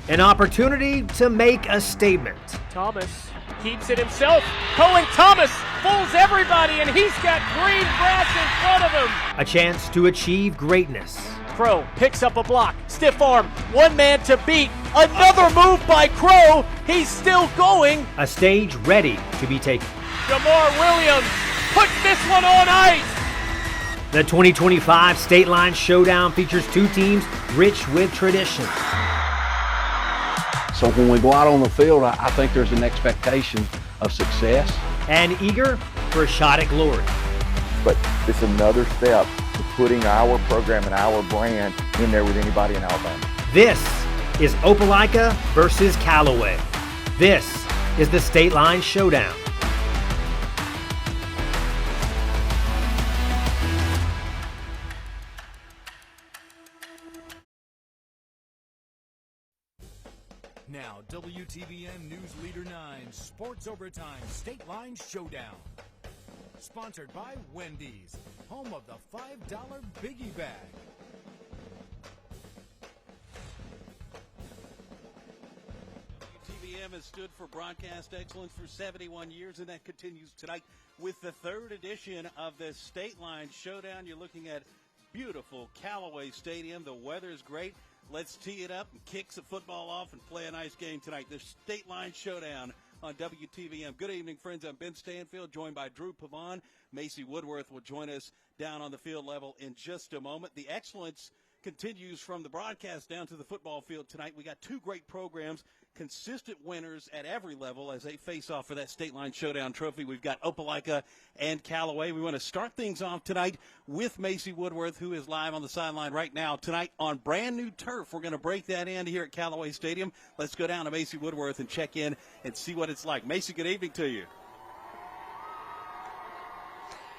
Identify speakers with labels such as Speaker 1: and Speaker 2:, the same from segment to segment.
Speaker 1: An opportunity to make a statement.
Speaker 2: Thomas keeps it himself. Cohen Thomas fools everybody, and he's got green grass in front of him.
Speaker 1: A chance to achieve greatness.
Speaker 2: Crow picks up a block. Stiff arm. One man to beat. Another move by Crow. He's still going.
Speaker 1: A stage ready to be taken.
Speaker 2: Jamar Williams puts this one on ice.
Speaker 1: The 2025 Stateline Showdown features two teams rich with tradition.
Speaker 3: So when we go out on the field, I think there's an expectation of success.
Speaker 1: And eager for a shot at glory.
Speaker 4: But it's another step to putting our program and our brand in there with anybody in Alabama.
Speaker 1: This is Opelika versus Callaway. This is the Stateline Showdown.
Speaker 5: Now, WTVM News Leader 9 Sports Overtime Stateline Showdown. Sponsored by Wendy's, home of the $5 Biggie Bag.
Speaker 6: WTVM has stood for broadcast excellence for 71 years, and that continues tonight with the third edition of the Stateline Showdown. You're looking at beautiful Callaway Stadium. The weather is great. Let's tee it up and kick some football off and play a nice game tonight. The Stateline Showdown on WTVM. Good evening, friends. I'm Ben Stanfield, joined by Drew Pavon. Macy Woodworth will join us down on the field level in just a moment. The excellence continues from the broadcast down to the football field tonight. We got two great programs, consistent winners at every level as they face off for that Stateline Showdown trophy. We've got Opelika and Callaway. We want to start things off tonight with Macy Woodworth, who is live on the sideline right now. Tonight on brand new turf, we're going to break that in here at Callaway Stadium. Let's go down to Macy Woodworth and check in and see what it's like. Macy, good evening to you.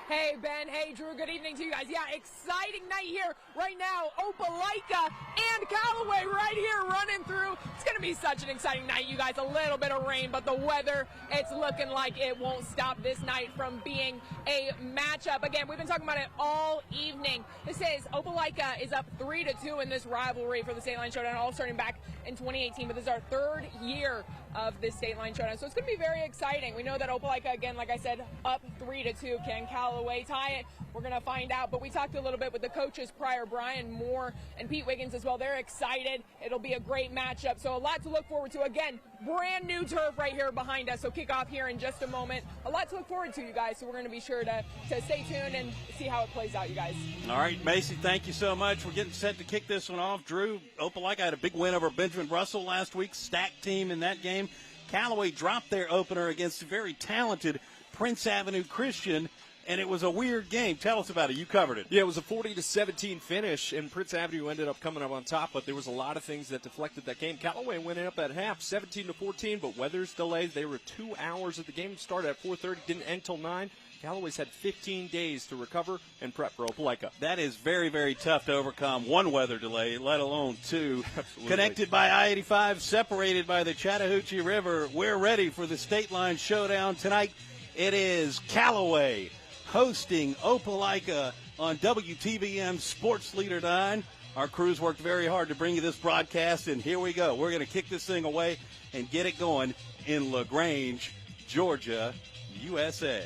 Speaker 7: Hey, Ben. Hey, Drew. Good evening to you guys. Yeah, exciting night here right now. Opelika and Callaway right here running through. It's going to be such an exciting night, you guys. A little bit of rain, but the weather, it's looking like it won't stop this night from being a matchup. Again, we've been talking about it all evening. This is Opelika is up 3-2 in this rivalry for the Stateline Showdown, all starting back in 2018, but this is our third year of this Stateline Showdown. So it's going to be very exciting. We know that Opelika, again, like I said, up 3-2. Can Callaway tie it? We're going to find out. But we talked a little bit with the coaches prior, Brian Moore and Pete Wiggins as well. They're excited. It'll be a great matchup. So a lot to look forward to. Again, brand new turf right here behind us. So kick off here in just a moment. A lot to look forward to, you guys. So we're going to be sure to stay tuned and see how it plays out, you guys.
Speaker 6: All right, Macy, thank you so much. We're getting set to kick this one off. Drew, Opelika had a big win over Benjamin Russell last week. Stacked team in that game. Callaway dropped their opener against a very talented Prince Avenue Christian, and it was a weird game. Tell us about it. You covered it.
Speaker 8: Yeah, it was a 40-17 finish, and Prince Avenue ended up coming up on top, but there was a lot of things that deflected that game. Callaway went up at half, 17-14, but weather's delayed. They were 2 hours at the game. Started at 4:30, didn't end till 9. Callaway's had 15 days to recover and prep for Opelika.
Speaker 6: That is very, very tough to overcome. One weather delay, let alone two.
Speaker 8: Absolutely.
Speaker 6: Connected by I-85, separated by the Chattahoochee River. We're ready for the Stateline Showdown tonight. It is Callaway hosting Opelika on WTVM Sports Leader 9. Our crews worked very hard to bring you this broadcast, and here we go. We're going to kick this thing away and get it going in LaGrange, Georgia, USA.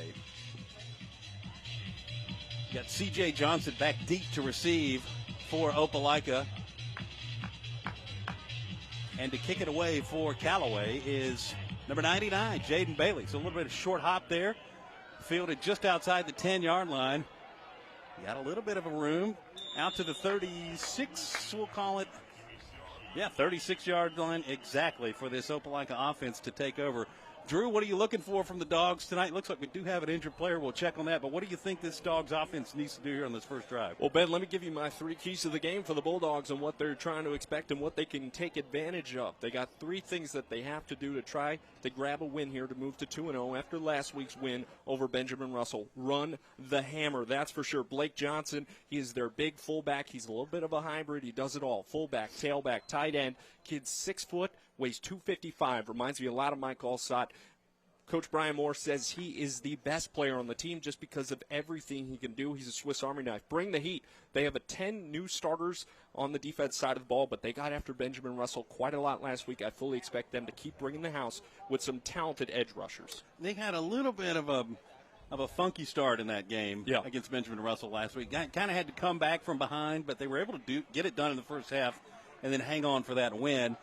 Speaker 6: Got C.J. Johnson back deep to receive for Opelika. And to kick it away for Callaway is number 99, Jaden Bailey. So a little bit of short hop there. Fielded just outside the 10-yard line. Got a little bit of a room out to the 36, we'll call it. Yeah, 36-yard line exactly for this Opelika offense to take over. Drew, what are you looking for from the Dogs tonight? Looks like we do have an injured player. We'll check on that. But what do you think this Dogs offense needs to do here on this first drive?
Speaker 8: Well, Ben, let me give you my 3 keys to the game for the Bulldogs and what they're trying to expect and what they can take advantage of. They got 3 things that they have to do to try to grab a win here to move to 2-0 after last week's win over Benjamin Russell. Run the hammer, that's for sure. Blake Johnson, he is their big fullback. He's a little bit of a hybrid. He does it all. Fullback, tailback, tight end. Kid's 6 foot, weighs 255. Reminds me a lot of Mike Allstott. Coach Brian Moore says he is the best player on the team just because of everything he can do. He's a Swiss Army knife. Bring the heat. They have 10 new starters on the defense side of the ball, but they got after Benjamin Russell quite a lot last week. I fully expect them to keep bringing the house with some talented edge rushers.
Speaker 6: They had a little bit of a funky start in that game against Benjamin Russell last week. Kind of had to come back from behind, but they were able to get it done in the first half and then hang on for that win.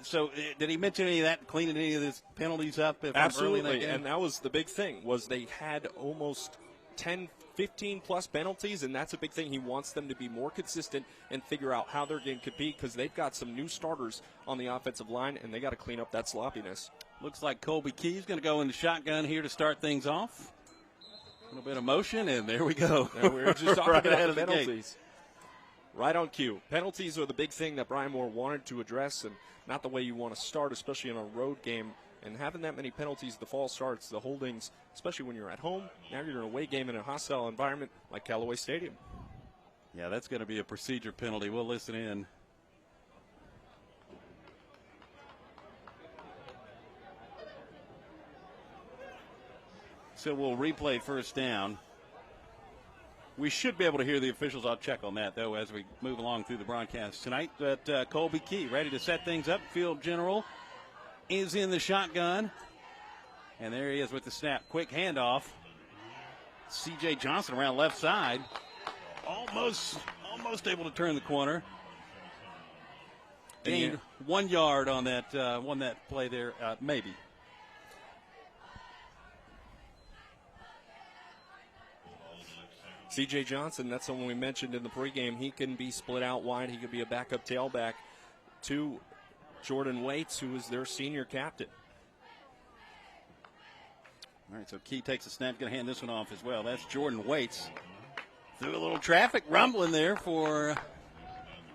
Speaker 6: So did he mention any of that, cleaning any of his penalties up?
Speaker 8: Absolutely, and that was the big thing, was they had almost 10, 15-plus penalties, and that's a big thing. He wants them to be more consistent and figure out how their game could be because they've got some new starters on the offensive line, and they got to clean up that sloppiness.
Speaker 6: Looks like Colby Key's going to go in the shotgun here to start things off. A little bit of motion, and there we go.
Speaker 8: Now we're just talking
Speaker 6: right
Speaker 8: about the penalties. Right on cue. Penalties are the big thing that Brian Moore wanted to address, and not the way you want to start, especially in a road game. And having that many penalties, the false starts, the holdings, especially when you're at home. Now you're in a away game in a hostile environment like Callaway Stadium.
Speaker 6: Yeah, that's going to be a procedure penalty. We'll listen in. So we'll replay first down. We should be able to hear the officials. I'll check on that, though, as we move along through the broadcast tonight. But Colby Key ready to set things up. Field general is in the shotgun. And there he is with the snap. Quick handoff. C.J. Johnson around left side. Almost able to turn the corner. Gained 1 yard on that play there, maybe.
Speaker 8: C.J. Johnson, that's someone we mentioned in the pregame. He can be split out wide. He could be a backup tailback to Jordan Waits, who is their senior captain.
Speaker 6: All right, so Key takes a snap, going to hand this one off as well. That's Jordan Waits. Through a little traffic rumbling there for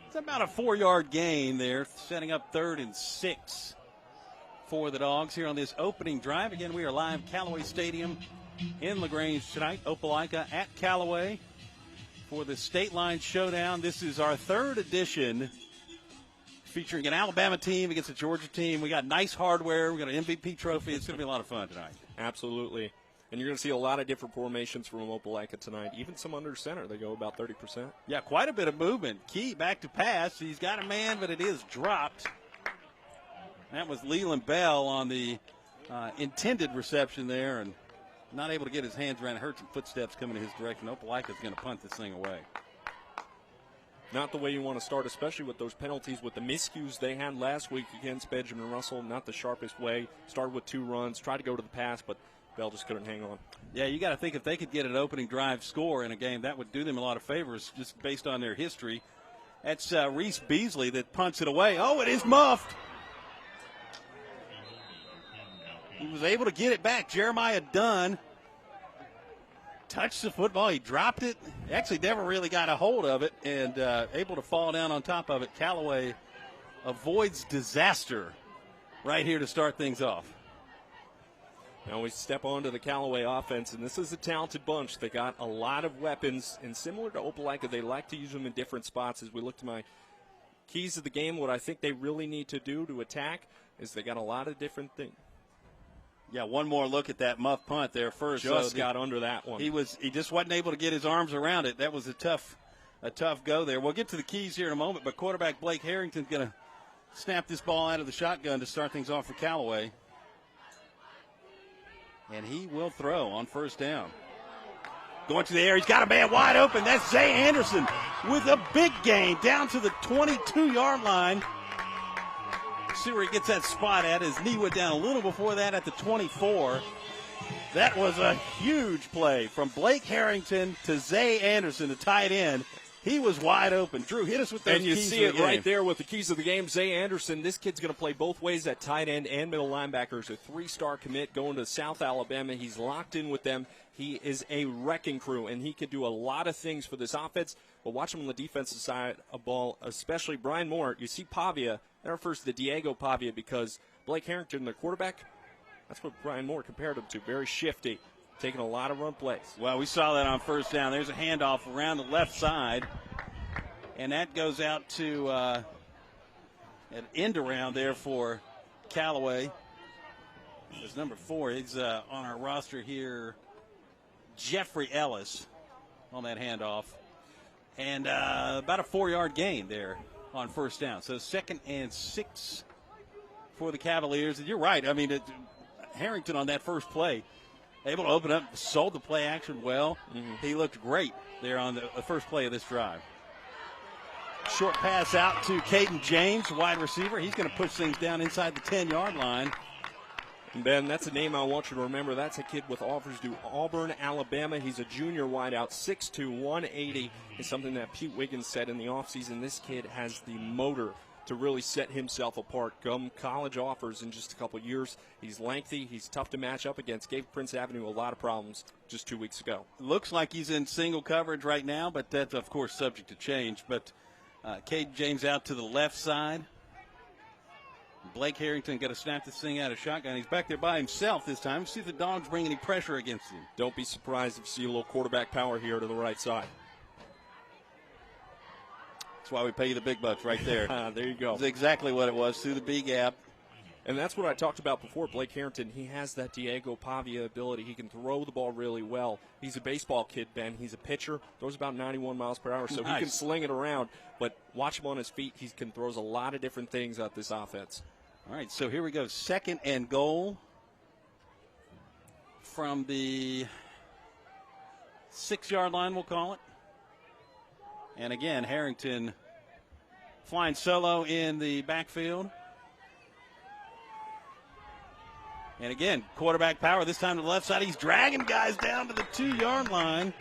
Speaker 6: it's about a 4-yard gain there, setting up 3rd and 6 for the Dogs here on this opening drive. Again, we are live Callaway Stadium in LaGrange tonight. Opelika at Callaway for the Stateline Showdown. This is our 3rd edition, featuring an Alabama team against a Georgia team. We got nice hardware. We got an MVP trophy. It's going to be a lot of fun tonight.
Speaker 8: Absolutely. And you're going to see a lot of different formations from Opelika tonight, even some under center. They go about 30%.
Speaker 6: Yeah, quite a bit of movement. Key back to pass. He's got a man, but it is dropped. That was Leland Bell on the intended reception there, and not able to get his hands around it. Heard some footsteps coming in his direction. Opelika's going to punt this thing away.
Speaker 8: Not the way you want to start, especially with those penalties, with the miscues they had last week against Benjamin Russell. Not the sharpest way. Started with 2 runs, tried to go to the pass, but Bell just couldn't hang on. Yeah, you got to think if they could get an opening drive score in a game, that would do them a lot of favors just based on their history. That's Reese Beasley that punts it away. Oh, it is muffed. He was able to get it back. Jeremiah Dunn touched the football. He dropped it. Actually never really got a hold of it and able to fall down on top of it. Callaway avoids disaster right here to start things off. Now we step onto the Callaway offense, and this is a talented bunch. They got a lot of weapons, and similar to Opelika, they like to use them in different spots. As we look to my keys of the game, what I think they really need to do to attack is they got a lot of different things. Yeah, one more look at that muff punt there first. Just got under that one. He just wasn't able to get his arms around it. That was a tough go there. We'll get to the keys here in a moment, but quarterback Blake Harrington's going to snap this ball out of the shotgun to start things off for Callaway. And he will throw on first down. Going to the air. He's got a man wide open. That's Zay Anderson with a big gain down to the 22-yard line. See where he gets that spot at. His knee went down a little before that at the 24. That was a huge play from Blake Harrington to Zay Anderson, the tight end. He was wide open. Drew, hit us with those keys. And you see it right there with the keys of the game. Zay Anderson, this kid's going to play both ways at tight end and middle linebacker. He's a 3-star commit going to South Alabama. He's locked in with them. He is a wrecking crew, and he can do a lot of things for this offense. But watch him on the defensive side of ball, especially Brian Moore. You see Pavia. That refers to Diego Pavia because Blake Harrington, the quarterback, that's what Brian Moore compared him to. Very shifty, taking a lot of run plays. Well, we saw that on first down. There's a handoff around the left side, and that goes out to an end around there for Callaway.
Speaker 6: There's number 4. He's on our roster here, Jeffrey Ellis, on that handoff. And about a 4-yard gain there on first down. So 2nd and 6 for the Cavaliers. And you're right. I mean, Harrington on that first play, able to open up, sold the play action well. He looked great there on the first play of this drive. Short pass out to Caden James, wide receiver. He's going to push things down inside the 10-yard line.
Speaker 8: And Ben, that's a name I want you to remember. That's a kid with offers to Auburn, Alabama. He's a junior wideout, 6'2", 180. It's something that Pete Wiggins said in the offseason. This kid has the motor to really set himself apart. Come college offers in just a couple years. He's lengthy. He's tough to match up against. Gave Prince Avenue a lot of problems just 2 weeks ago.
Speaker 6: Looks like he's in single coverage right now, but that's, of course, subject to change. But Caden James out to the left side. Blake Harrington got to snap this thing out of shotgun. He's back there by himself this time. See if the Dogs bring any pressure against him.
Speaker 8: Don't be surprised if you see a little quarterback power here to the right side.
Speaker 6: That's why we pay you the big bucks right there.
Speaker 8: There you go.
Speaker 6: That's exactly what it was, through the B gap.
Speaker 8: And that's what I talked about before. Blake Harrington, he has that Diego Pavia ability. He can throw the ball really well. He's a baseball kid, Ben. He's a pitcher, throws about 91 miles per hour, so
Speaker 6: nice.
Speaker 8: He can sling it around. But watch him on his feet. He can throws a lot of different things at this offense.
Speaker 6: All right, so here we go. 2nd and goal from the 6-yard line, we'll call it. And again, Harrington flying solo in the backfield. And again, quarterback power, this time to the left side. He's dragging guys down to the 2-yard line.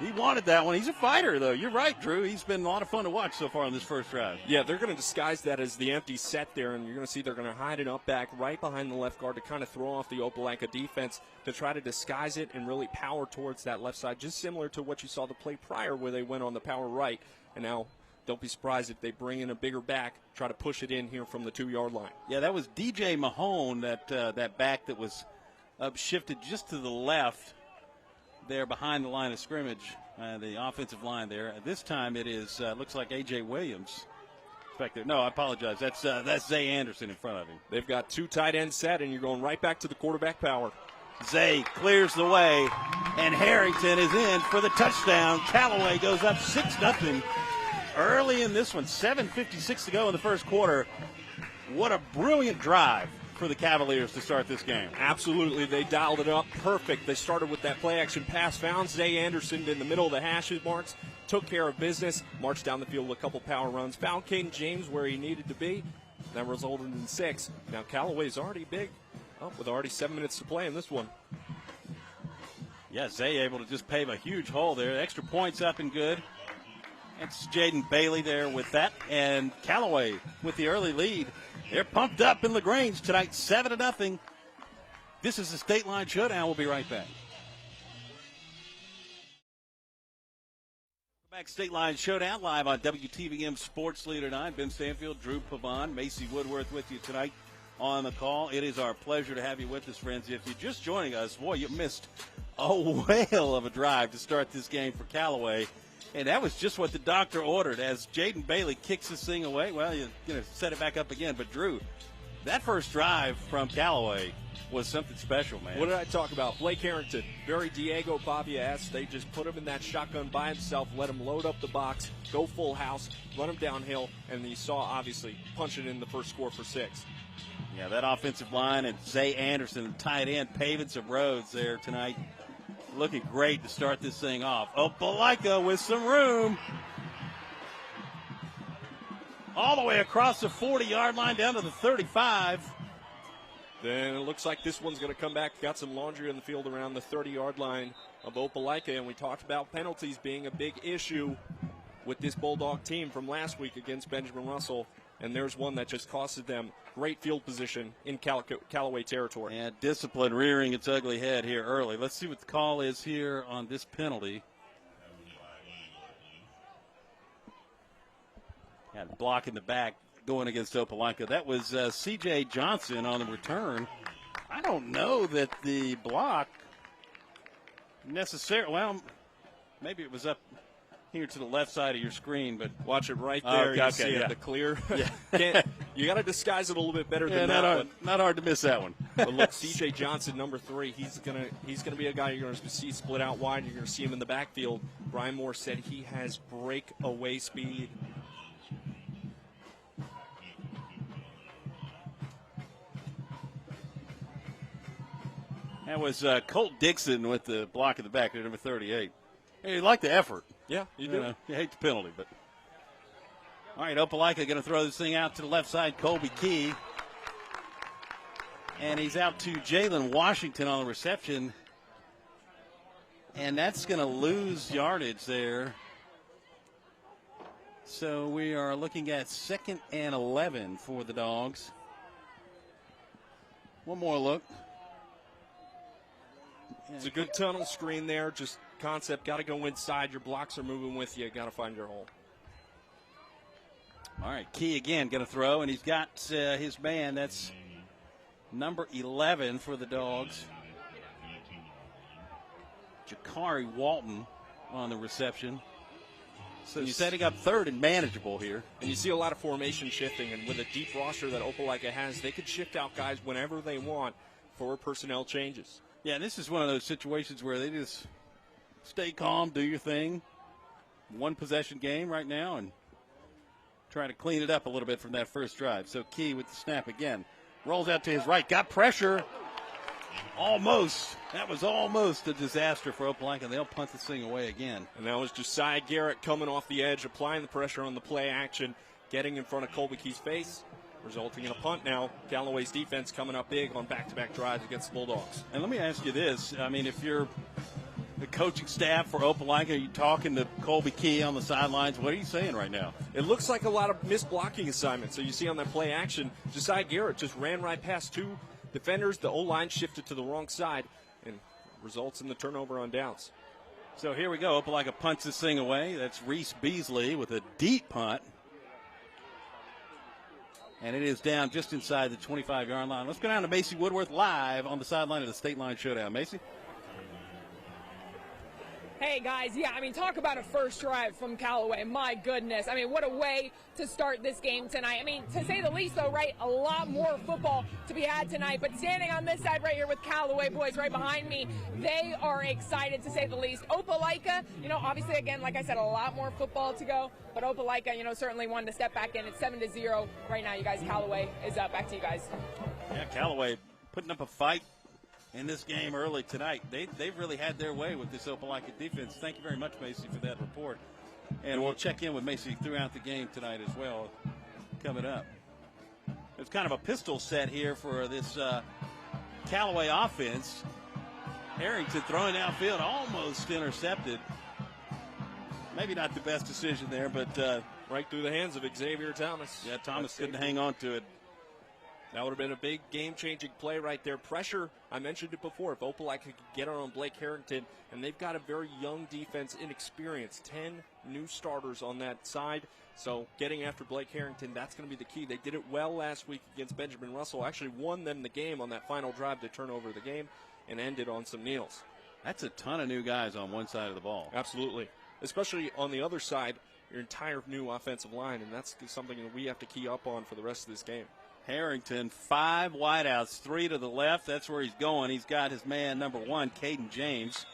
Speaker 6: He wanted that one. He's a fighter, though. You're right, Drew. He's been a lot of fun to watch so far on this first drive.
Speaker 8: Yeah, they're going to disguise that as the empty set there, and you're going to see they're going to hide it up back right behind the left guard to kind of throw off the Opelika defense to try to disguise it and really power towards that left side, just similar to what you saw the play prior where they went on the power right. And now don't be surprised if they bring in a bigger back, try to push it in here from the 2-yard line.
Speaker 6: Yeah, that was DJ Mahone, that back that was shifted just to the left there behind the line of scrimmage, the offensive line there. This time it is looks like A.J. Williams back there. No, I apologize. That's Zay Anderson in front of him.
Speaker 8: They've got 2 tight ends set, and you're going right back to the quarterback power.
Speaker 6: Zay clears the way, and Harrington is in for the touchdown. Callaway goes up 6-0 early in this one. 7:56 to go in the first quarter. What a brilliant drive for the Cavaliers to start this game.
Speaker 8: Absolutely. They dialed it up perfect. They started with that play-action pass, found Zay Anderson in the middle of the hashes marks, took care of business, marched down the field with a couple power runs, found Caden James where he needed to be. That resulted in 6. Now Callaway's already big, with already 7 minutes to play in this one.
Speaker 6: Yeah, Zay able to just pave a huge hole there. Extra points up and good. It's Jaden Bailey there with that, and Callaway with the early lead. They're pumped up in LaGrange tonight, 7-0. This is the Stateline Showdown. We'll be right back. Back Stateline Showdown live on WTVM Sports Leader 9. Ben Stanfield, Drew Pavon, Macy Woodworth with you tonight on the call. It is our pleasure to have you with us, friends. If you're just joining us, boy, you missed a whale of a drive to start this game for Callaway. And that was just what the doctor ordered as Jaden Bailey kicks this thing away. Well, you're going to set it back up again. But, Drew, that first drive from Callaway was something special, man.
Speaker 8: What did I talk about? Blake Harrington, very Diego Pavia-esque. They just put him in that shotgun by himself, let him load up the box, go full house, run him downhill, and you saw, obviously, punch it in the first score for 6.
Speaker 6: Yeah, that offensive line and Zay Anderson, tight end, paving some roads there tonight. Looking great to start this thing off. Opelika with some room. All the way across the 40-yard line down to the 35.
Speaker 8: Then it looks like this one's going to come back. Got some laundry in the field around the 30-yard line of Opelika, and we talked about penalties being a big issue with this Bulldog team from last week against Benjamin Russell. And there's one that just costed them great field position in Callaway territory.
Speaker 6: And discipline rearing its ugly head here early. Let's see what the call is here on this penalty. Had block in the back going against Opelika. That was C.J. Johnson on the return. I don't know that the block necessarily, well, maybe it was up here to the left side of your screen, but
Speaker 8: watch it right there.
Speaker 6: Okay,
Speaker 8: you see
Speaker 6: yeah.
Speaker 8: it, the clear.
Speaker 6: Yeah.
Speaker 8: You got to disguise it a little bit better
Speaker 6: Yeah,
Speaker 8: than that one.
Speaker 6: not hard to miss that one.
Speaker 8: But look, C.J. Johnson, number 3, he's gonna be a guy you're going to see split out wide. You're going to see him in the backfield. Brian Moore said he has breakaway speed.
Speaker 6: That was Colt Dixon with the block in the back there, number 38. Hey, you like the effort.
Speaker 8: Yeah, you do.
Speaker 6: You hate the penalty, but. All right, Opelika going to throw this thing out to the left side, Colby Key. And he's out to Jalen Washington on the reception. And that's going to lose yardage there. So we are looking at 2nd and 11 for the Dogs. One more look.
Speaker 8: It's a good tunnel screen there. Just concept, got to go inside. Your blocks are moving with you. Got to find your hole.
Speaker 6: All right, Key again going to throw, and he's got his man. That's number 11 for the Dogs. Jakari Walton on the reception. So he's setting up 3rd and manageable here.
Speaker 8: And you see a lot of formation shifting, and with a deep roster that Opelika has, they could shift out guys whenever they want for personnel changes.
Speaker 6: Yeah, this is one of those situations where they just stay calm, do your thing. One possession game right now, and trying to clean it up a little bit from that first drive. So Key with the snap again. Rolls out to his right. Got pressure. Almost. That was almost a disaster for Opelika. They'll punt this thing away again.
Speaker 8: And that was Josiah Garrett coming off the edge, applying the pressure on the play action, getting in front of Colby Key's face, resulting in a punt now. Callaway's defense coming up big on back-to-back drives against the Bulldogs.
Speaker 6: And let me ask you this. I mean, if you're the coaching staff for Opelika, are you talking to Colby Key on the sidelines? What are you saying right now?
Speaker 8: It looks like a lot of missed blocking assignments. So you see on that play action, Josiah Garrett just ran right past 2 defenders. The O-line shifted to the wrong side and results in the turnover on downs.
Speaker 6: So here we go. Opelika punts this thing away. That's Reese Beasley with a deep punt. And it is down just inside the 25-yard line. Let's go down to Macy Woodworth live on the sideline of the State Line Showdown. Macy?
Speaker 7: Hey, guys, yeah, I mean, talk about a first drive from Callaway. My goodness. I mean, what a way to start this game tonight. I mean, to say the least, though, right, a lot more football to be had tonight. But standing on this side right here with Callaway boys right behind me, they are excited, to say the least. Opelika, obviously, again, like I said, a lot more football to go. But Opelika, certainly wanted to step back in. It's 7-0 right now, you guys. Callaway is up. Back to you guys.
Speaker 6: Yeah, Callaway putting up a fight in this game early tonight. They've really had their way with this Opelika defense. Thank you very much, Macy, for that report. And we'll check in with Macy throughout the game tonight as well, coming up. It's kind of a pistol set here for this Callaway offense. Harrington throwing downfield, almost intercepted. Maybe not the best decision there, but
Speaker 8: right through the hands of Xavier Thomas.
Speaker 6: Yeah, Thomas couldn't hang on to it.
Speaker 8: That would have been a big game-changing play right there. Pressure, I mentioned it before, if Opelika could get on Blake Harrington, and they've got a very young defense, inexperienced, 10 new starters on that side. So getting after Blake Harrington, that's going to be the key. They did it well last week against Benjamin Russell, actually won them the game on that final drive to turn over the game and ended on some kneels.
Speaker 6: That's a ton of new guys on one side of the ball.
Speaker 8: Absolutely. Especially on the other side, your entire new offensive line, and that's something that we have to key up on for the rest of this game.
Speaker 6: Harrington, 5 wideouts, 3 to the left. That's where he's going. He's got his man, number 1, Caden James,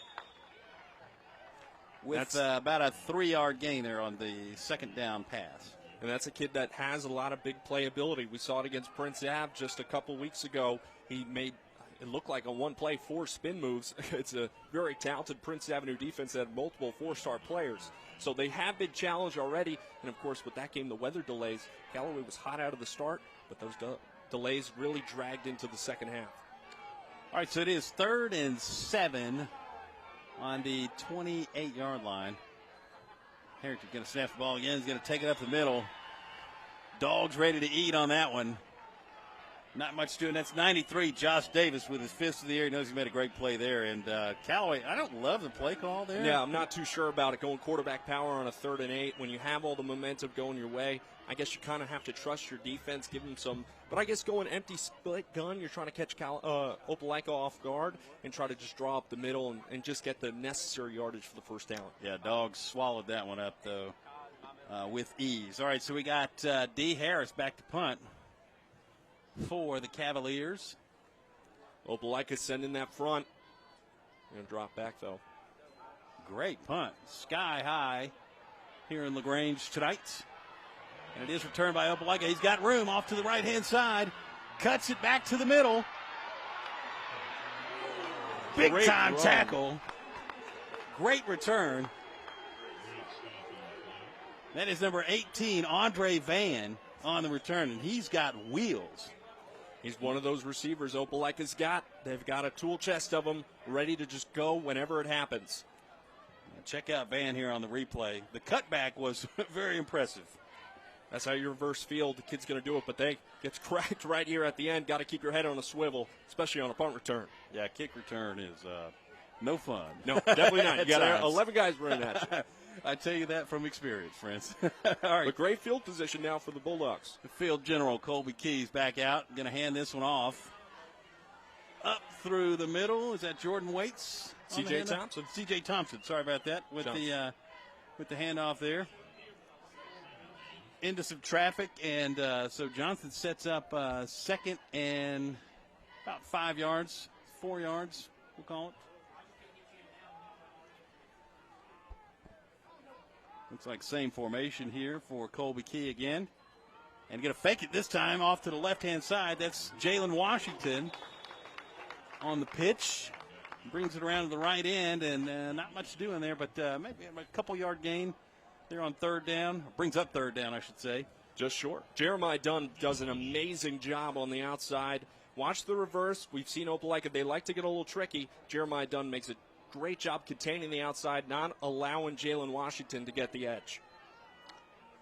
Speaker 6: with about a 3-yard gain there on the second down pass.
Speaker 8: And that's a kid that has a lot of big playability. We saw it against Prince Ave just a couple weeks ago. He made it look like a one-play 4 spin moves. It's a very talented Prince Avenue defense that had multiple 4-star players. So they have been challenged already. And, of course, with that game, the weather delays, Callaway was hot out of the start, but those delays really dragged into the second half.
Speaker 6: All right, so it is 3rd and 7 on the 28-yard line. Harrington going to snap the ball again. He's going to take it up the middle. Dogs ready to eat on that one. Not much doing. That's 93, Josh Davis with his fist in the air. He knows he made a great play there. And Callaway, I don't love the play call there.
Speaker 8: Yeah, I'm not too sure about it. Going quarterback power on a 3rd and 8. When you have all the momentum going your way, I guess you kind of have to trust your defense, give them some. But I guess going empty split gun, you're trying to catch Opelika off guard and try to just draw up the middle and just get the necessary yardage for the first down.
Speaker 6: Yeah, Dogs swallowed that one up, though, with ease. All right, so we got D. Harris back to punt. for the Cavaliers.
Speaker 8: Opelika sending that front. Going to drop back, though.
Speaker 6: Great punt. Sky high here in LaGrange tonight. And it is returned by Opelika. He's got room off to the right-hand side. Cuts it back to the middle. Big-time tackle. Great return. That is number 18, Andre Van, on the return, and he's got wheels.
Speaker 8: He's one of those receivers Opelika's got. They've got a tool chest of them ready to just go whenever it happens.
Speaker 6: Check out Van here on the replay. The cutback was very impressive.
Speaker 8: That's how you reverse field. The kid's going to do it, but they gets cracked right here at the end. Got to keep your head on a swivel, especially on a punt return.
Speaker 6: Yeah, kick return is no fun.
Speaker 8: No, definitely not. You got 11 guys running at you.
Speaker 6: I tell you that from experience, friends. All right.
Speaker 8: But great field position now for the Bulldogs.
Speaker 6: The field general, Colby Keys, back out. Going to hand this one off. Up through the middle. Is that Jordan Waits?
Speaker 8: C.J. Thompson.
Speaker 6: C.J. Thompson. Sorry about that. With the handoff there. Into some traffic, and so Johnson sets up second and about 5 yards, 4 yards, we'll call it. Looks like same formation here for Colby Key again. And going to fake it this time off to the left-hand side. That's Jalen Washington on the pitch. Brings it around to the right end, and not much doing there, but maybe a couple-yard gain there on third down. Brings up third down, I should say.
Speaker 8: Just short. Jeremiah Dunn does an amazing job on the outside. Watch the reverse. We've seen Opelika. They like to get a little tricky. Jeremiah Dunn makes a great job containing the outside, not allowing Jalen Washington to get the edge.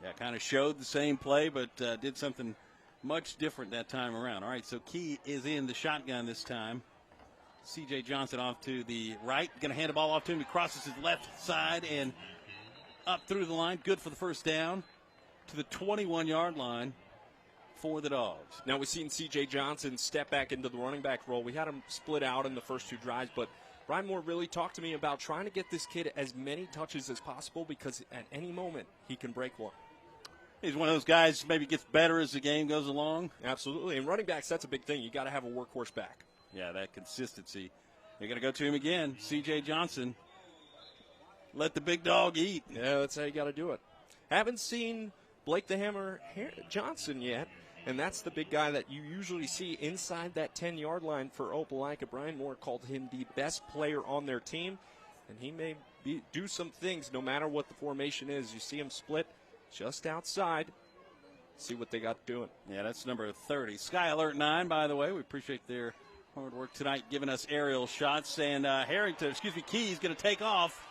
Speaker 6: Yeah, kind of showed the same play, but did something much different that time around. All right, so Key is in the shotgun this time. C.J. Johnson off to the right. Going to hand the ball off to him. He crosses his left side and up through the line. Good for the first down to the 21-yard line for the Dogs.
Speaker 8: Now we've seen C.J. Johnson step back into the running back role. We had him split out in the first two drives, but Brian Moore really talked to me about trying to get this kid as many touches as possible because at any moment he can break one.
Speaker 6: He's one of those guys maybe gets better as the game goes along.
Speaker 8: Absolutely. And running backs, that's a big thing. You got to have a workhorse back.
Speaker 6: Yeah, that consistency. You're going to go to him again, C.J. Johnson. Let the big dog eat.
Speaker 8: Yeah, that's how you got to do it. Haven't seen Blake the Hammer Johnson yet, and that's the big guy that you usually see inside that 10-yard line for Opelika. Brian Moore called him the best player on their team, and he may do some things no matter what the formation is. You see him split just outside. See what they got doing.
Speaker 6: Yeah, that's number 30. Sky Alert 9, by the way. We appreciate their hard work tonight giving us aerial shots. And Key's going to take off.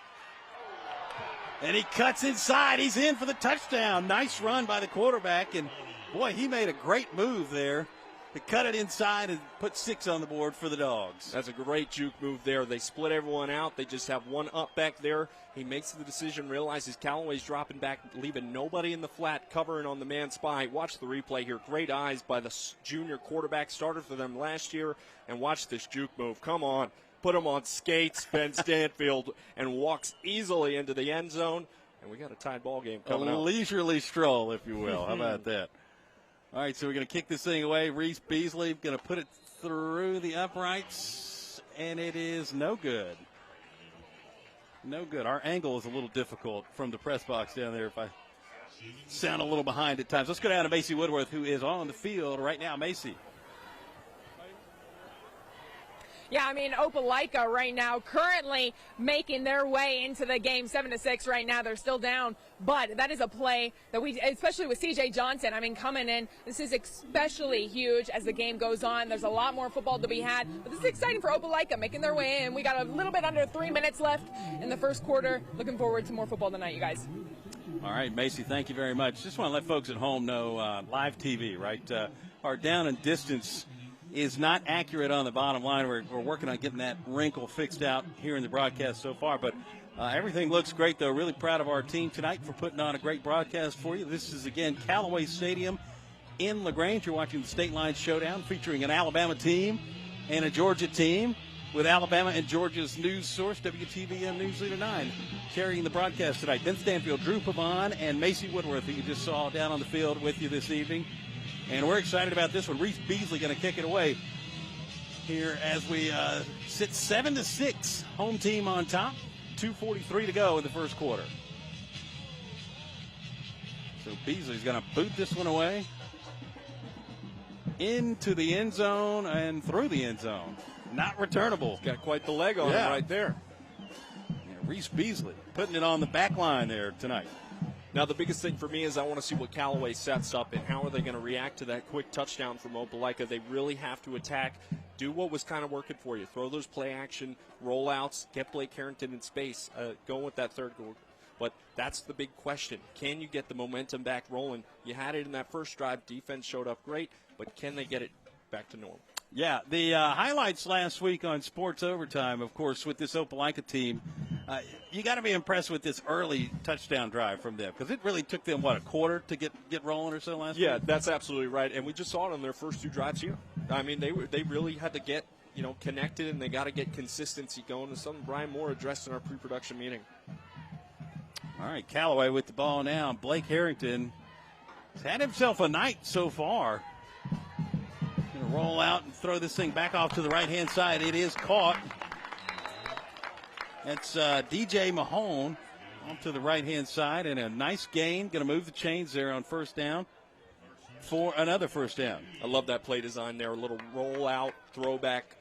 Speaker 6: And he cuts inside. He's in for the touchdown. Nice run by the quarterback. And, boy, he made a great move there to cut it inside and put 6 on the board for the Dogs.
Speaker 8: That's a great juke move there. They split everyone out. They just have one up back there. He makes the decision, realizes Callaway's dropping back, leaving nobody in the flat, covering on the man spy. Watch the replay here. Great eyes by the junior quarterback. Started for them last year. And watch this juke move. Come on. Put him on skates, Ben Stanfield, and walks easily into the end zone. And we got a tied ball game coming up.
Speaker 6: A leisurely stroll, if you will. How about that? All right, so we're going to kick this thing away. Reese Beasley going to put it through the uprights, and it is no good. No good. Our angle is a little difficult from the press box down there if I sound a little behind at times. Let's go down to Macy Woodworth, who is on the field right now. Macy.
Speaker 7: Yeah, I mean, Opelika right now currently making their way into the game 7-6 right now. They're still down, but that is a play that especially with C.J. Johnson, I mean, coming in, this is especially huge as the game goes on. There's a lot more football to be had, but this is exciting for Opelika making their way in. We got a little bit under 3 minutes left in the first quarter. Looking forward to more football tonight, you guys.
Speaker 6: All right, Macy, thank you very much. Just want to let folks at home know live TV, right? Our down and distance is not accurate on the bottom line. We're working on getting that wrinkle fixed out here in the broadcast so far, but everything looks great, though. Really proud of our team tonight for putting on a great broadcast for you. This is, again, Callaway Stadium in LaGrange. You're watching the Stateline Showdown featuring an Alabama team and a Georgia team with Alabama and Georgia's news source, WTVM News Leader 9, carrying the broadcast tonight. Ben Stanfield, Drew Pavon, and Macy Woodworth, who you just saw down on the field with you this evening. And we're excited about this one. Reese Beasley going to kick it away here as we sit 7-6. Home team on top. 2:43 to go in the first quarter. So Beasley's going to boot this one away into the end zone and through the end zone. Not returnable.
Speaker 8: Got quite the leg on him right there.
Speaker 6: Yeah, Reese Beasley putting it on the back line there tonight.
Speaker 8: Now, the biggest thing for me is I want to see what Callaway sets up and how are they going to react to that quick touchdown from Opelika. They really have to attack, do what was kind of working for you. Throw those play action rollouts, get Blake Harrington in space, going with that third goal. But that's the big question. Can you get the momentum back rolling? You had it in that first drive. Defense showed up great, but can they get it back to normal?
Speaker 6: Yeah, the highlights last week on Sports Overtime, of course, with this Opelika team, you got to be impressed with this early touchdown drive from them because it really took them, a quarter to get rolling or so last week?
Speaker 8: Yeah, that's absolutely right. And we just saw it on their first 2 drives here. I mean, they really had to get connected, and they got to get consistency going. It's something Brian Moore addressed in our pre-production meeting.
Speaker 6: All right, Callaway with the ball now. Blake Harrington has had himself a night so far. Going to roll out and throw this thing back off to the right-hand side. It is caught. That's DJ Mahone off to the right-hand side, and a nice gain. Going to move the chains there on first down for another first down.
Speaker 8: I love that play design there. A little roll-out, throwback,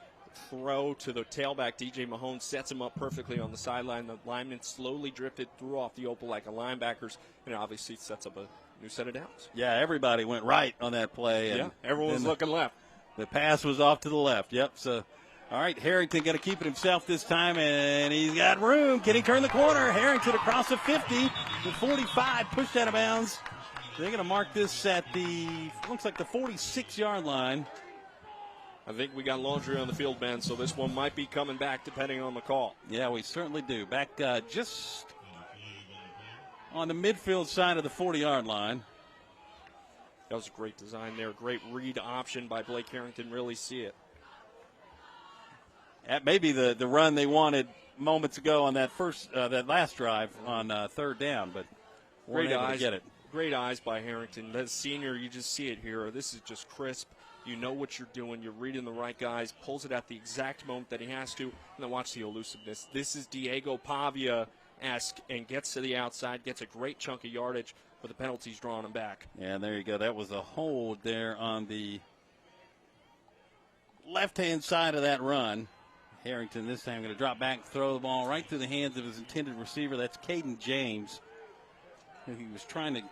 Speaker 8: throw to the tailback. DJ Mahone sets him up perfectly on the sideline. The lineman slowly drifted through off the Opelika linebackers, and it obviously sets up a new set of downs.
Speaker 6: Yeah, everybody went right on that play. And,
Speaker 8: everyone was looking left.
Speaker 6: The pass was off to the left. Yep, so... All right, Harrington going to keep it himself this time, and he's got room. Can he turn the corner? Harrington across the 50, the 45, pushed out of bounds. They're going to mark this at looks like the 46-yard line.
Speaker 8: I think we got laundry on the field, Ben, so this one might be coming back depending on the call.
Speaker 6: Yeah, we certainly do. Back just on the midfield side of the 40-yard line.
Speaker 8: That was a great design there. Great read option by Blake Harrington. Really see it.
Speaker 6: That may be the run they wanted moments ago on that last drive on third down, but weren't able to get it.
Speaker 8: Great eyes by Harrington. The senior, you just see it here. This is just crisp. You know what you're doing. You're reading the right guys. Pulls it at the exact moment that he has to. And then watch the elusiveness. This is Diego Pavia-esque and gets to the outside, gets a great chunk of yardage, but the penalty's drawing him back.
Speaker 6: Yeah, there you go. That was a hold there on the left-hand side of that run. Harrington this time going to drop back, throw the ball right through the hands of his intended receiver. That's Caden James. He was trying to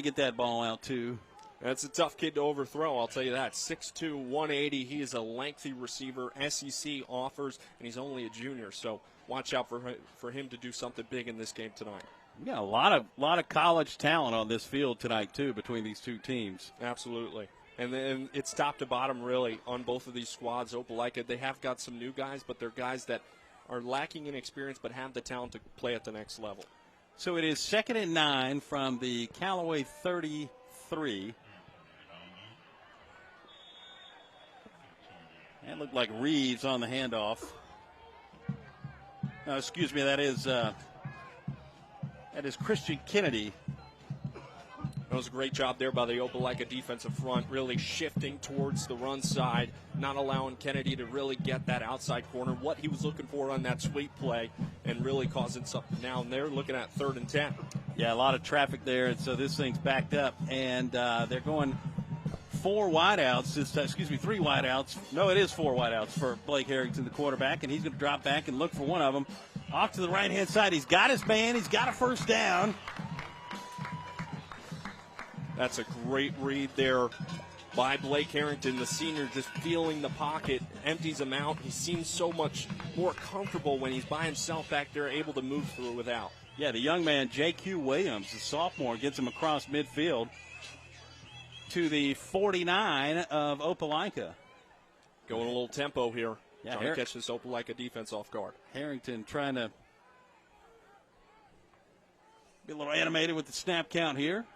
Speaker 6: get that ball out too.
Speaker 8: That's a tough kid to overthrow, I'll tell you that. 6'2", 180. He is a lengthy receiver. SEC offers, and he's only a junior. So watch out for him to do something big in this game tonight.
Speaker 6: We got a lot of college talent on this field tonight too between these two teams.
Speaker 8: Absolutely. And then it's top to bottom, really, on both of these squads. Opelika, they have got some new guys, but they're guys that are lacking in experience but have the talent to play at the next level.
Speaker 6: So it is 2nd and 9 from the Callaway 33. That looked like Reeves on the handoff. No, excuse me, that is Christian Kennedy.
Speaker 8: That was a great job there by the Opelika defensive front, really shifting towards the run side, not allowing Kennedy to really get that outside corner, what he was looking for on that sweep play, and really causing something. Now they're looking at 3rd and 10.
Speaker 6: Yeah, a lot of traffic there, and so this thing's backed up, and they're going 3 wideouts. No, it is 4 wideouts for Blake Harrington, the quarterback, and he's going to drop back and look for one of them. Off to the right-hand side. He's got his man. He's got a first down.
Speaker 8: That's a great read there by Blake Harrington, the senior, just feeling the pocket, empties him out. He seems so much more comfortable when he's by himself back there, able to move through without.
Speaker 6: Yeah, the young man, J.Q. Williams, the sophomore, gets him across midfield to the 49 of Opelika.
Speaker 8: Going a little tempo here,
Speaker 6: trying
Speaker 8: to catch this Opelika defense off guard.
Speaker 6: Harrington trying to be a little animated with the snap count here.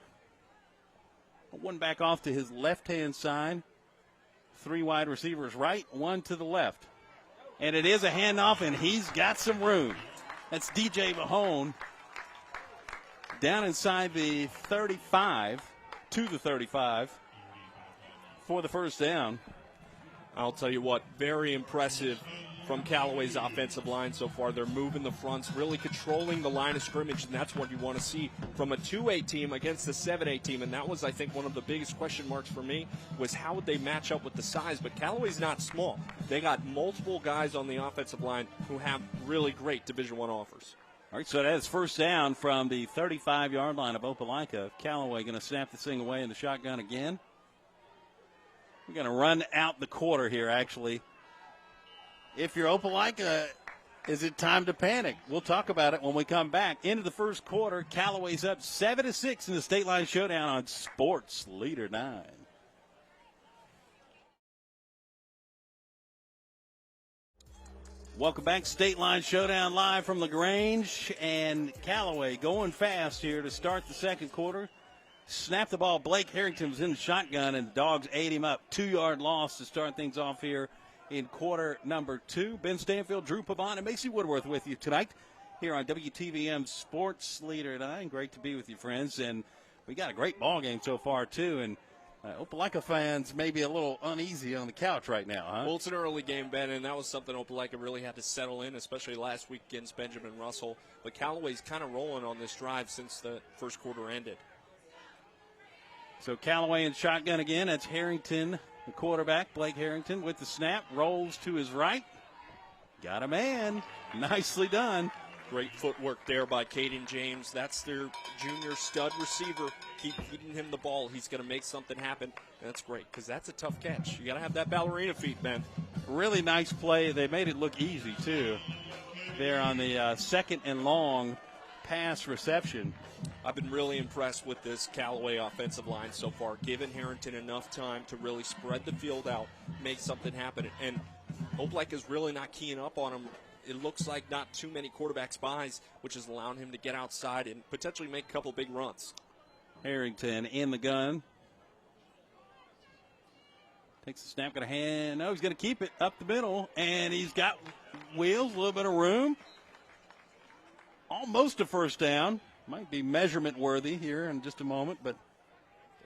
Speaker 6: One back off to his left-hand side. 3 wide receivers right, 1 to the left. And it is a handoff, and he's got some room. That's DJ Mahone down inside the 35 to the 35. for the first down.
Speaker 8: I'll tell you what, very impressive from Callaway's offensive line so far. They're moving the fronts, really controlling the line of scrimmage, and that's what you want to see from a 2A team against a 7A team. And that was, I think, one of the biggest question marks for me was how would they match up with the size. But Callaway's not small. They got multiple guys on the offensive line who have really great Division I offers.
Speaker 6: All right, so that is first down from the 35-yard line of Opelika. Callaway going to snap this thing away in the shotgun again. We're going to run out the quarter here, actually. If you're Opelika, is it time to panic? We'll talk about it when we come back. Into the first quarter, Callaway's up 7-6 in the Stateline Showdown on Sports Leader 9. Welcome back. Stateline Showdown live from LaGrange. And Callaway going fast here to start the second quarter. Snapped the ball. Blake Harrington was in the shotgun, and the Dogs ate him up. 2-yard loss to start things off here in quarter number 2. Ben Stanfield, Drew Pavon, and Macy Woodworth with you tonight here on WTVM Sports Leader 9. Great to be with you, friends. And we got a great ball game so far, too. And Opelika fans may be a little uneasy on the couch right now, huh?
Speaker 8: Well, it's an early game, Ben, and that was something Opelika really had to settle in, especially last week against Benjamin Russell. But Callaway's kind of rolling on this drive since the first quarter ended.
Speaker 6: So Callaway in shotgun again. That's Harrington, the quarterback, Blake Harrington, with the snap. Rolls to his right. Got a man. Nicely done.
Speaker 8: Great footwork there by Caden James. That's their junior stud receiver. Keep feeding him the ball. He's going to make something happen. And that's great because that's a tough catch. You got to have that ballerina feet, man.
Speaker 6: Really nice play. They made it look easy, too. There on the second and long pass reception.
Speaker 8: I've been really impressed with this Callaway offensive line so far, giving Harrington enough time to really spread the field out, make something happen. And Opelika is really not keying up on him. It looks like not too many quarterback spies, which is allowing him to get outside and potentially make a couple big runs.
Speaker 6: Harrington in the gun. Takes the snap, got a hand. No, he's going to keep it up the middle, and he's got wheels, a little bit of room. Almost a first down. Might be measurement worthy here in just a moment, but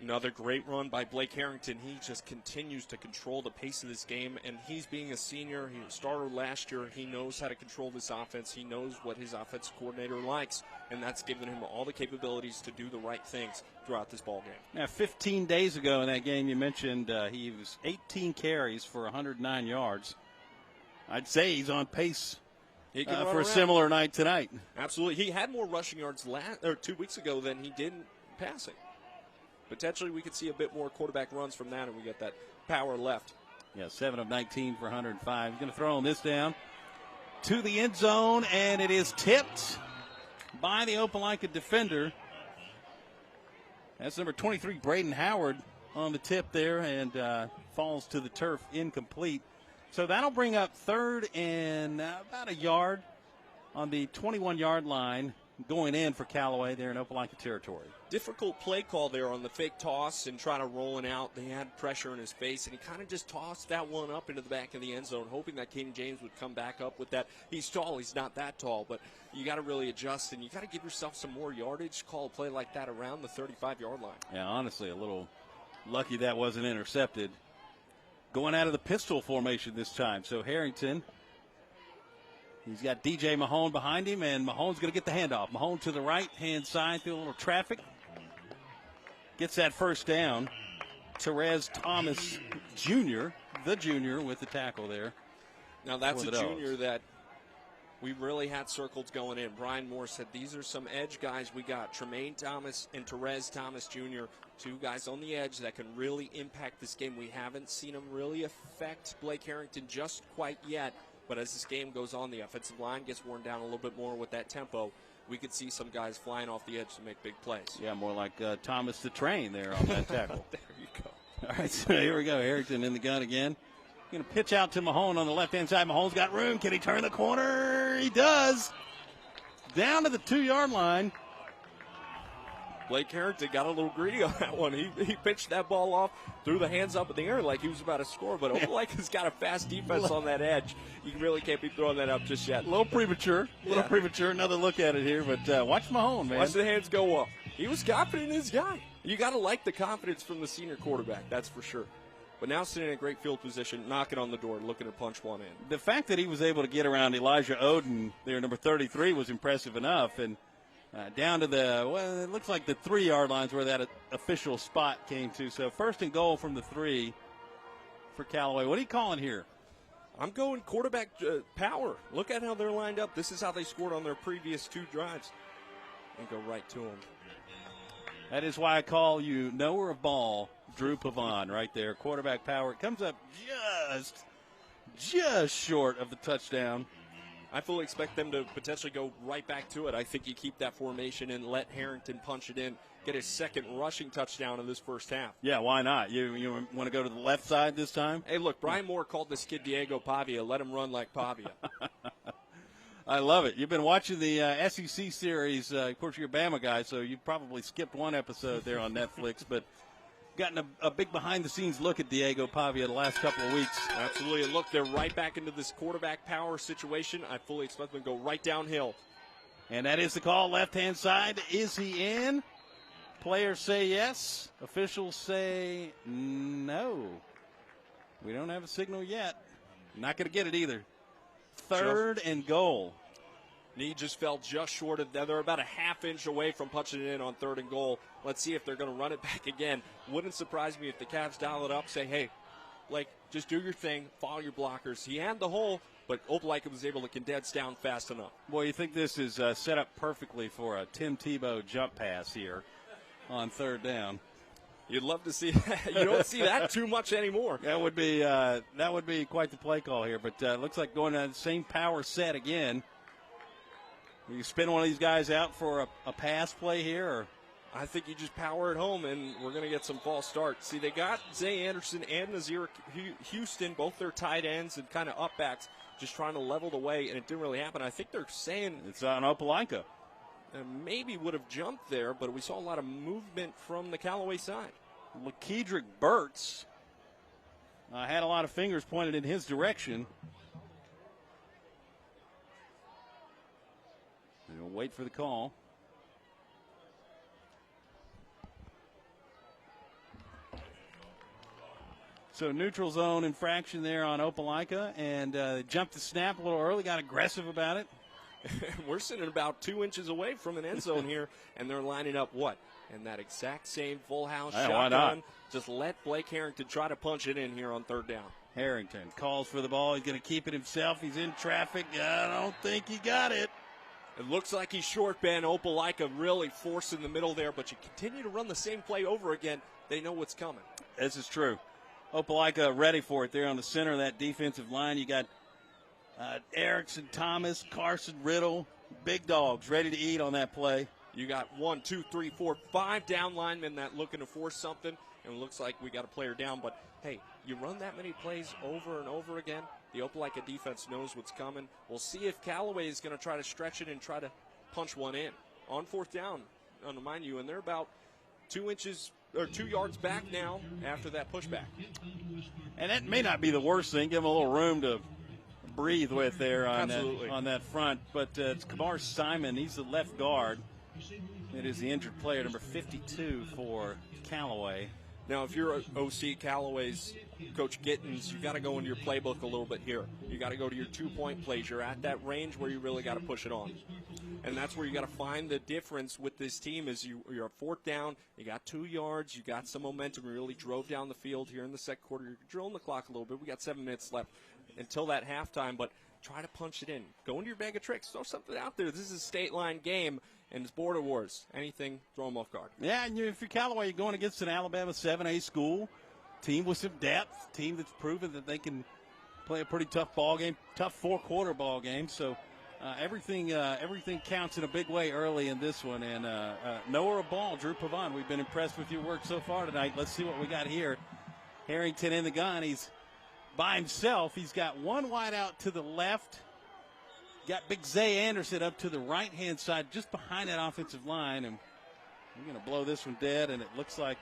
Speaker 8: another great run by Blake Harrington. He just continues to control the pace of this game, and he's being a senior. He was a starter last year. He knows how to control this offense. He knows what his offensive coordinator likes, and that's given him all the capabilities to do the right things throughout this ball game.
Speaker 6: Now, 15 days ago in that game, you mentioned he was 18 carries for 109 yards. I'd say he's on pace for a similar night tonight.
Speaker 8: Absolutely. He had more rushing yards 2 weeks ago than he did passing. Potentially we could see a bit more quarterback runs from that, and we got that power left.
Speaker 6: Yeah, 7 of 19 for 105. He's going to throw on this down to the end zone, and it is tipped by the Opelika defender. That's number 23, Braden Howard, on the tip there, and falls to the turf incomplete. So that'll bring up third and about a yard on the 21-yard line going in for Callaway there in Opelika territory.
Speaker 8: Difficult play call there on the fake toss and trying to roll it out. They had pressure in his face, and he kind of just tossed that one up into the back of the end zone, hoping that Caden James would come back up with that. He's tall. He's not that tall, but you got to really adjust, and you got to give yourself some more yardage. Call a play like that around the 35-yard line.
Speaker 6: Yeah, honestly, a little lucky that wasn't intercepted. Going out of the pistol formation this time. So Harrington, he's got DJ Mahone behind him, and Mahone's going to get the handoff. Mahone to the right-hand side through a little traffic. Gets that first down. Therese Thomas Jr., the junior, with the tackle there.
Speaker 8: Now that's a junior that we really had circles going in. Brian Moore said these are some edge guys we got. Tremaine Thomas and Therese Thomas Jr., two guys on the edge that can really impact this game. We haven't seen them really affect Blake Harrington just quite yet. But as this game goes on, the offensive line gets worn down a little bit more with that tempo. We could see some guys flying off the edge to make big plays.
Speaker 6: Yeah, more like Thomas the Train there on that tackle.
Speaker 8: There you go.
Speaker 6: All right, so here we go. Harrington in the gun again. Going to pitch out to Mahone on the left-hand side. Mahone's got room. Can he turn the corner? He does. Down to the 2-yard line.
Speaker 8: Blake Harrington got a little greedy on that one. He pitched that ball off, threw the hands up in the air like he was about to score, but Opelika's got a fast defense on that edge. You really can't be throwing that up just yet.
Speaker 6: A little premature. Another look at it here, but watch Mahone, man.
Speaker 8: Watch the hands go up. He was confident in his guy. You got to like the confidence from the senior quarterback, that's for sure. but now sitting in a great field position, knocking on the door, looking to punch one in.
Speaker 6: The fact that he was able to get around Elijah Oden there, number 33, was impressive enough. And down to it looks like the 3-yard lines where that official spot came to. So 1st and goal from the 3 for Callaway. What are you calling here?
Speaker 8: I'm going quarterback power. Look at how they're lined up. This is how they scored on their previous 2 drives. And go right to them.
Speaker 6: That is why I call you knower of ball, Drew Pavon, right there. Quarterback power. It comes up just short of the touchdown.
Speaker 8: I fully expect them to potentially go right back to it. I think you keep that formation and let Harrington punch it in, get his 2nd rushing touchdown in this first half.
Speaker 6: Yeah, why not? You want to go to the left side this time?
Speaker 8: Hey, look, Brian Moore called this kid Diego Pavia. Let him run like Pavia.
Speaker 6: I love it. You've been watching the SEC series. Of course, you're a Bama guy, so you probably skipped one episode there on Netflix, but gotten a big behind-the-scenes look at Diego Pavia the last couple of weeks.
Speaker 8: Absolutely. And look, they're right back into this quarterback power situation. I fully expect them to go right downhill.
Speaker 6: And that is the call, left-hand side. Is he in? Players say yes. Officials say no. We don't have a signal yet. Not going to get it either. 3rd and goal.
Speaker 8: Knee just fell just short of that. They're about a half-inch away from punching it in on 3rd and goal. Let's see if they're going to run it back again. Wouldn't surprise me if the Cavs dial it up, say, hey, just do your thing, follow your blockers. He had the hole, but Opelika was able to condense down fast enough.
Speaker 6: Boy, you think this is set up perfectly for a Tim Tebow jump pass here on 3rd down.
Speaker 8: You'd love to see that. You don't see that too much anymore.
Speaker 6: That would be quite the play call here, but looks like going to the same power set again. You spin one of these guys out for a pass play here, or?
Speaker 8: I think you just power it home, and we're going to get some false starts. See, they got Zay Anderson and Nazir Houston, both their tight ends and kind of up backs, just trying to level the way, and it didn't really happen. I think they're saying
Speaker 6: it's on Opelika.
Speaker 8: Maybe would have jumped there, but we saw a lot of movement from the Callaway side.
Speaker 6: LaKedrick Burtz had a lot of fingers pointed in his direction. We'll wait for the call. So neutral zone infraction there on Opelika, and jumped the snap a little early, got aggressive about it.
Speaker 8: We're sitting about 2 inches away from an end zone here, and they're lining up what? And that exact same full house shotgun. Just let Blake Harrington try to punch it in here on 3rd down.
Speaker 6: Harrington calls for the ball. He's going to keep it himself. He's in traffic. I don't think he got it.
Speaker 8: It looks like he's short, Ben. Opelika really forced in the middle there, but you continue to run the same play over again. They know what's coming.
Speaker 6: This is true. Opelika ready for it there on the center of that defensive line. You got Erickson, Thomas, Carson, Riddle, big dogs ready to eat on that play.
Speaker 8: You got 1, 2, 3, 4, 5 down linemen that looking to force something, and it looks like we got a player down. But, hey, you run that many plays over and over again, the Opelika defense knows what's coming. We'll see if Callaway is going to try to stretch it and try to punch one in. On 4th down, mind you, and they're about 2 yards back now after that pushback.
Speaker 6: And that may not be the worst thing. Give them a little room to breathe with there on that front. But it's Kamar Simon. He's the left guard. It is the injured player, number 52 for Callaway.
Speaker 8: Now, if you're OC Callaway's Coach Gittins, you got to go into your playbook a little bit here. You got to go to your 2-point plays. You're at that range where you really got to push it on. And that's where you got to find the difference with this team is you're at 4th down, you got 2 yards, you got some momentum, you really drove down the field here in the second quarter. You're drilling the clock a little bit. We got 7 minutes left until that halftime, but try to punch it in. Go into your bag of tricks. Throw something out there. This is a state line game, and it's border wars. Anything, throw them off guard.
Speaker 6: Yeah, and if you're Callaway, you're going against an Alabama 7A school, team with some depth, team that's proven that they can play a pretty tough ball game, tough 4-quarter ball game. So everything counts in a big way early in this one. And knower of ball, Drew Pavon, we've been impressed with your work so far tonight. Let's see what we got here. Harrington in the gun. He's by himself. He's got one wide out to the left. Got big Zay Anderson up to the right-hand side, just behind that offensive line. And we're going to blow this one dead, and it looks like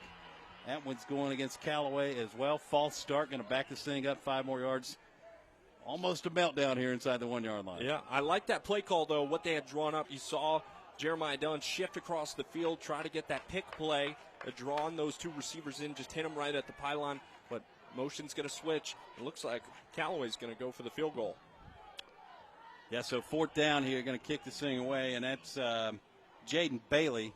Speaker 6: that one's going against Callaway as well. False start, going to back this thing up 5 more yards. Almost a meltdown here inside the 1-yard line.
Speaker 8: Yeah, I like that play call, though, what they had drawn up. You saw Jeremiah Dunn shift across the field, try to get that pick play, drawing those 2 receivers in, just hit them right at the pylon. But Motion's going to switch. It looks like Callaway's going to go for the field goal.
Speaker 6: Yeah, so 4th down here, going to kick this thing away, and that's Jaden Bailey.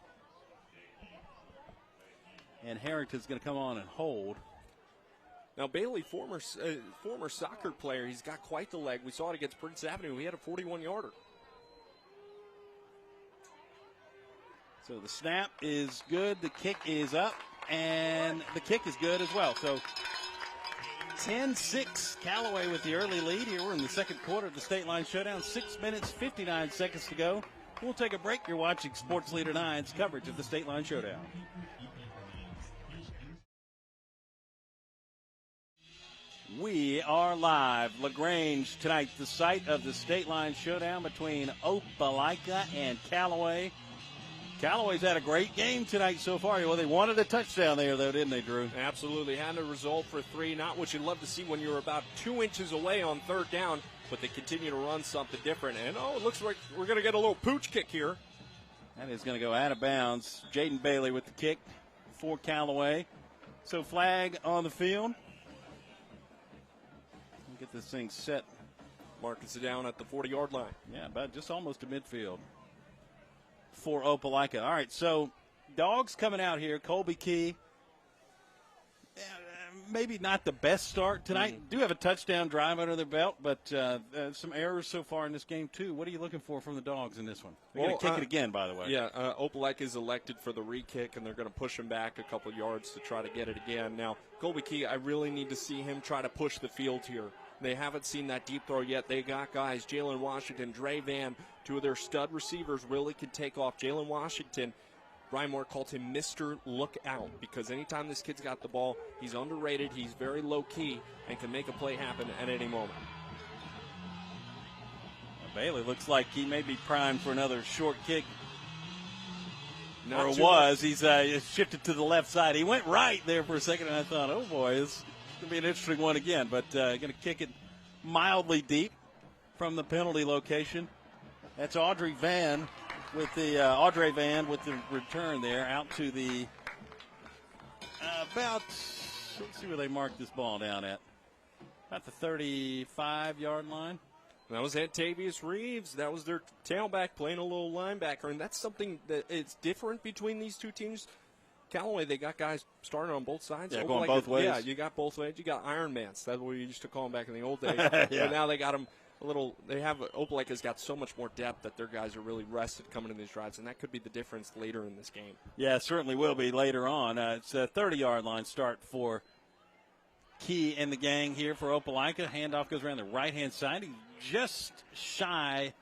Speaker 6: And Harrington's going to come on and hold.
Speaker 8: Now, Bailey, former soccer player, he's got quite the leg. We saw it against Prince Avenue. He had a 41-yarder.
Speaker 6: So the snap is good, the kick is up, and the kick is good as well. So 10-6, Callaway with the early lead. Here we're in the second quarter of the State Line Showdown. 6 minutes, 59 seconds to go. We'll take a break. You're watching Sports Leader 9's coverage of the State Line Showdown. We are live. LaGrange tonight, the site of the State Line Showdown between Opelika and Callaway. Callaway's had a great game tonight so far. Well, they wanted a touchdown there, though, didn't they, Drew?
Speaker 8: Absolutely. Had a result for 3. Not what you'd love to see when you're about 2 inches away on 3rd down, but they continue to run something different. And, it looks like we're going to get a little pooch kick here.
Speaker 6: That is going to go out of bounds. Jaden Bailey with the kick for Callaway. So flag on the field. Get this thing set.
Speaker 8: Marcus it down at the 40-yard line.
Speaker 6: Yeah, about just almost to midfield for Opelika. All right, so Dogs coming out here. Colby Key, maybe not the best start tonight. Do have a touchdown drive under their belt, but some errors so far in this game, too. What are you looking for from the Dogs in this one? They're going to kick it again, by the way.
Speaker 8: Yeah, Opelika is elected for the re-kick, and they're going to push him back a couple yards to try to get it again. Now, Colby Key, I really need to see him try to push the field here. They haven't seen that deep throw yet. They got guys, Jalen Washington, Dre Van, 2 of their stud receivers really can take off. Jalen Washington, Brian Moore called him Mr. Lookout because anytime this kid's got the ball, he's underrated, he's very low-key, and can make a play happen at any moment.
Speaker 6: Bailey looks like he may be primed for another short kick.
Speaker 8: Not
Speaker 6: or
Speaker 8: too
Speaker 6: was. He's shifted to the left side. He went right there for a second, and I thought, oh, boy, this going to be an interesting one again, but going to kick it mildly deep from the penalty location. That's Audrey Van with the return there out to the about. Let's see where they marked this ball down at. About the 35-yard line.
Speaker 8: That was Antavius Reeves. That was their tailback playing a little linebacker, and that's something that it's different between these two teams. Callaway, they got guys starting on both sides.
Speaker 6: Yeah, going both ways.
Speaker 8: Yeah, you got both ways. You got Ironmans. That's what we used to call them back in the old days. Yeah. But now they got them a little. Opelika's got so much more depth that their guys are really rested coming in these drives, and that could be the difference later in this game.
Speaker 6: Yeah, it certainly will be later on. It's a 30-yard line start for Key and the gang here for Opelika. Handoff goes around the right-hand side. He's just shy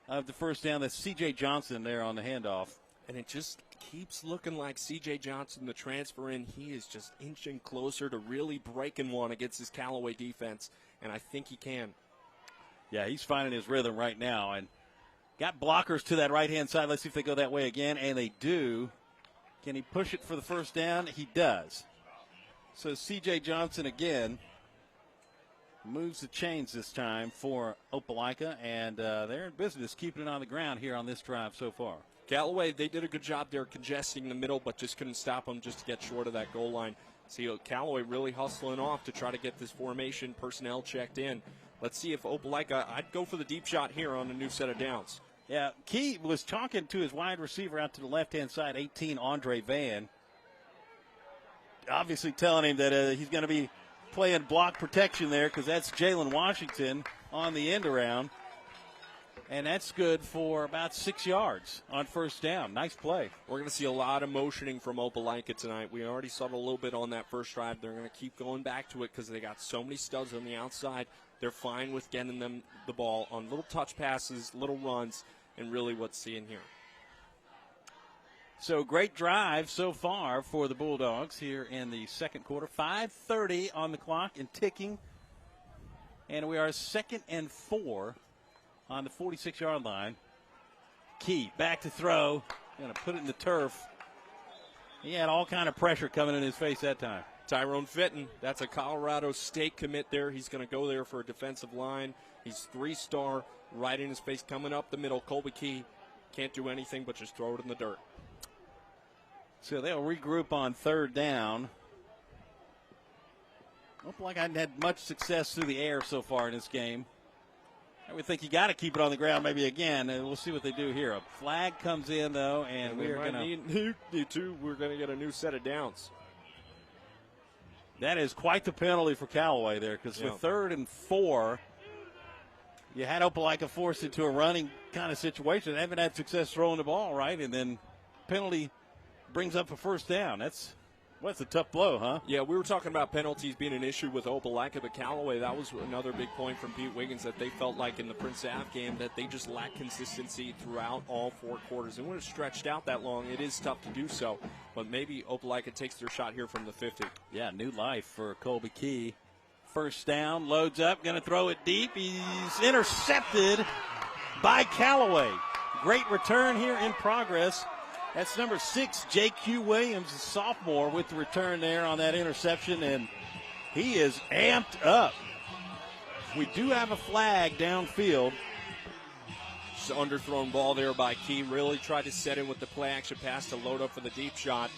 Speaker 6: of the first down. That's C.J. Johnson there on the handoff.
Speaker 8: And it just keeps looking like C.J. Johnson, the transfer in, he is just inching closer to really breaking one against his Callaway defense, and I think he can.
Speaker 6: Yeah, he's finding his rhythm right now, and got blockers to that right-hand side. Let's see if they go that way again, and they do. Can he push it for the first down? He does. So C.J. Johnson again moves the chains this time for Opelika, and they're in business keeping it on the ground here on this drive so far.
Speaker 8: Callaway, they did a good job there congesting the middle, but just couldn't stop them just to get short of that goal line. See, Callaway really hustling off to try to get this formation personnel checked in. Let's see if Opelika, I'd go for the deep shot here on a new set of downs.
Speaker 6: Yeah, Key was talking to his wide receiver out to the left-hand side, 18, Andre Van. Obviously telling him that he's going to be playing block protection there because that's Jalen Washington on the end around. And that's good for about 6 yards on first down. Nice play.
Speaker 8: We're going to see a lot of motioning from Opelika tonight. We already saw it a little bit on that first drive. They're going to keep going back to it because they got so many studs on the outside. They're fine with getting them the ball on little touch passes, little runs, and really what's seeing here.
Speaker 6: So great drive so far for the Bulldogs here in the second quarter. 5:30 on the clock and ticking. And we are 2nd and 4 on the 46-yard line. Key back to throw. Going to put it in the turf. He had all kind of pressure coming in his face that time.
Speaker 8: Tyrone Fitton, that's a Colorado State commit there. He's going to go there for a defensive line. He's 3-star, right in his face, coming up the middle. Colby Key can't do anything but just throw it in the dirt.
Speaker 6: So they'll regroup on third down.
Speaker 2: Opelika hadn't had much success through the air so far in this game. I would think you got to keep it on the ground maybe again, and we'll see what they do here. A flag comes in, though, and we are going to
Speaker 8: need to. We're going to get a new set of downs.
Speaker 2: That is quite the penalty for Callaway there, because with 3rd and 4, you had Opelika forced into a running kind of situation. They haven't had success throwing the ball, right? And then penalty brings up a first down. That's a tough blow, huh?
Speaker 8: Yeah, we were talking about penalties being an issue with Opelika, but Callaway, that was another big point from Pete Wiggins that they felt like in the Prince Ave game that they just lacked consistency throughout all 4 quarters. And when it's stretched out that long, it is tough to do so. But maybe Opelika takes their shot here from the 50.
Speaker 2: Yeah, new life for Colby Key. First down, loads up, going to throw it deep. He's intercepted by Callaway. Great return here in progress. That's number 6, J.Q. Williams, a sophomore, with the return there on that interception, and he is amped up. We do have a flag downfield.
Speaker 8: Just an underthrown ball there by Key. Really tried to set in with the play-action pass to load up for the deep shot.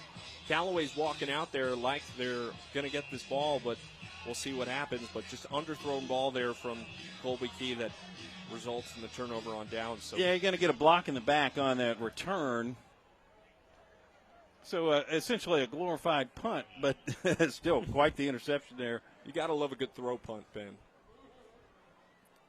Speaker 8: Callaway's walking out there like they're going to get this ball, but we'll see what happens. But just underthrown ball there from Colby Key that results in the turnover on downs. So
Speaker 2: yeah, you're going to get a block in the back on that return. So essentially a glorified punt, but still quite the interception there.
Speaker 8: You got to love a good throw punt, Ben.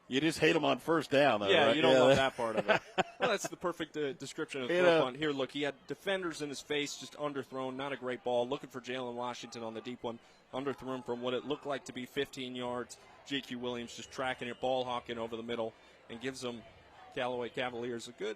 Speaker 2: You just hate them on first down, though,
Speaker 8: yeah,
Speaker 2: right?
Speaker 8: You don't love that part of it. Well, that's the perfect description of throw punt. Here, look, he had defenders in his face, just underthrown, not a great ball. Looking for Jalen Washington on the deep one. Underthrown from what it looked like to be 15 yards. J.Q. Williams just tracking it, ball hawking over the middle, and gives them Callaway Cavaliers a good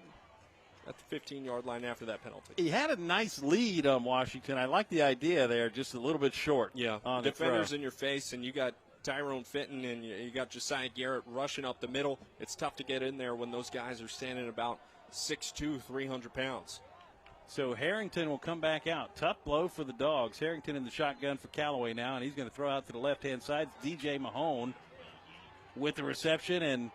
Speaker 8: at the 15-yard line after that penalty.
Speaker 2: He had a nice lead on Washington. I like the idea there, just a little bit short.
Speaker 8: Yeah,
Speaker 2: on
Speaker 8: defenders in your face, and you got Tyrone Fitton and you got Josiah Garrett rushing up the middle. It's tough to get in there when those guys are standing about 6'2", 300 pounds.
Speaker 2: So Harrington will come back out. Tough blow for the Dogs. Harrington in the shotgun for Callaway now, and he's going to throw out to the left-hand side. DJ Mahone with the reception, and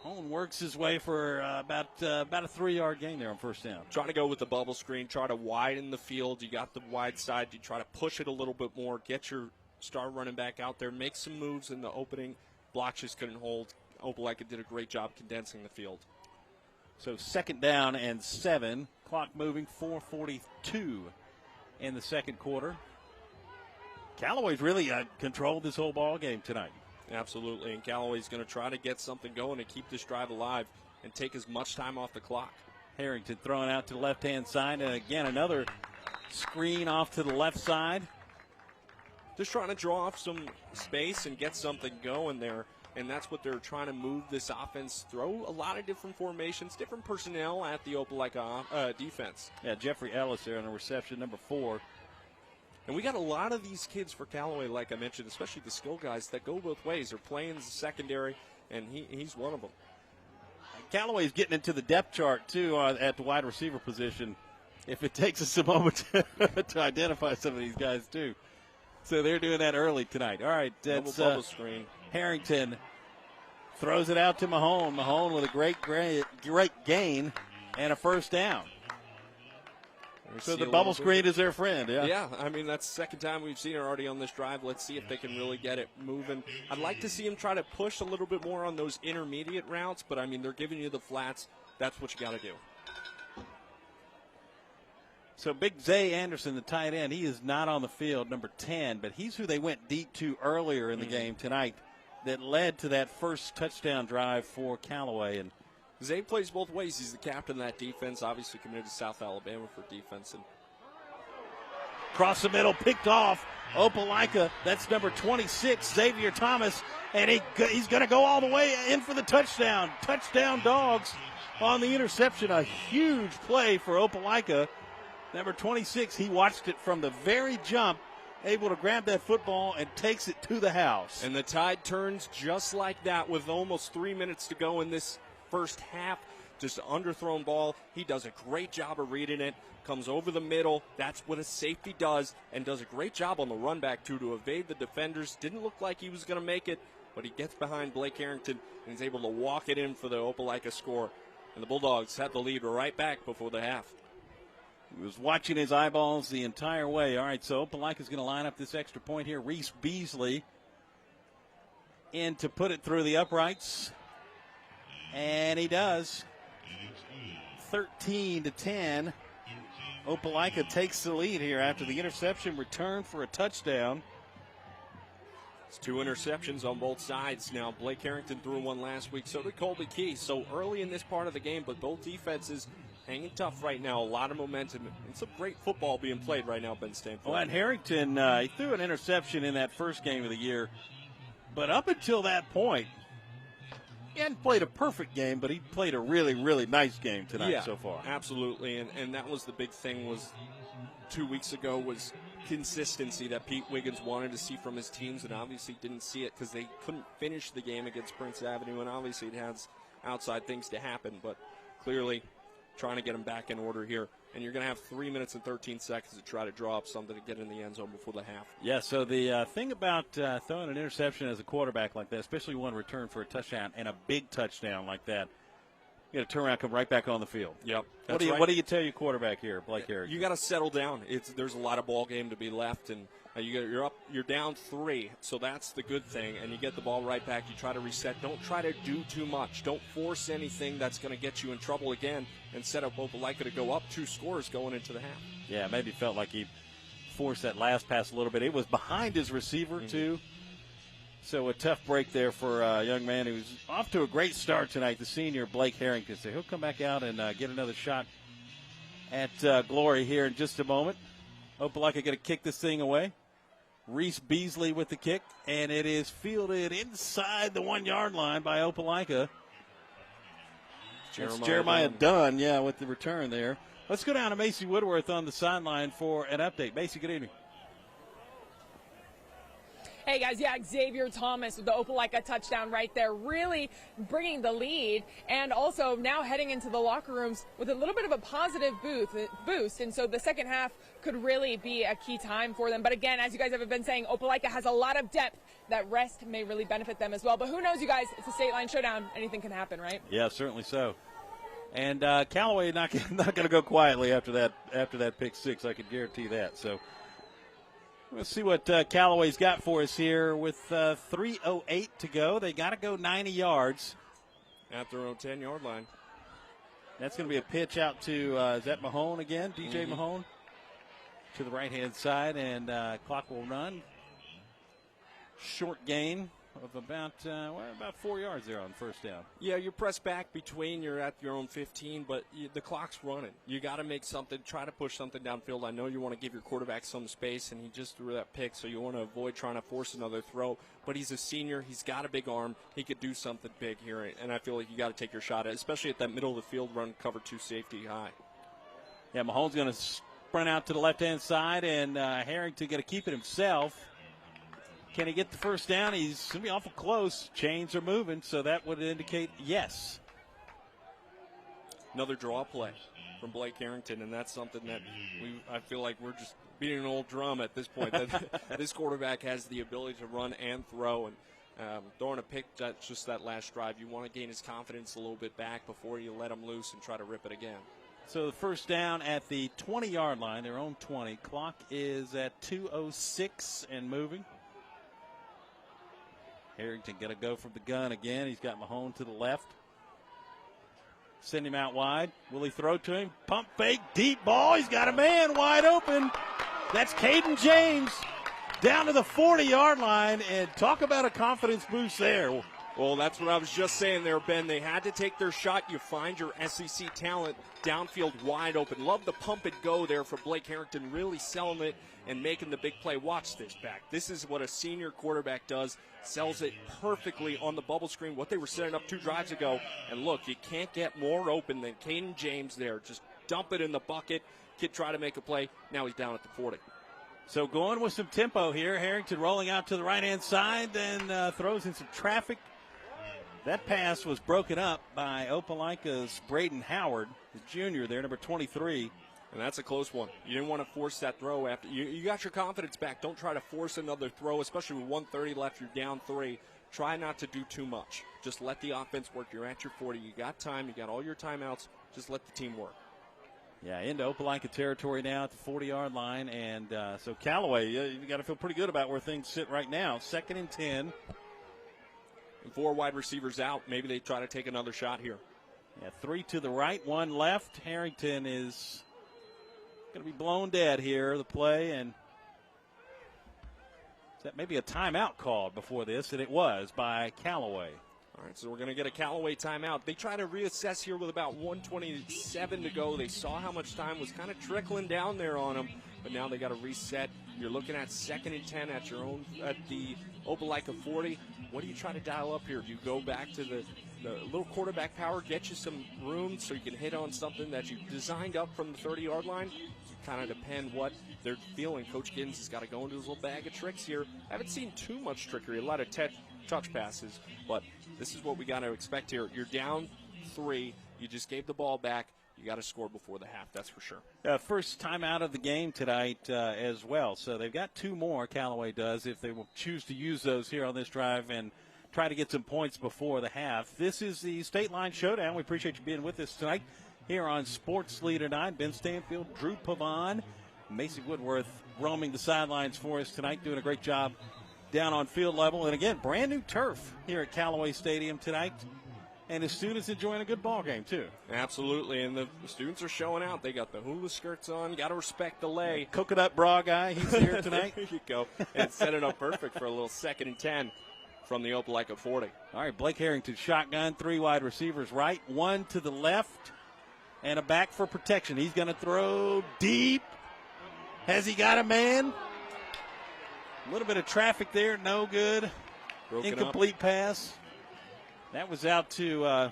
Speaker 2: Mahone works his way for about a 3-yard gain there on first down.
Speaker 8: Trying to go with the bubble screen, try to widen the field. You got the wide side. You try to push it a little bit more, get your star running back out there, make some moves in the opening. Block just couldn't hold. Opelika did a great job condensing the field.
Speaker 2: So 2nd down and 7. Clock moving, 4:42 in the second quarter. Callaway's really controlled this whole ball game tonight.
Speaker 8: Absolutely, and Callaway's going to try to get something going and keep this drive alive and take as much time off the clock.
Speaker 2: Harrington throwing out to the left-hand side, and again another screen off to the left side.
Speaker 8: Just trying to draw off some space and get something going there, and that's what they're trying to move this offense through. A lot of different formations, different personnel at the Opelika defense.
Speaker 2: Yeah, Jeffrey Ellis there on a reception, number 4.
Speaker 8: And we got a lot of these kids for Callaway, like I mentioned, especially the skill guys that go both ways. They're playing as a secondary, and he's one of them.
Speaker 2: Callaway's getting into the depth chart, too, at the wide receiver position, if it takes us a moment to identify some of these guys, too. So they're doing that early tonight. All right, that's
Speaker 8: bubble screen.
Speaker 2: Harrington throws it out to Mahone. Mahone with a great gain and a first down. So the bubble screen is their friend, yeah.
Speaker 8: Yeah, I mean, that's the second time we've seen it already on this drive. Let's see if they can really get it moving. I'd like to see them try to push a little bit more on those intermediate routes, but, I mean, they're giving you the flats. That's what you got to do.
Speaker 2: So Big Zay Anderson, the tight end, he is not on the field, number 10, but he's who they went deep to earlier in the game tonight that led to that first touchdown drive for Callaway. And
Speaker 8: Zay plays both ways. He's the captain of that defense, obviously committed to South Alabama for defense. And
Speaker 2: across the middle, picked off. Opelika, that's number 26, Xavier Thomas, and he's going to go all the way in for the touchdown. Touchdown Dogs on the interception. A huge play for Opelika. Number 26, he watched it from the very jump, able to grab that football and takes it to the house.
Speaker 8: And the tide turns just like that with almost 3 minutes to go in this first half. Just an underthrown ball. He does a great job of reading it. Comes over the middle. That's what a safety does. And does a great job on the run back, too, to evade the defenders. Didn't look like he was going to make it, but he gets behind Blake Harrington and is able to walk it in for the Opelika score. And the Bulldogs had the lead right back before the half.
Speaker 6: He was watching his eyeballs the entire way. All right, so Opelika's going to line up this extra point here. Reese Beasley in to put it through the uprights. And he does. 13-10. Opelika takes the lead here after the interception return for a touchdown.
Speaker 8: It's 2 interceptions on both sides now. Blake Harrington threw one last week, so did Colby Key. So early in this part of the game, but both defenses hanging tough right now. A lot of momentum and some great football being played right now, Ben Stanford.
Speaker 6: Well, and Harrington, he threw an interception in that first game of the year. But up until that point, he hadn't played a perfect game, but he played a really, really nice game tonight so far.
Speaker 8: Absolutely, and that was the big thing was 2 weeks ago was consistency that Pete Wiggins wanted to see from his teams, and obviously didn't see it because they couldn't finish the game against Prince Avenue, and obviously it has outside things to happen, but clearly trying to get them back in order here. And you're going to have 3 minutes and 13 seconds to try to draw up something to get in the end zone before the half.
Speaker 6: Yeah, so the thing about throwing an interception as a quarterback like that, especially one return for a touchdown and a big touchdown like that, you got to turn around, come right back on the field.
Speaker 8: Yep.
Speaker 6: What do you tell your quarterback here, Blake Harrington?
Speaker 8: You got to settle down. There's a lot of ball game to be left, and you're down 3, so that's the good thing. And you get the ball right back. You try to reset. Don't try to do too much. Don't force anything that's going to get you in trouble again, and set up Opelika to go up 2 scores going into the half.
Speaker 6: Yeah, maybe felt like he forced that last pass a little bit. It was behind his receiver too. So a tough break there for a young man who's off to a great start tonight, the senior Blake Harrington. So he'll come back out and get another shot at glory here in just a moment. Opelika going to kick this thing away. Reese Beasley with the kick, and it is fielded inside the 1 yard line by Opelika. Jeremiah Dunn, with the return there. Let's go down to Macy Woodworth on the sideline for an update. Macy, good evening.
Speaker 7: Hey, guys, Xavier Thomas with the Opelika touchdown right there, really bringing the lead, and also now heading into the locker rooms with a little bit of a positive boost, and so the second half could really be a key time for them. But again, as you guys have been saying, Opelika has a lot of depth. That rest may really benefit them as well. But who knows, you guys, it's a state line showdown. Anything can happen, right?
Speaker 6: Yeah, certainly so. And Callaway not going to go quietly after that pick six, I can guarantee that. So we'll see what Callaway's got for us here with 3:08 to go. They got to go 90 yards.
Speaker 8: At their own 10-yard line.
Speaker 6: That's going to be a pitch out to, is that Mahone again? DJ Mahone to the right-hand side, and clock will run. Short gain of about 4 yards there on first down.
Speaker 8: Yeah, you press back between, you're at your own 15, but the clock's running. You got to make something, try to push something downfield. I know you want to give your quarterback some space, and he just threw that pick, so you want to avoid trying to force another throw. But he's a senior. He's got a big arm. He could do something big here, and I feel like you got to take your shot at it, especially at that middle of the field run, cover 2 safety high.
Speaker 6: Yeah, Mahomes going to sprint out to the left-hand side, and Harrington going to keep it himself. Can he get the first down? He's going to be awful close. Chains are moving, so that would indicate yes.
Speaker 8: Another draw play from Blake Harrington, and that's something that I feel like we're just beating an old drum at this point. That this quarterback has the ability to run and throw, and throwing a pick, that's just that last drive. You want to gain his confidence a little bit back before you let him loose and try to rip it again.
Speaker 6: So the first down at the 20-yard line, their own 20. Clock is at 2:06 and moving. Harrington going to go from the gun again. He's got Mahone to the left. Send him out wide. Will he throw to him? Pump fake, deep ball. He's got a man wide open. That's Caden James down to the 40-yard line. And talk about a confidence boost there.
Speaker 8: Well, that's what I was just saying there, Ben. They had to take their shot. You find your SEC talent downfield wide open. Love the pump and go there for Blake Harrington, really selling it and making the big play. Watch this back. This is what a senior quarterback does. Sells it perfectly on the bubble screen, what they were setting up 2 drives ago. And look, you can't get more open than Caden James there. Just dump it in the bucket. Kid try to make a play. Now he's down at the 40.
Speaker 6: So going with some tempo here. Harrington rolling out to the right-hand side and throws in some traffic. That pass was broken up by Opelika's Braden Howard, the junior there, number 23.
Speaker 8: And that's a close one. You didn't want to force that throw after. You got your confidence back. Don't try to force another throw, especially with 1:30 left. You're down 3. Try not to do too much. Just let the offense work. You're at your 40. You got time. You got all your timeouts. Just let the team work.
Speaker 6: Yeah, into Opelika territory now at the 40-yard line. And so Callaway, you got to feel pretty good about where things sit right now. 2nd and 10.
Speaker 8: And 4 wide receivers out. Maybe they try to take another shot here.
Speaker 6: Yeah, 3 to the right, 1 left. Harrington is going to be blown dead here, the play. And is that maybe a timeout called before this? And it was by Callaway.
Speaker 8: All right, so we're going to get a Callaway timeout. They try to reassess here with about 1:27 to go. They saw how much time was kind of trickling down there on them, but now they got to reset. You're looking at 2nd and 10 at the Opelika 40. What do you try to dial up here? Do you go back to the little quarterback power, get you some room so you can hit on something that you designed up from the 30-yard line? Kind of depend what they're feeling. Coach Giddens has got to go into his little bag of tricks here. I haven't seen too much trickery, a lot of touch passes, but this is what we got to expect here. You're down 3. You just gave the ball back. You got to score before the half, that's for sure.
Speaker 6: First time out of the game tonight as well. So they've got 2 more, Callaway does, if they will choose to use those here on this drive and try to get some points before the half. This is the Stateline Showdown. We appreciate you being with us tonight here on Sports Leader 9. Ben Stanfield, Drew Pavon, Macy Woodworth roaming the sidelines for us tonight, doing a great job down on field level. And again, brand new turf here at Callaway Stadium tonight. And the students enjoying a good ball game, too.
Speaker 8: Absolutely, and the students are showing out. They got the hula skirts on. Got to respect the lay.
Speaker 6: Coconut bra guy, he's here tonight.
Speaker 8: There you go. And set it up perfect for a little 2nd and 10 from the Opelika 40.
Speaker 6: All right, Blake Harrington shotgun, 3 wide receivers right, 1 to the left, and a back for protection. He's going to throw deep. Has he got a man? A little bit of traffic there, no good. Incomplete pass. That was out to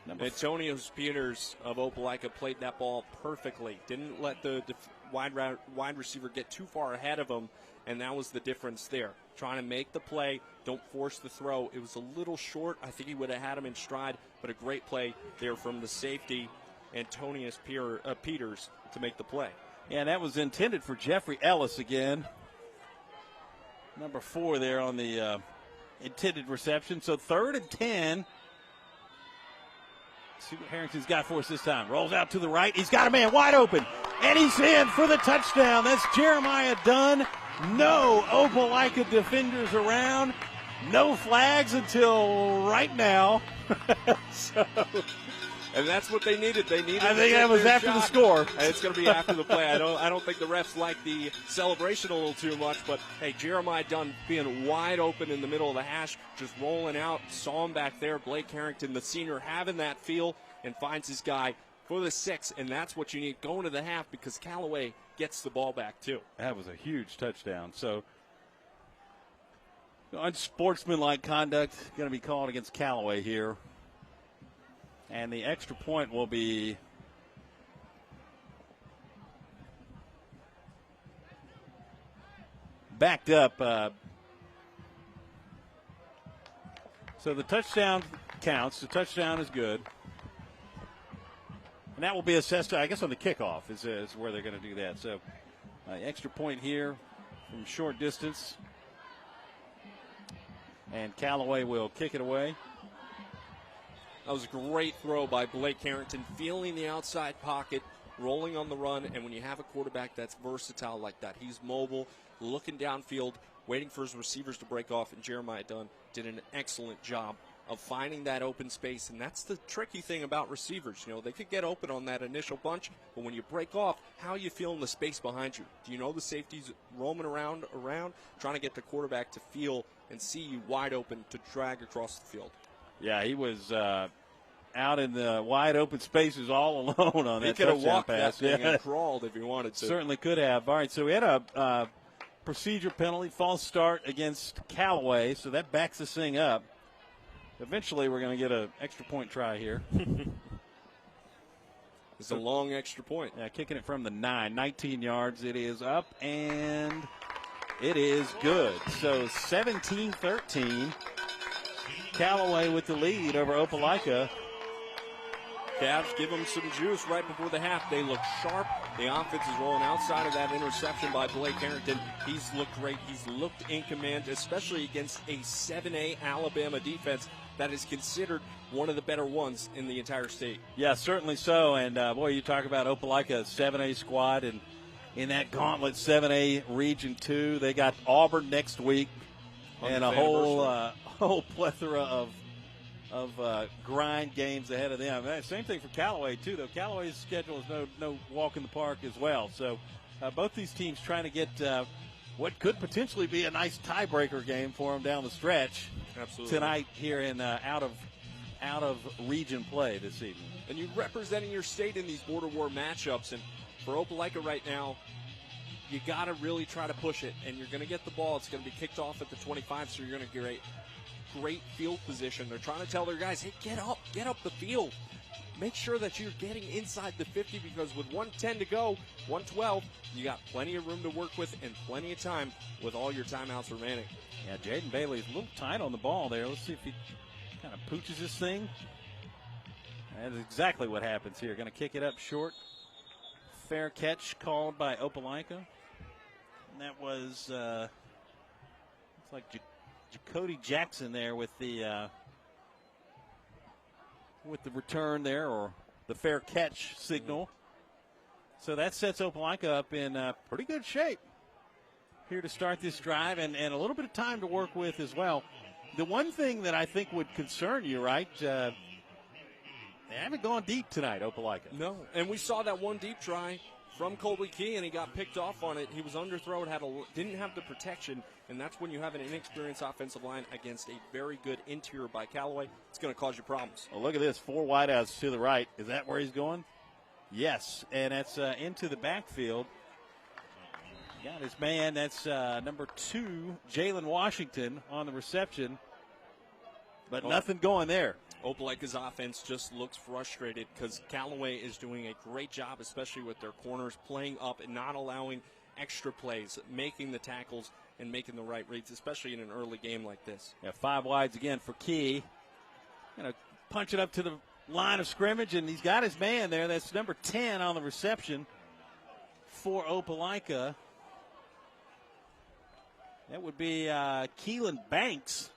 Speaker 8: Antonio Peters of Opelika played that ball perfectly. Didn't let the wide receiver get too far ahead of him, and that was the difference there. Trying to make the play, don't force the throw. It was a little short. I think he would have had him in stride, but a great play there from the safety, Antonio Peters, to make the play.
Speaker 6: Yeah, that was intended for Jeffrey Ellis again. Number 4 there on the intended reception. So 3rd and 10. See what Harrington's got for us this time. Rolls out to the right. He's got a man wide open. And he's in for the touchdown. That's Jeremiah Dunn. No Opelika defenders around. No flags until right now.
Speaker 8: And that's what they needed. I think
Speaker 6: that was after the score.
Speaker 8: And it's going to be after the play. I don't think the refs like the celebration a little too much, but hey, Jeremiah Dunn being wide open in the middle of the hash, just rolling out, saw him back there. Blake Harrington, the senior, having that feel and finds his guy for the 6, and that's what you need going to the half because Callaway gets the ball back too.
Speaker 6: That was a huge touchdown. So unsportsmanlike conduct going to be called against Callaway here. And the extra point will be backed up. So the touchdown counts. The touchdown is good. And that will be assessed, I guess, on the kickoff is where they're going to do that. So extra point here from short distance. And Callaway will kick it away.
Speaker 8: That was a great throw by Blake Harrington, feeling the outside pocket, rolling on the run, and when you have a quarterback that's versatile like that, he's mobile, looking downfield, waiting for his receivers to break off, and Jeremiah Dunn did an excellent job of finding that open space, and that's the tricky thing about receivers. You know, they could get open on that initial bunch, but when you break off, how are you feeling the space behind you? Do you know the safety's roaming around, trying to get the quarterback to feel and see you wide open to drag across the field?
Speaker 6: Yeah, he was out in the wide open spaces all alone on that touchdown pass.
Speaker 8: He could have walked that thing and crawled if he wanted to.
Speaker 6: Certainly could have. All right, so we had a procedure penalty, false start against Callaway, so that backs this thing up. Eventually we're going to get an extra point try here.
Speaker 8: It's a long extra point.
Speaker 6: Yeah, kicking it from the 19 yards. It is up, and it is good. So 17-13. Callaway with the lead over Opelika.
Speaker 8: Cavs give them some juice right before the half. They look sharp. The offense is rolling outside of that interception by Blake Harrington. He's looked great. He's looked in command, especially against a 7A Alabama defense that is considered one of the better ones in the entire state.
Speaker 2: Yeah, certainly so. And, boy, you talk about Opelika, 7A squad, and in that gauntlet, 7A Region 2. They got Auburn next week and a whole plethora of grind games ahead of them. Same thing for Callaway, too, though. Callaway's schedule is no walk in the park as well. So both these teams trying to get what could potentially be a nice tiebreaker game for them down the stretch.
Speaker 8: Absolutely.
Speaker 2: Tonight here in out of region play this evening.
Speaker 8: And you're representing your state in these border war matchups. And for Opelika right now, you got to really try to push it. And you're going to get the ball. It's going to be kicked off at the 25, so you're going to get great field position. They're trying to tell their guys, hey, get up the field. Make sure that you're getting inside the 50, because with 1:10 to go, 1:12, you got plenty of room to work with and plenty of time with all your timeouts remaining.
Speaker 2: Yeah, Jaden Bailey's a little tight on the ball there. Let's see if he kind of pooches this thing. That's exactly what happens here. Going to kick it up short. Fair catch called by Opelika. And that was, looks like Jacody Jackson there with the return there, or the fair catch signal. So that sets Opelika up in pretty good shape here to start this drive, and a little bit of time to work with as well. The one thing that I think would concern you, right, they haven't gone deep tonight, Opelika.
Speaker 8: No, and we saw that one deep try from Colby Key, and he got picked off on it. He was underthrown, didn't have the protection, and that's when you have an inexperienced offensive line against a very good interior by Callaway. It's going to cause you problems.
Speaker 2: Well, look at this, 4 wideouts to the right. Is that where he's going? Yes, and that's into the backfield. Got his man, that's number 2, Jalen Washington, on the reception. But nothing going there.
Speaker 8: Opelika's offense just looks frustrated because Callaway is doing a great job, especially with their corners, playing up and not allowing extra plays, making the tackles and making the right reads, especially in an early game like this.
Speaker 2: Yeah, 5 wides again for Key. Going to punch it up to the line of scrimmage, and he's got his man there. That's number 10 on the reception for Opelika. That would be Keelan Banks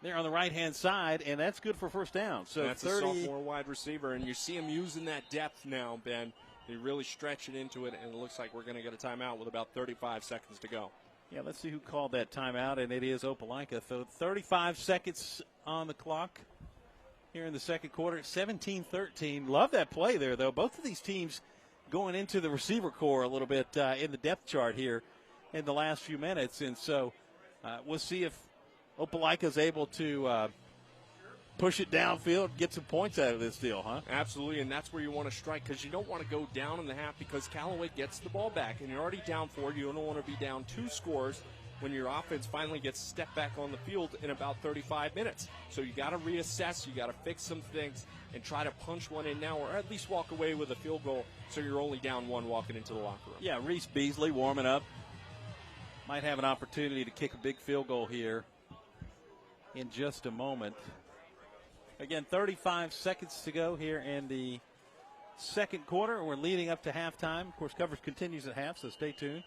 Speaker 2: there on the right-hand side, and that's good for first down. So
Speaker 8: that's 30, a sophomore wide receiver, and you see him using that depth now, Ben. He really stretched it into it, and it looks like we're going to get a timeout with about 35 seconds to go.
Speaker 2: Yeah, let's see who called that timeout, and it is Opelika. So 35 seconds on the clock here in the second quarter. 17-13. Love that play there, though. Both of these teams going into the receiver core a little bit in the depth chart here in the last few minutes, and so we'll see if Opelika is able to push it downfield, get some points out of this deal, huh?
Speaker 8: Absolutely, and that's where you want to strike, because you don't want to go down in the half, because Callaway gets the ball back, and you're already down 4. You don't want to be down 2 scores when your offense finally gets stepped back on the field in about 35 minutes. So you got to reassess, you got to fix some things, and try to punch one in now, or at least walk away with a field goal so you're only down 1 walking into the locker room.
Speaker 2: Yeah, Reese Beasley warming up. Might have an opportunity to kick a big field goal here in just a moment. Again, 35 seconds to go here in the second quarter. We're leading up to halftime. Of course, coverage continues at half, so stay tuned.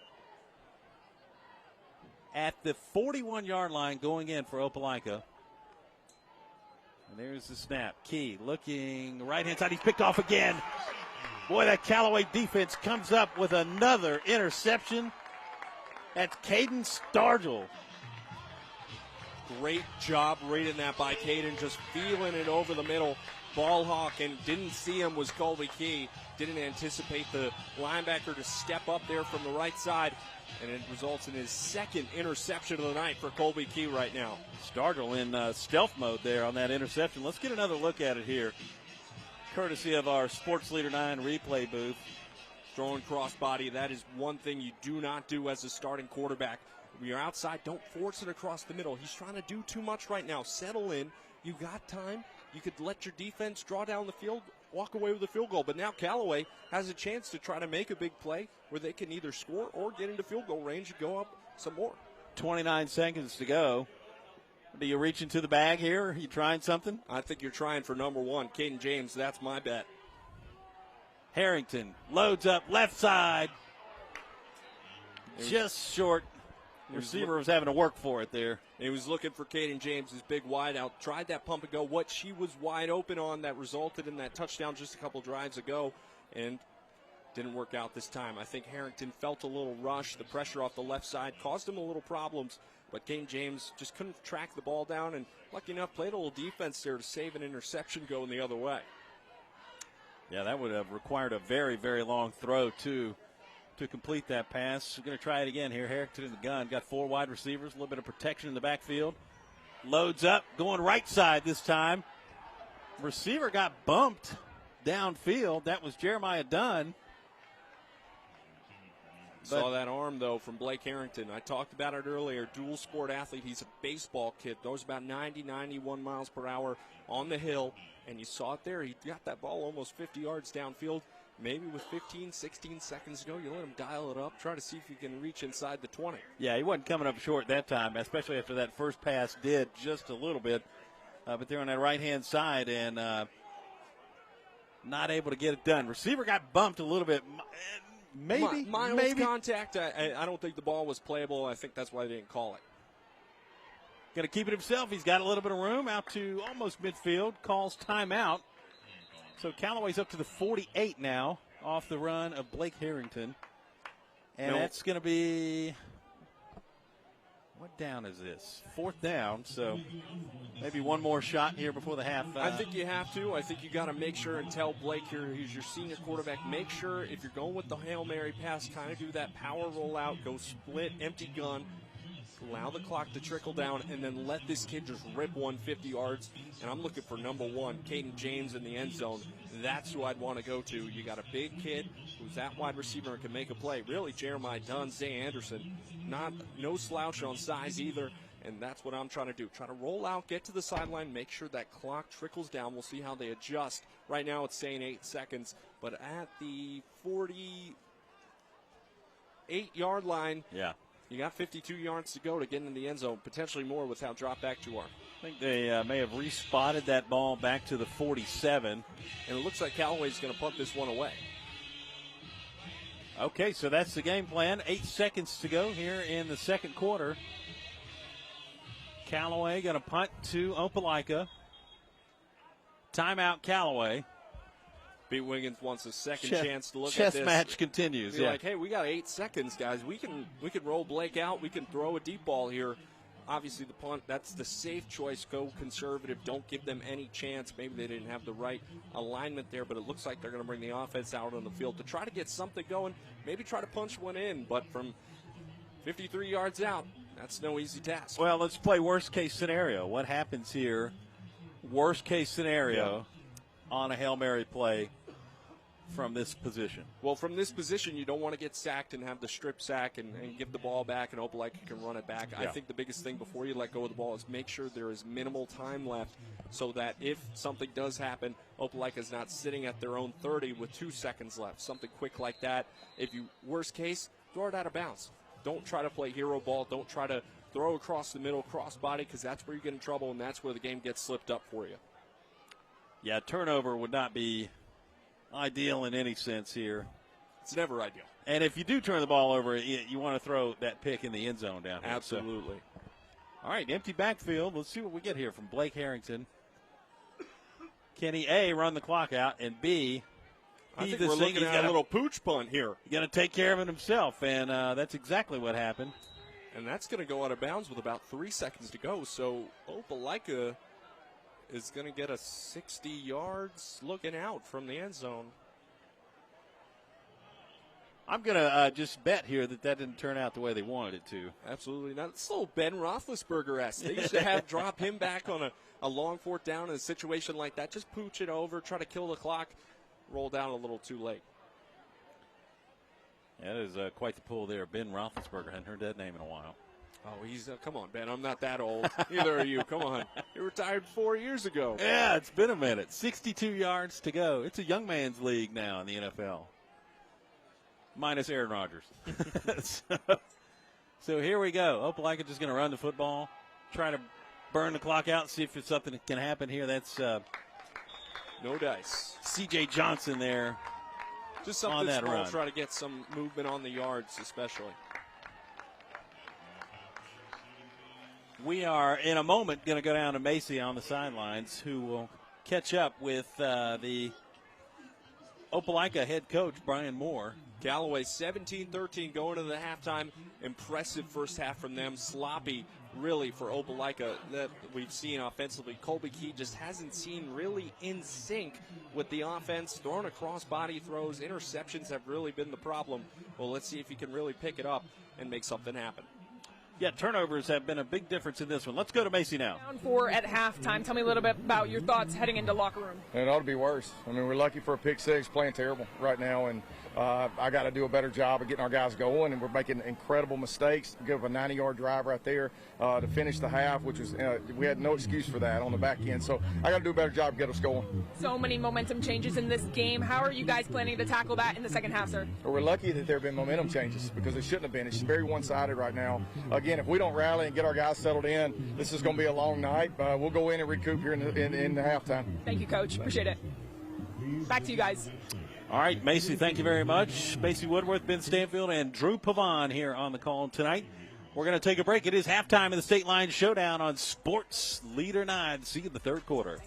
Speaker 2: At the 41-yard line going in for Opelika. And there's the snap. Key looking right-hand side. He's picked off again. Boy, that Callaway defense comes up with another interception. That's Caden Stargell.
Speaker 8: Great job reading that by Caden, just feeling it over the middle. Ball hawk, and didn't see him was Colby Key. Didn't anticipate the linebacker to step up there from the right side, and it results in his second interception of the night for Colby Key right now.
Speaker 2: Stargell in stealth mode there on that interception. Let's get another look at it here, courtesy of our Sports Leader 9 replay booth.
Speaker 8: Throwing crossbody, that is one thing you do not do as a starting quarterback. When you're outside, don't force it across the middle. He's trying to do too much right now. Settle in. You got time. You could let your defense draw down the field, walk away with a field goal. But now Callaway has a chance to try to make a big play where they can either score or get into field goal range and go up some more.
Speaker 2: 29 seconds to go. Do you reach into the bag here? Are you trying something?
Speaker 8: I think you're trying for number one. Caden James, that's my bet.
Speaker 2: Harrington loads up left side. Just short. The receiver was having to work for it there.
Speaker 8: He was looking for Caden James' big wide out. Tried that pump and go. What she was wide open on that resulted in that touchdown just a couple drives ago. And didn't work out this time. I think Harrington felt a little rush. The pressure off the left side caused him a little problems. But Caden James just couldn't track the ball down. And lucky enough, played a little defense there to save an interception going the other way.
Speaker 2: Yeah, that would have required a very, very long throw, too, to complete that pass. We're going to try it again here. Harrington in the gun. Got 4 wide receivers, a little bit of protection in the backfield. Loads up, going right side this time. Receiver got bumped downfield. That was Jeremiah Dunn.
Speaker 8: Saw that arm, though, from Blake Harrington. I talked about it earlier. Dual sport athlete. He's a baseball kid. Throws about 90, 91 miles per hour on the hill. And you saw it there. He got that ball almost 50 yards downfield. Maybe with 15, 16 seconds to go, you let him dial it up, try to see if you can reach inside the 20.
Speaker 2: Yeah, he wasn't coming up short that time, especially after that first pass did just a little bit. But they're on that right-hand side and not able to get it done. Receiver got bumped a little bit. Maybe.
Speaker 8: Mild contact. I don't think the ball was playable. I think that's why they didn't call it.
Speaker 2: Going to keep it himself. He's got a little bit of room out to almost midfield. Calls timeout. So Callaway's up to the 48 now off the run of Blake Harrington. And that's going to be, what down is this? 4th down. So maybe one more shot here before the half.
Speaker 8: I think you have to. I think you got to make sure and tell Blake here, who's your senior quarterback, make sure if you're going with the Hail Mary pass, kind of do that power rollout, go split, empty gun, allow the clock to trickle down, and then let this kid just rip 150 yards. And I'm looking for number one, Caden James in the end zone. That's who I'd want to go to. You got a big kid who's that wide receiver and can make a play. Really, Jeremiah Dunn, Zay Anderson, no slouch on size either. And that's what I'm trying to do. Try to roll out, get to the sideline, make sure that clock trickles down. We'll see how they adjust. Right now it's saying 8 seconds. But at the 48-yard line,
Speaker 2: yeah,
Speaker 8: you got 52 yards to go to get in the end zone, potentially more with how drop back you are.
Speaker 2: I think they may have respotted that ball back to the 47.
Speaker 8: And it looks like Callaway's going to punt this one away.
Speaker 2: Okay, so that's the game plan. 8 seconds to go here in the second quarter. Callaway going to punt to Opelika. Timeout, Callaway.
Speaker 8: Pete Wiggins wants a second chance to look at this.
Speaker 2: Chess match continues.
Speaker 8: Like, hey, we got 8 seconds, guys. We can roll Blake out. We can throw a deep ball here. Obviously, the punt, that's the safe choice. Go conservative. Don't give them any chance. Maybe they didn't have the right alignment there, but it looks like they're going to bring the offense out on the field to try to get something going. Maybe try to punch one in, but from 53 yards out, that's no easy task.
Speaker 2: Well, let's play worst-case scenario. What happens here, worst-case scenario, on a Hail Mary play from this position?
Speaker 8: Well, from this position, you don't want to get sacked and have the strip sack and give the ball back and Opelika can run it back. Yeah. I think the biggest thing before you let go of the ball is make sure there is minimal time left so that if something does happen, Opelika is not sitting at their own 30 with 2 seconds left. Something quick like that. If you, worst case, throw it out of bounds. Don't try to play hero ball. Don't try to throw across the middle, cross body, because that's where you get in trouble and that's where the game gets slipped up for you.
Speaker 2: Yeah, turnover would not be ideal in any sense here.
Speaker 8: It's never ideal.
Speaker 2: And if you do turn the ball over, you want to throw that pick in the end zone down here.
Speaker 8: Absolutely.
Speaker 2: So. All right, empty backfield. Let's see what we get here from Blake Harrington. Can he, A, run the clock out, and B,
Speaker 8: I think we're looking at a little pooch punt here.
Speaker 2: He's going to take care of it himself, and that's exactly what happened.
Speaker 8: And that's going to go out of bounds with about 3 seconds to go. So Opelika is going to get a 60 yards looking out from the end zone.
Speaker 2: I'm going to just bet here that didn't turn out the way they wanted it to.
Speaker 8: Absolutely not. It's a little Ben Roethlisberger-esque. They used to drop him back on a long 4th down in a situation like that. Just pooch it over, try to kill the clock, roll down a little too late.
Speaker 2: That is quite the pull there. Ben Roethlisberger. Hadn't heard that name in a while.
Speaker 8: Oh, he's come on, Ben. I'm not that old. Neither are you. Come on. You retired 4 years ago.
Speaker 2: Yeah, it's been a minute. 62 yards to go. It's a young man's league now in the NFL. Minus Aaron Rodgers. So here we go. Opelika just going to run the football, try to
Speaker 6: burn the clock out, see if it's something that can happen here. That's
Speaker 8: no dice.
Speaker 6: C.J. Johnson there.
Speaker 8: Just something
Speaker 6: on that
Speaker 8: small,
Speaker 6: run.
Speaker 8: try to get some movement on the yards, especially.
Speaker 6: We are, in a moment, going to go down to Macy on the sidelines, who will catch up with the Opelika head coach, Brian Moore.
Speaker 8: Callaway 17-13 going to the halftime. Impressive first half from them. Sloppy, really, for Opelika that we've seen offensively. Colby Key just hasn't seen really in sync with the offense. Throwing across body throws, interceptions have really been the problem. Well, let's see if he can really pick it up and make something happen.
Speaker 6: Yeah, turnovers have been a big difference in this one. Let's go to Macy now.
Speaker 7: Down 4 at halftime. Tell me a little bit about your thoughts heading into locker room.
Speaker 9: It ought to be worse. I mean, we're lucky for a pick six, playing terrible right now, and I got to do a better job of getting our guys going, and we're making incredible mistakes. Give up a 90-yard drive right there to finish the half, which was we had no excuse for that on the back end. So I got to do a better job to get us going.
Speaker 7: So many momentum changes in this game. How are you guys planning to tackle that in the second half, sir?
Speaker 9: Well, we're lucky that there have been momentum changes because it shouldn't have been. It's very one-sided right now. Again, if we don't rally and get our guys settled in, this is going to be a long night. We'll go in and recoup here in the halftime.
Speaker 7: Thank you, Coach. Appreciate it. Back to you guys.
Speaker 6: All right, Macy, thank you very much. Macy Woodworth, Ben Stanfield, and Drew Pavon here on the call tonight. We're going to take a break. It is halftime in the Stateline Showdown on Sports Leader 9. See you in the third quarter.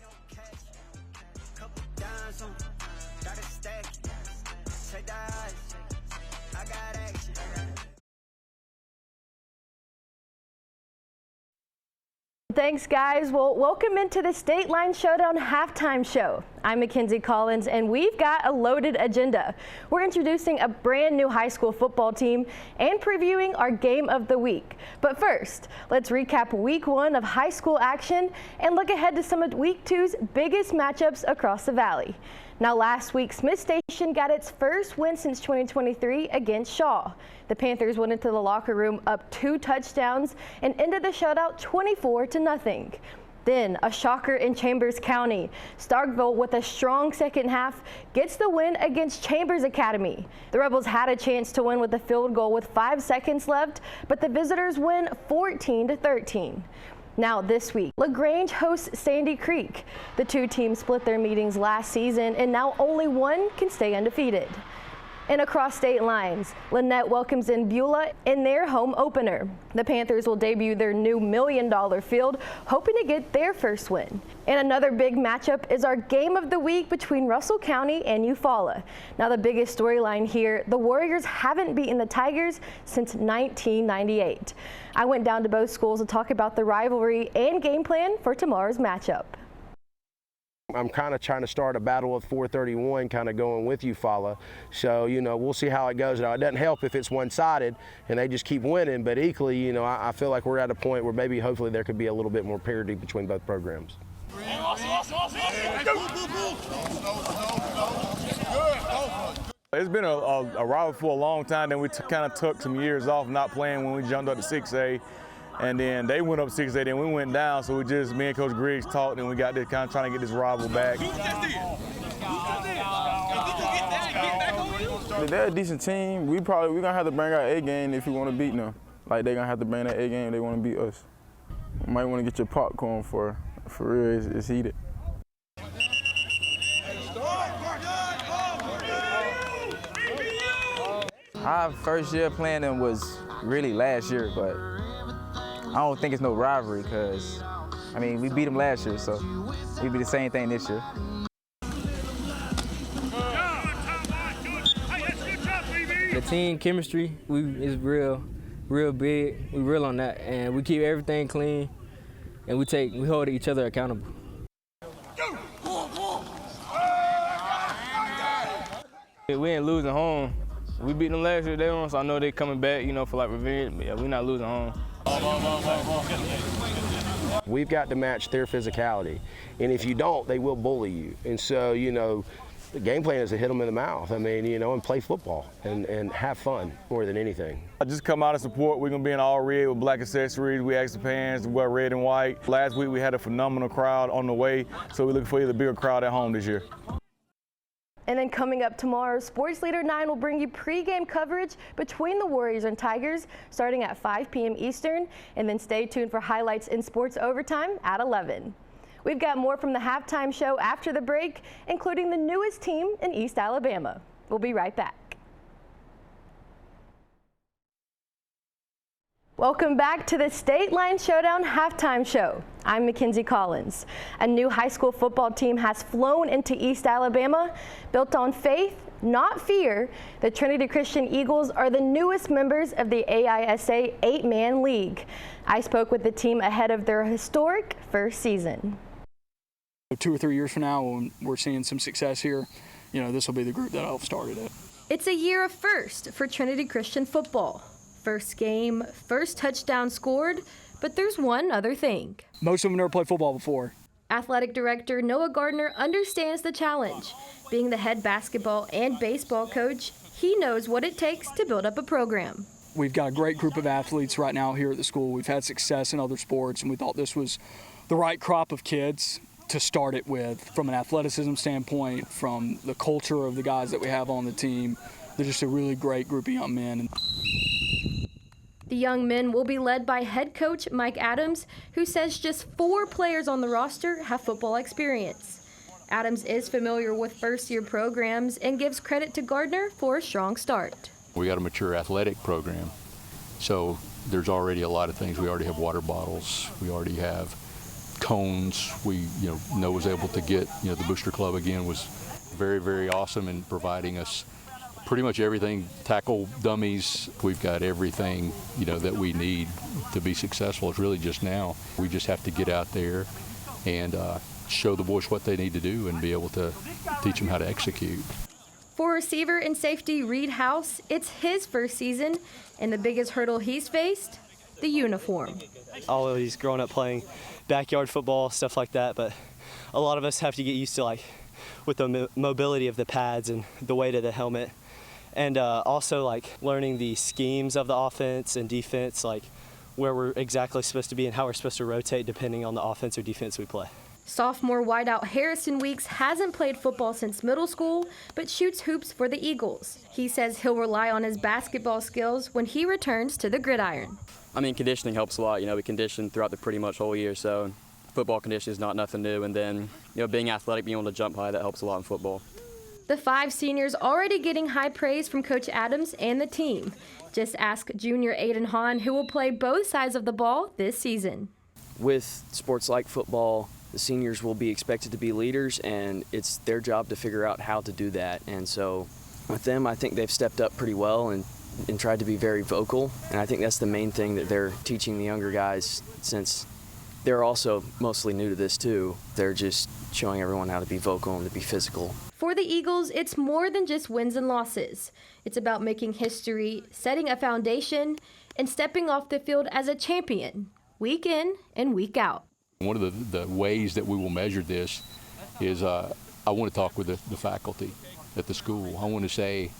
Speaker 10: Thanks, guys. Well, welcome into the Stateline Showdown halftime show. I'm Mackenzie Collins, and we've got a loaded agenda. We're introducing a brand new high school football team and previewing our game of the week. But first, let's recap week 1 of high school action and look ahead to some of week 2's biggest matchups across the valley. Now, last week, Smith Station got its first win since 2023 against Shaw. The Panthers went into the locker room up 2 touchdowns and ended the shutout 24-0. Then, a shocker in Chambers County. Starkville, with a strong second half, gets the win against Chambers Academy. The Rebels had a chance to win with a field goal with 5 seconds left, but the visitors win 14-13. Now this week, LaGrange hosts Sandy Creek. The 2 teams split their meetings last season, and now only one can stay undefeated. And across state lines, Lynette welcomes in Beulah in their home opener. The Panthers will debut their new $1 million field, hoping to get their first win. And another big matchup is our game of the week between Russell County and Eufaula. Now, the biggest storyline here, the Warriors haven't beaten the Tigers since 1998. I went down to both schools to talk about the rivalry and game plan for tomorrow's matchup.
Speaker 11: I'm kind of trying to start a battle with 431, kind of going with Eufaula. So, we'll see how it goes. Now, it doesn't help if it's one-sided and they just keep winning, but equally, I feel like we're at a point where maybe hopefully there could be a little bit more parity between both programs.
Speaker 12: It's been a rival for a long time. Then we kind of took some years off not playing when we jumped up to 6A. And then they went up 6A, then we went down, so me and Coach Griggs talked, and we got this kind of trying to get this rival back.
Speaker 13: They're a decent team. We're gonna have to bring our A game if we want to beat them. Like, they're gonna have to bring that A game if they want to beat us. You might want to get your popcorn for real. It's heated.
Speaker 14: Our first year playing them was really last year, but I don't think it's no rivalry because, we beat them last year, so we be the same thing this year.
Speaker 15: The team chemistry is real big. We real on that, and we keep everything clean, and we hold each other accountable. We ain't losing home. We beat them last year, so I know they're coming back, for like revenge. But yeah, we're not losing home.
Speaker 11: We've got to match their physicality, and if you don't, they will bully you. And so, the game plan is to hit them in the mouth. And play football and have fun more than anything.
Speaker 12: I just come out and support. We're gonna be in all red with black accessories. We asked the fans to wear red and white. Last week we had a phenomenal crowd on the way, so we're looking for the bigger crowd at home this year.
Speaker 10: And then coming up tomorrow, Sports Leader 9 will bring you pregame coverage between the Warriors and Tigers starting at 5 p.m. Eastern. And then stay tuned for highlights in Sports Overtime at 11. We've got more from the halftime show after the break, including the newest team in East Alabama. We'll be right back. Welcome back to the Stateline Showdown halftime show. I'm Mackenzie Collins. A new high school football team has flown into East Alabama. Built on faith, not fear, the Trinity Christian Eagles are the newest members of the AISA 8-man league. I spoke with the team ahead of their historic first season.
Speaker 16: 2 or 3 years from now, when we're seeing some success here, this will be the group that I'll have started it.
Speaker 10: It's a year of first for Trinity Christian football. First game, first touchdown scored, but there's one other thing.
Speaker 16: Most of them never played football before.
Speaker 10: Athletic Director Noah Gardner understands the challenge. Being the head basketball and baseball coach, he knows what it takes to build up a program.
Speaker 16: We've got a great group of athletes right now here at the school. We've had success in other sports, and we thought this was the right crop of kids to start it with from an athleticism standpoint, from the culture of the guys that we have on the team. They're just a really great group of young men.
Speaker 10: The young men will be led by head coach Mike Adams, who says just 4 players on the roster have football experience. Adams is familiar with first-year programs and gives credit to Gardner for a strong start.
Speaker 17: We got a mature athletic program, so there's already a lot of things. We already have water bottles. We already have cones. Noah was able to get, the Booster Club again was very, very awesome in providing us pretty much everything, tackle dummies. We've got everything, that we need to be successful. It's really just now. We just have to get out there and show the boys what they need to do and be able to teach them how to execute.
Speaker 10: For receiver and safety Reed House, it's his first season, and the biggest hurdle he's faced, the uniform.
Speaker 18: Always growing up playing backyard football, stuff like that, but a lot of us have to get used to with the mobility of the pads and the weight of the helmet. And also learning the schemes of the offense and defense, where we're exactly supposed to be and how we're supposed to rotate depending on the offense or defense we play.
Speaker 10: Sophomore wideout Harrison Weeks hasn't played football since middle school, but shoots hoops for the Eagles. He says he'll rely on his basketball skills when he returns to the gridiron.
Speaker 19: Conditioning helps a lot. We condition throughout the pretty much whole year, so football conditioning is not nothing new. And then, being athletic, being able to jump high, that helps a lot in football.
Speaker 10: The 5 seniors already getting high praise from Coach Adams and the team. Just ask junior Aiden Hahn, who will play both sides of the ball this season.
Speaker 20: With sports like football, the seniors will be expected to be leaders, and it's their job to figure out how to do that. And so with them, I think they've stepped up pretty well and tried to be very vocal. And I think that's the main thing that they're teaching the younger guys, since they're also mostly new to this too. They're just showing everyone how to be vocal and to be physical.
Speaker 10: For the Eagles, it's more than just wins and losses. It's about making history, setting a foundation, and stepping off the field as a champion, week in and week out.
Speaker 17: One of the ways that we will measure this is I want to talk with the faculty at the school. I want to say,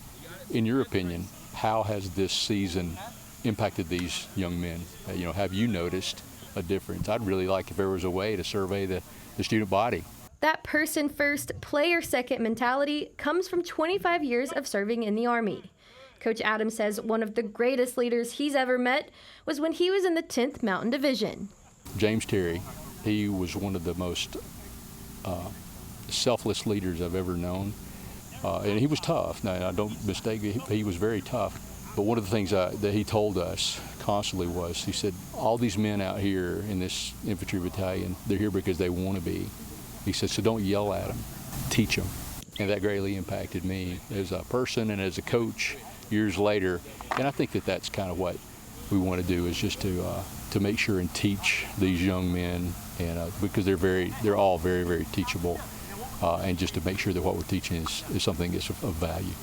Speaker 17: in your opinion, how has this season impacted these young men? Have you noticed a difference? I'd really like if there was a way to survey the student body.
Speaker 10: That person first, player second mentality comes from 25 years of serving in the Army. Coach Adams says one of the greatest leaders he's ever met was when he was in the 10th Mountain Division.
Speaker 17: James Terry, he was one of the most selfless leaders I've ever known. And he was tough. Now, I don't mistake me, he was very tough. But one of the things that he told us constantly was, he said, all these men out here in this infantry battalion, they're here because they want to be. He said, so don't yell at them, teach them. And that greatly impacted me as a person and as a coach years later. And I think that that's kind of what we want to do, is just to make sure and teach these young men, and because they're all very, very teachable, and just to make sure that what we're teaching is something that's of value.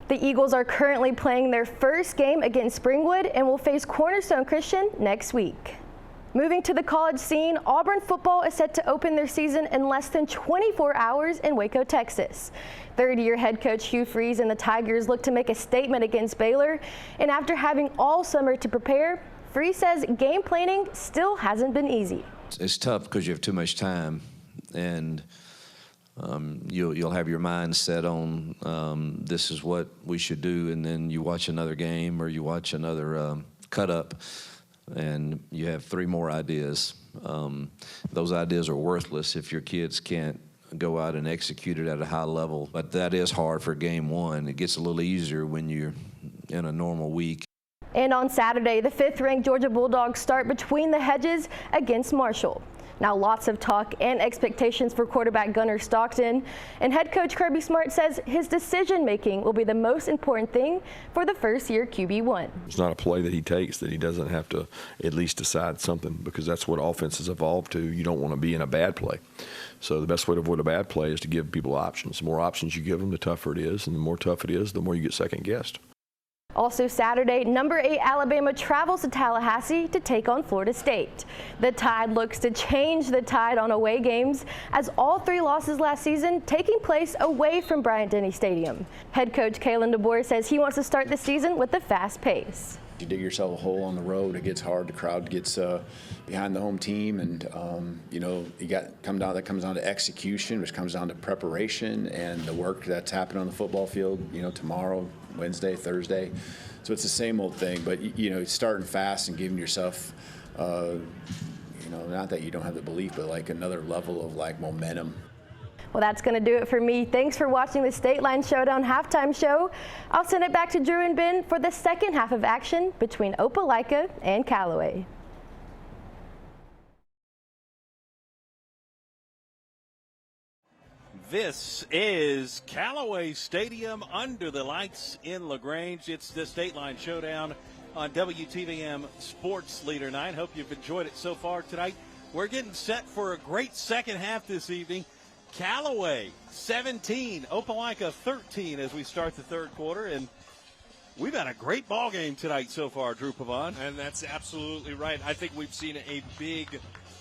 Speaker 10: The Eagles are currently playing their first game against Springwood and will face Cornerstone Christian next week. Moving to the college scene, Auburn football is set to open their season in less than 24 hours in Waco, Texas. Third-year head coach Hugh Freeze and the Tigers look to make a statement against Baylor. And after having all summer to prepare, Freeze says game planning still hasn't been easy.
Speaker 21: It's tough because you have too much time. And You'll have your mind set on this is what we should do, and then you watch another game or you watch another cut up, and you have 3 more ideas. Those ideas are worthless if your kids can't go out and execute it at a high level. But that is hard for game 1. It gets a little easier when you're in a normal week.
Speaker 10: And on Saturday, the 5th-ranked Georgia Bulldogs start between the hedges against Marshall. Now, lots of talk and expectations for quarterback Gunnar Stockton, and head coach Kirby Smart says his decision-making will be the most important thing for the first-year QB1.
Speaker 22: It's not a play that he takes that he doesn't have to at least decide something, because that's what offenses evolve to. You don't want to be in a bad play. So the best way to avoid a bad play is to give people options. The more options you give them, the tougher it is, and the more tough it is, the more you get second-guessed.
Speaker 10: Also Saturday, number 8 Alabama travels to Tallahassee to take on Florida State. The Tide looks to change the tide on away games, as all 3 losses last season taking place away from Bryant-Denny Stadium. Head coach Kalen DeBoer says he wants to start the season with a fast pace.
Speaker 23: You dig yourself a hole on the road, it gets hard. The crowd gets behind the home team, and that comes down to execution, which comes down to preparation and the work that's happening on the football field. Tomorrow, Wednesday, Thursday. So it's the same old thing, but starting fast and giving yourself, not that you don't have the belief, but like another level of like momentum.
Speaker 10: Well, that's going to do it for me. Thanks for watching the Stateline Showdown halftime show. I'll send it back to Drew and Ben for the second half of action between Opelika and Callaway.
Speaker 6: This is Callaway Stadium under the lights in LaGrange. It's the Stateline Showdown on WTVM Sports Leader 9. Hope you've enjoyed it so far tonight. We're getting set for a great second half this evening. Callaway 17, Opelika 13 as we start the third quarter, and we've had a great ball game tonight so far, Drew Pavon.
Speaker 8: And that's absolutely right. I think we've seen a big,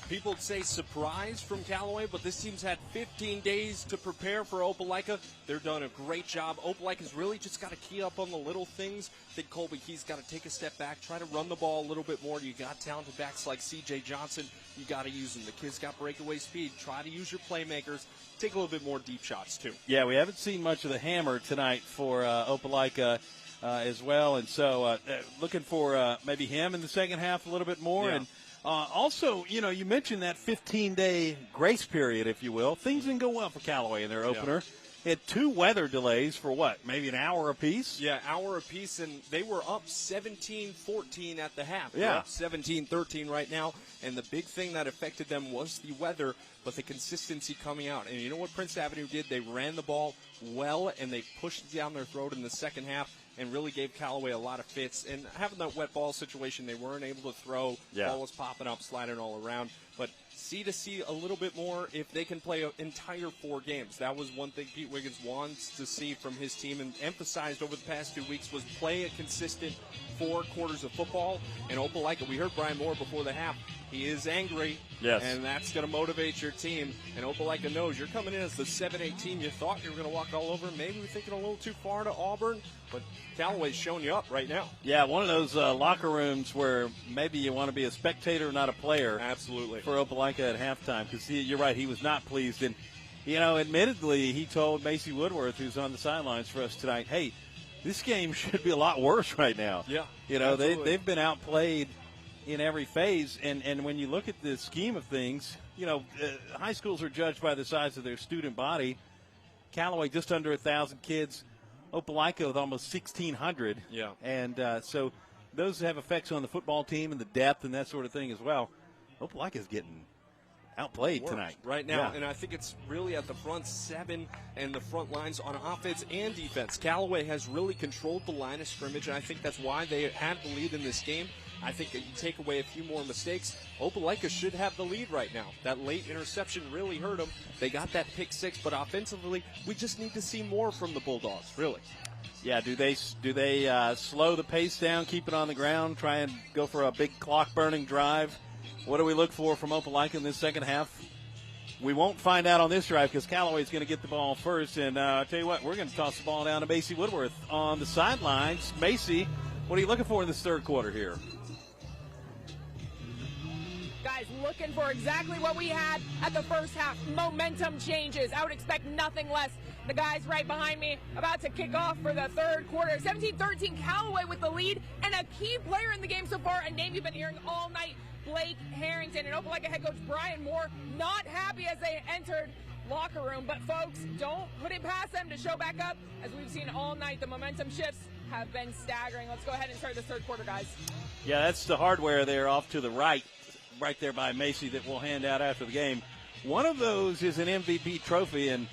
Speaker 8: people say surprise from Callaway, but this team's had 15 days to prepare for Opelika. They're done a great job. Opelika's really just got to key up on the little things. I think Colby Key's got to take a step back, try to run the ball a little bit more. You got talented backs like C.J. Johnson. You got to use them. The kid's got breakaway speed. Try to use your playmakers. Take a little bit more deep shots, too.
Speaker 6: Yeah, we haven't seen much of the hammer tonight for Opelika as well, and so looking for maybe him in the second half a little bit more.
Speaker 8: Yeah.
Speaker 6: And also, you mentioned that 15-day grace period, if you will. Things didn't go well for Callaway in their opener.
Speaker 8: Yeah.
Speaker 6: Had 2 weather delays for maybe an hour apiece?
Speaker 8: Yeah, hour apiece, and they were up 17-14 at the half.
Speaker 6: Yeah.
Speaker 8: They're up 17-13 right now, and the big thing that affected them was the weather, but the consistency coming out. And you know what Prince Avenue did? They ran the ball well, and they pushed it down their throat in the second half and really gave Callaway a lot of fits. And having that wet ball situation, they weren't able to throw.
Speaker 6: Yeah.
Speaker 8: Ball was popping up, sliding all around. But to see a little bit more if they can play an entire 4 games. That was one thing Pete Wiggins wants to see from his team and emphasized over the past 2 weeks was play a consistent 4 quarters of football. And Opelika, we heard Brian Moore before the half. He is angry,
Speaker 6: yes,
Speaker 8: and that's going to motivate your team. And Opelika knows you're coming in as the 7-8 team. You thought you were going to walk all over. Maybe we're thinking a little too far to Auburn, but Callaway's showing you up right now.
Speaker 6: Yeah, one of those locker rooms where maybe you want to be a spectator, not a player.
Speaker 8: Absolutely.
Speaker 6: For Opelika at halftime, because you're right, he was not pleased. And, admittedly, he told Macy Woodworth, who's on the sidelines for us tonight, hey, this game should be a lot worse right now.
Speaker 8: Yeah,
Speaker 6: they've been outplayed in every phase, and when you look at the scheme of things, high schools are judged by the size of their student body. Callaway just under 1,000 kids, Opelika with almost 1,600.
Speaker 8: Yeah.
Speaker 6: And so those have effects on the football team and the depth and that sort of thing as well. Opelika is getting outplayed tonight.
Speaker 8: Right now,
Speaker 6: yeah.
Speaker 8: And I think it's really at the front 7 and the front lines on offense and defense. Callaway has really controlled the line of scrimmage, and I think that's why they had the lead in this game. I think that you take away a few more mistakes, Opelika should have the lead right now. That late interception really hurt them. They got that pick 6, but offensively, we just need to see more from the Bulldogs, really.
Speaker 6: Yeah, do they slow the pace down, keep it on the ground, try and go for a big clock-burning drive? What do we look for from Opelika in this second half? We won't find out on this drive because Callaway's going to get the ball first. And I'll tell you what, we're going to toss the ball down to Macy Woodworth on the sidelines. Macy, what are you looking for in this third quarter here?
Speaker 7: Guys, looking for exactly what we had at the first half. Momentum changes. I would expect nothing less. The guys right behind me about to kick off for the third quarter. 17-13, Callaway with the lead, and a key player in the game so far, a name you've been hearing all night, Blake Harrington. And Opelika head coach Brian Moore not happy as they entered locker room. But folks, don't put it past them to show back up. As we've seen all night, the momentum shifts have been staggering. Let's go ahead and start the third quarter, guys.
Speaker 2: Yeah, that's the hardware there off to the right there by Macy that we'll hand out after the game. One of those is an MVP trophy, and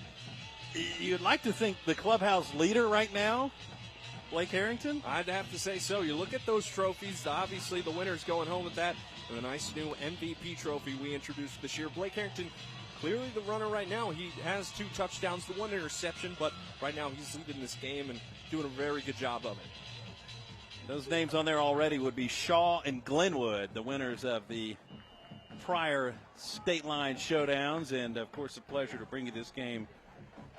Speaker 2: you'd like to think the clubhouse leader right now, Blake Harrington?
Speaker 8: I'd have to say so. You look at those trophies, obviously the winner's going home with that, and a nice new MVP trophy we introduced this year. Blake Harrington, clearly the runner right now. He has 2 touchdowns, the 1 interception, but right now he's leading this game and doing a very good job of it.
Speaker 2: Those names on there already would be Shaw and Glenwood, the winners of the prior state line showdowns, and of course a pleasure to bring you this game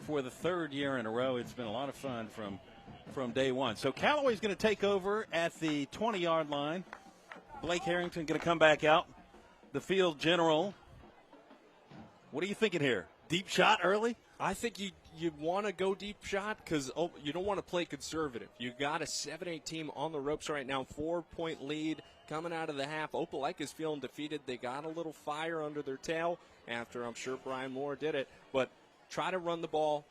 Speaker 2: for the 3rd year in a row. It's been a lot of fun from day one. So Callaway's going to take over at the 20-yard line. Blake Harrington going to come back out. The field general. What are you thinking here? Deep shot early?
Speaker 8: I think you want to go deep shot because you don't want to play conservative. You got a 7-8 team on the ropes right now, 4-point lead coming out of the half. Opelika is feeling defeated. They got a little fire under their tail after I'm sure Brian Moore did it. But try to run the ball,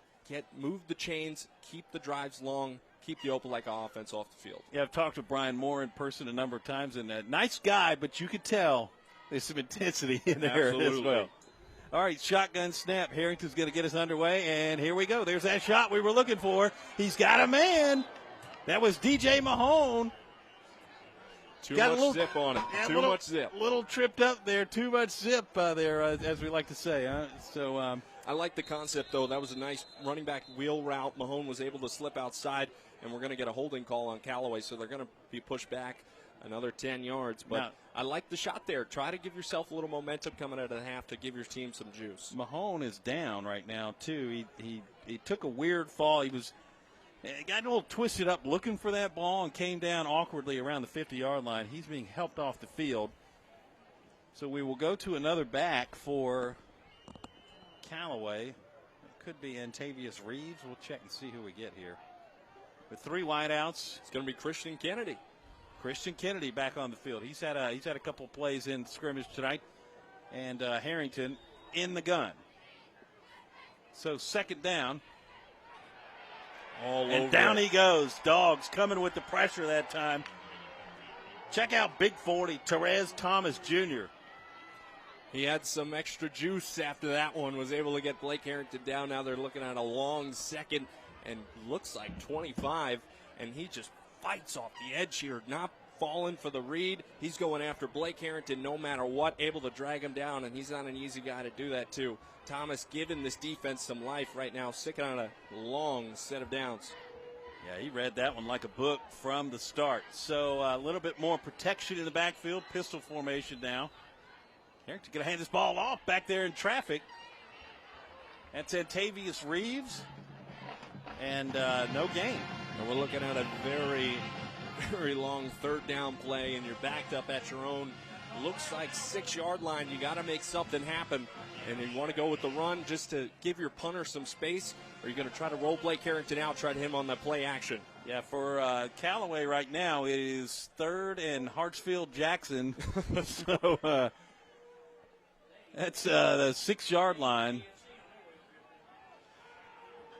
Speaker 8: move the chains, keep the drives long, keep the Opelika offense off the field.
Speaker 2: Yeah, I've talked to Brian Moore in person a number of times, and a nice guy, but you could tell there's some intensity in there
Speaker 8: Absolutely.
Speaker 2: as well. All right, shotgun snap. Harrington's going to get us underway, and here we go. There's that shot we were looking for. He's got a man. That was DJ Mahone.
Speaker 8: Too much zip on it. Too much zip.
Speaker 2: Little tripped up there. Too much zip there, as we like to say. So
Speaker 8: I like the concept, though. That was a nice running back wheel route. Mahone was able to slip outside, and we're going to get a holding call on Callaway, so they're going to be pushed back another 10 yards. But
Speaker 2: now,
Speaker 8: I like the shot there. Try to give yourself a little momentum coming out of the half to give your team some juice.
Speaker 2: Mahone is down right now, too. He took a weird fall. He got a little twisted up looking for that ball and came down awkwardly around the 50-yard line. He's being helped off the field. So we will go to another back for Callaway. It could be Antavius Reeves. We'll check and see who we get here. With 3 wideouts.
Speaker 8: It's going to be Christian Kennedy.
Speaker 2: Christian Kennedy back on the field. He's had a couple of plays in scrimmage tonight. And Harrington in the gun. So 2nd down. And down he goes. Dogs coming with the pressure that time. Check out Big 40, Therese Thomas Jr.
Speaker 8: He had some extra juice after that one, was able to get Blake Harrington down. Now they're looking at a long second and looks like 25, and he just fights off the edge here, not falling for the read. He's going after Blake Harrington no matter what, able to drag him down, and he's not an easy guy to do that too. Thomas giving this defense some life right now, sticking on a long set of downs.
Speaker 2: Yeah, he read that one like a book from the start. So a little bit more protection in the backfield, pistol formation now. Harrington going to hand this ball off back there in traffic. That's Antavius Reeves. And no gain.
Speaker 8: And we're looking at a very, very long 3rd down play, and you're backed up at your own, looks like 6-yard line. You got to make something happen. And you want to go with the run just to give your punter some space, or are you going to try to roll Blake Harrington out, try to hit him on the play action?
Speaker 2: Yeah, for Callaway right now, it is 3rd and Hartsfield-Jackson. So that's the 6-yard line.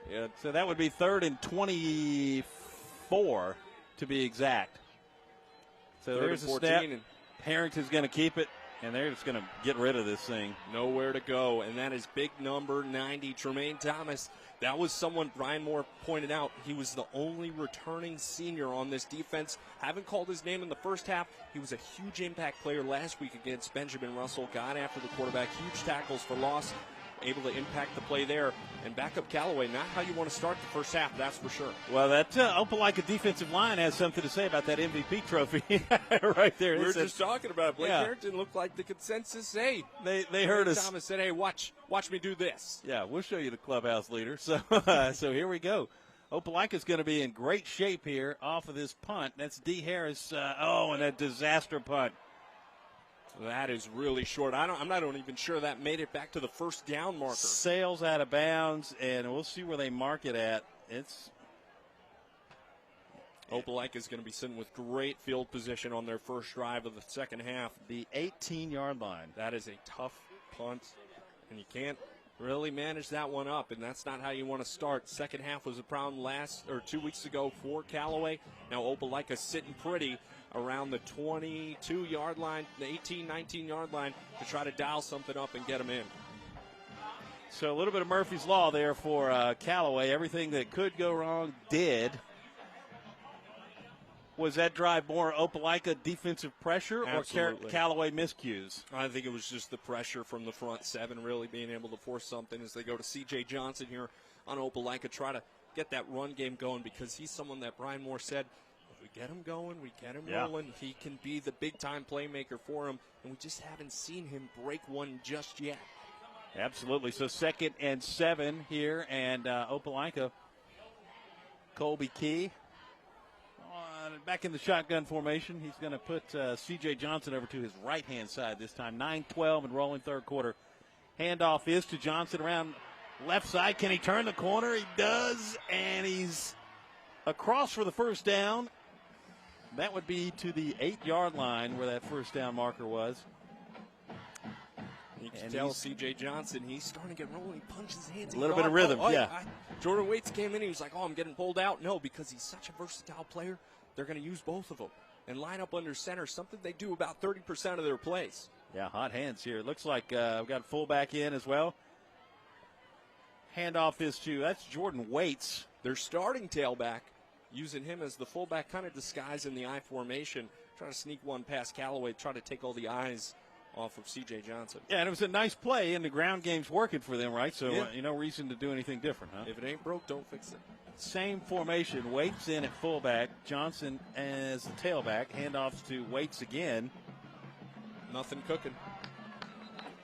Speaker 2: Yeah, so that would be 3rd and 24 to be exact. So there's a snap. Harrington's going to keep it, and they're just going to get rid of this thing.
Speaker 8: Nowhere to go, and that is big number 90, Tremaine Thomas. That was someone Brian Moore pointed out. He was the only returning senior on this defense. Haven't called his name in the first half. He was a huge impact player last week against Benjamin Russell. Got after the quarterback. Huge tackles for loss. Able to impact the play there. And backup Callaway, not how you want to start the first half, that's for sure.
Speaker 2: Well, that Opelika defensive line has something to say about that MVP trophy right there.
Speaker 8: We were just talking about it. Blake Harrington looked like the consensus. Hey,
Speaker 2: they heard us.
Speaker 8: Thomas said, hey, watch me do this.
Speaker 2: Yeah, we'll show you the clubhouse leader. So, so here we go. Opelika's going to be in great shape here off of this punt. That's D. Harris. And that disaster punt.
Speaker 8: That is really short. I'm not even sure that made it back to the first down marker.
Speaker 2: Sails out of bounds, and we'll see where they mark it at.
Speaker 8: Opelika is going to be sitting with great field position on their first drive of the second half.
Speaker 2: The 18-yard line.
Speaker 8: That is a tough punt, and you can't really manage that one up, and that's not how you want to start. Second half was a problem 2 weeks ago for Callaway. Now Opelika sitting pretty around the 22-yard line, the 18, 19-yard line to try to dial something up and get them in.
Speaker 2: So a little bit of Murphy's Law there for Callaway. Everything that could go wrong did. Was that drive more Opelika defensive pressure or Callaway miscues?
Speaker 8: I think it was just the pressure from the front seven really being able to force something as they go to C.J. Johnson here on Opelika, try to get that run game going because he's someone that Brian Moore said, if we get him going, we get him rolling, he can be the big-time playmaker for him, and we just haven't seen him break one just yet.
Speaker 2: Absolutely. So 2nd and 7 here, and Opelika, Colby Key. Back in the shotgun formation, he's going to put C.J. Johnson over to his right-hand side this time. 9-12 and rolling third quarter. Handoff is to Johnson around left side. Can he turn the corner? He does, and he's across for the first down. That would be to the 8-yard line where that first down marker was.
Speaker 8: You can tell C.J. Johnson, he's starting to get rolling. He punches his hands.
Speaker 2: A little bit of rhythm, yeah.
Speaker 8: Jordan Waits came in. He was like, I'm getting pulled out. No, because he's such a versatile player, they're going to use both of them and line up under center, something they do about 30% of their plays.
Speaker 2: Yeah, hot hands here. It looks like we've got a fullback in as well. Handoff is that's Jordan Waits.
Speaker 8: Their starting tailback, using him as the fullback, kind of disguised in the I formation, trying to sneak one past Callaway, try to take all the eyes off of C.J. Johnson.
Speaker 2: Yeah, and it was a nice play, and the ground game's working for them, right? So, no reason to do anything different, huh?
Speaker 8: If it ain't broke, don't fix it.
Speaker 2: Same formation. Waits in at fullback. Johnson as the tailback. Handoffs to Waits again.
Speaker 8: Nothing cooking.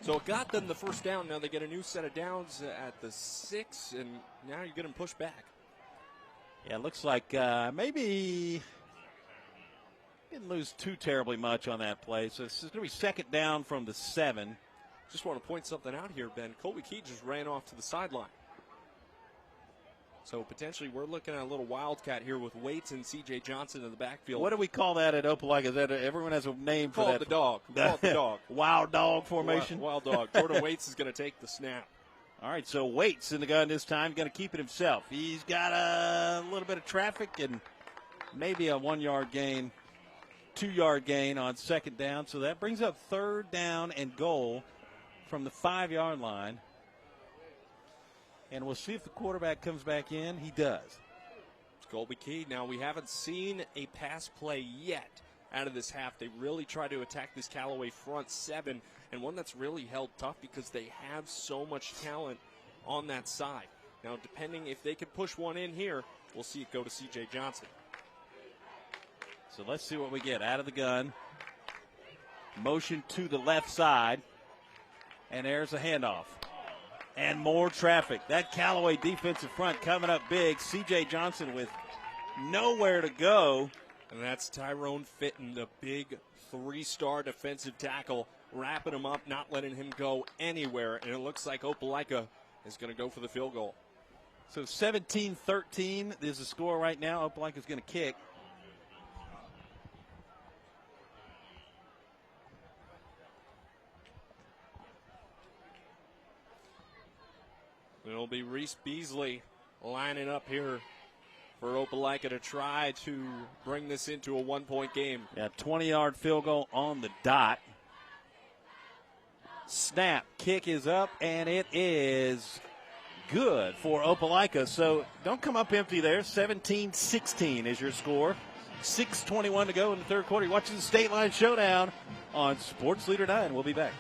Speaker 8: So it got them the first down. Now they get a new set of downs at the 6, and now you're getting pushed back.
Speaker 2: Yeah, it looks like maybe didn't lose too terribly much on that play. So this is going to be 2nd down from the 7.
Speaker 8: Just want to point something out here, Ben. Colby Key just ran off to the sideline. So potentially we're looking at a little wildcat here with Waits and C.J. Johnson in the backfield.
Speaker 2: What do we call that at Opelika? Is that everyone has a name for that?
Speaker 8: Call it the dog. Call it the dog.
Speaker 2: Wild dog formation?
Speaker 8: Wild dog. Jordan Waits is going to take the snap.
Speaker 2: All right, so Waits in the gun this time. Going to keep it himself. He's got a little bit of traffic and maybe a 1-yard gain, 2-yard gain on 2nd down. So that brings up 3rd down and goal from the 5-yard line. And we'll see if the quarterback comes back in. He does.
Speaker 8: It's Colby Key. Now, we haven't seen a pass play yet out of this half. They really try to attack this Callaway front 7, and one that's really held tough because they have so much talent on that side. Now, depending if they can push one in here, we'll see it go to C.J. Johnson.
Speaker 2: So let's see what we get out of the gun. Motion to the left side, and there's a handoff. And more traffic. That Callaway defensive front coming up big. C.J. Johnson with nowhere to go.
Speaker 8: And that's Tyrone Fitton, the big 3-star defensive tackle, wrapping him up, not letting him go anywhere. And it looks like Opelika is going to go for the field goal.
Speaker 2: So 17-13 is the score right now. Opelika is going to kick.
Speaker 8: It'll be Reese Beasley lining up here for Opelika to try to bring this into a 1-point game.
Speaker 2: Yeah, 20-yard field goal on the dot. Snap, kick is up, and it is good for Opelika. So don't come up empty there. 17-16 is your score. 6:21 to go in the third quarter. You're watching the Stateline Showdown on Sports Leader 9. We'll be back.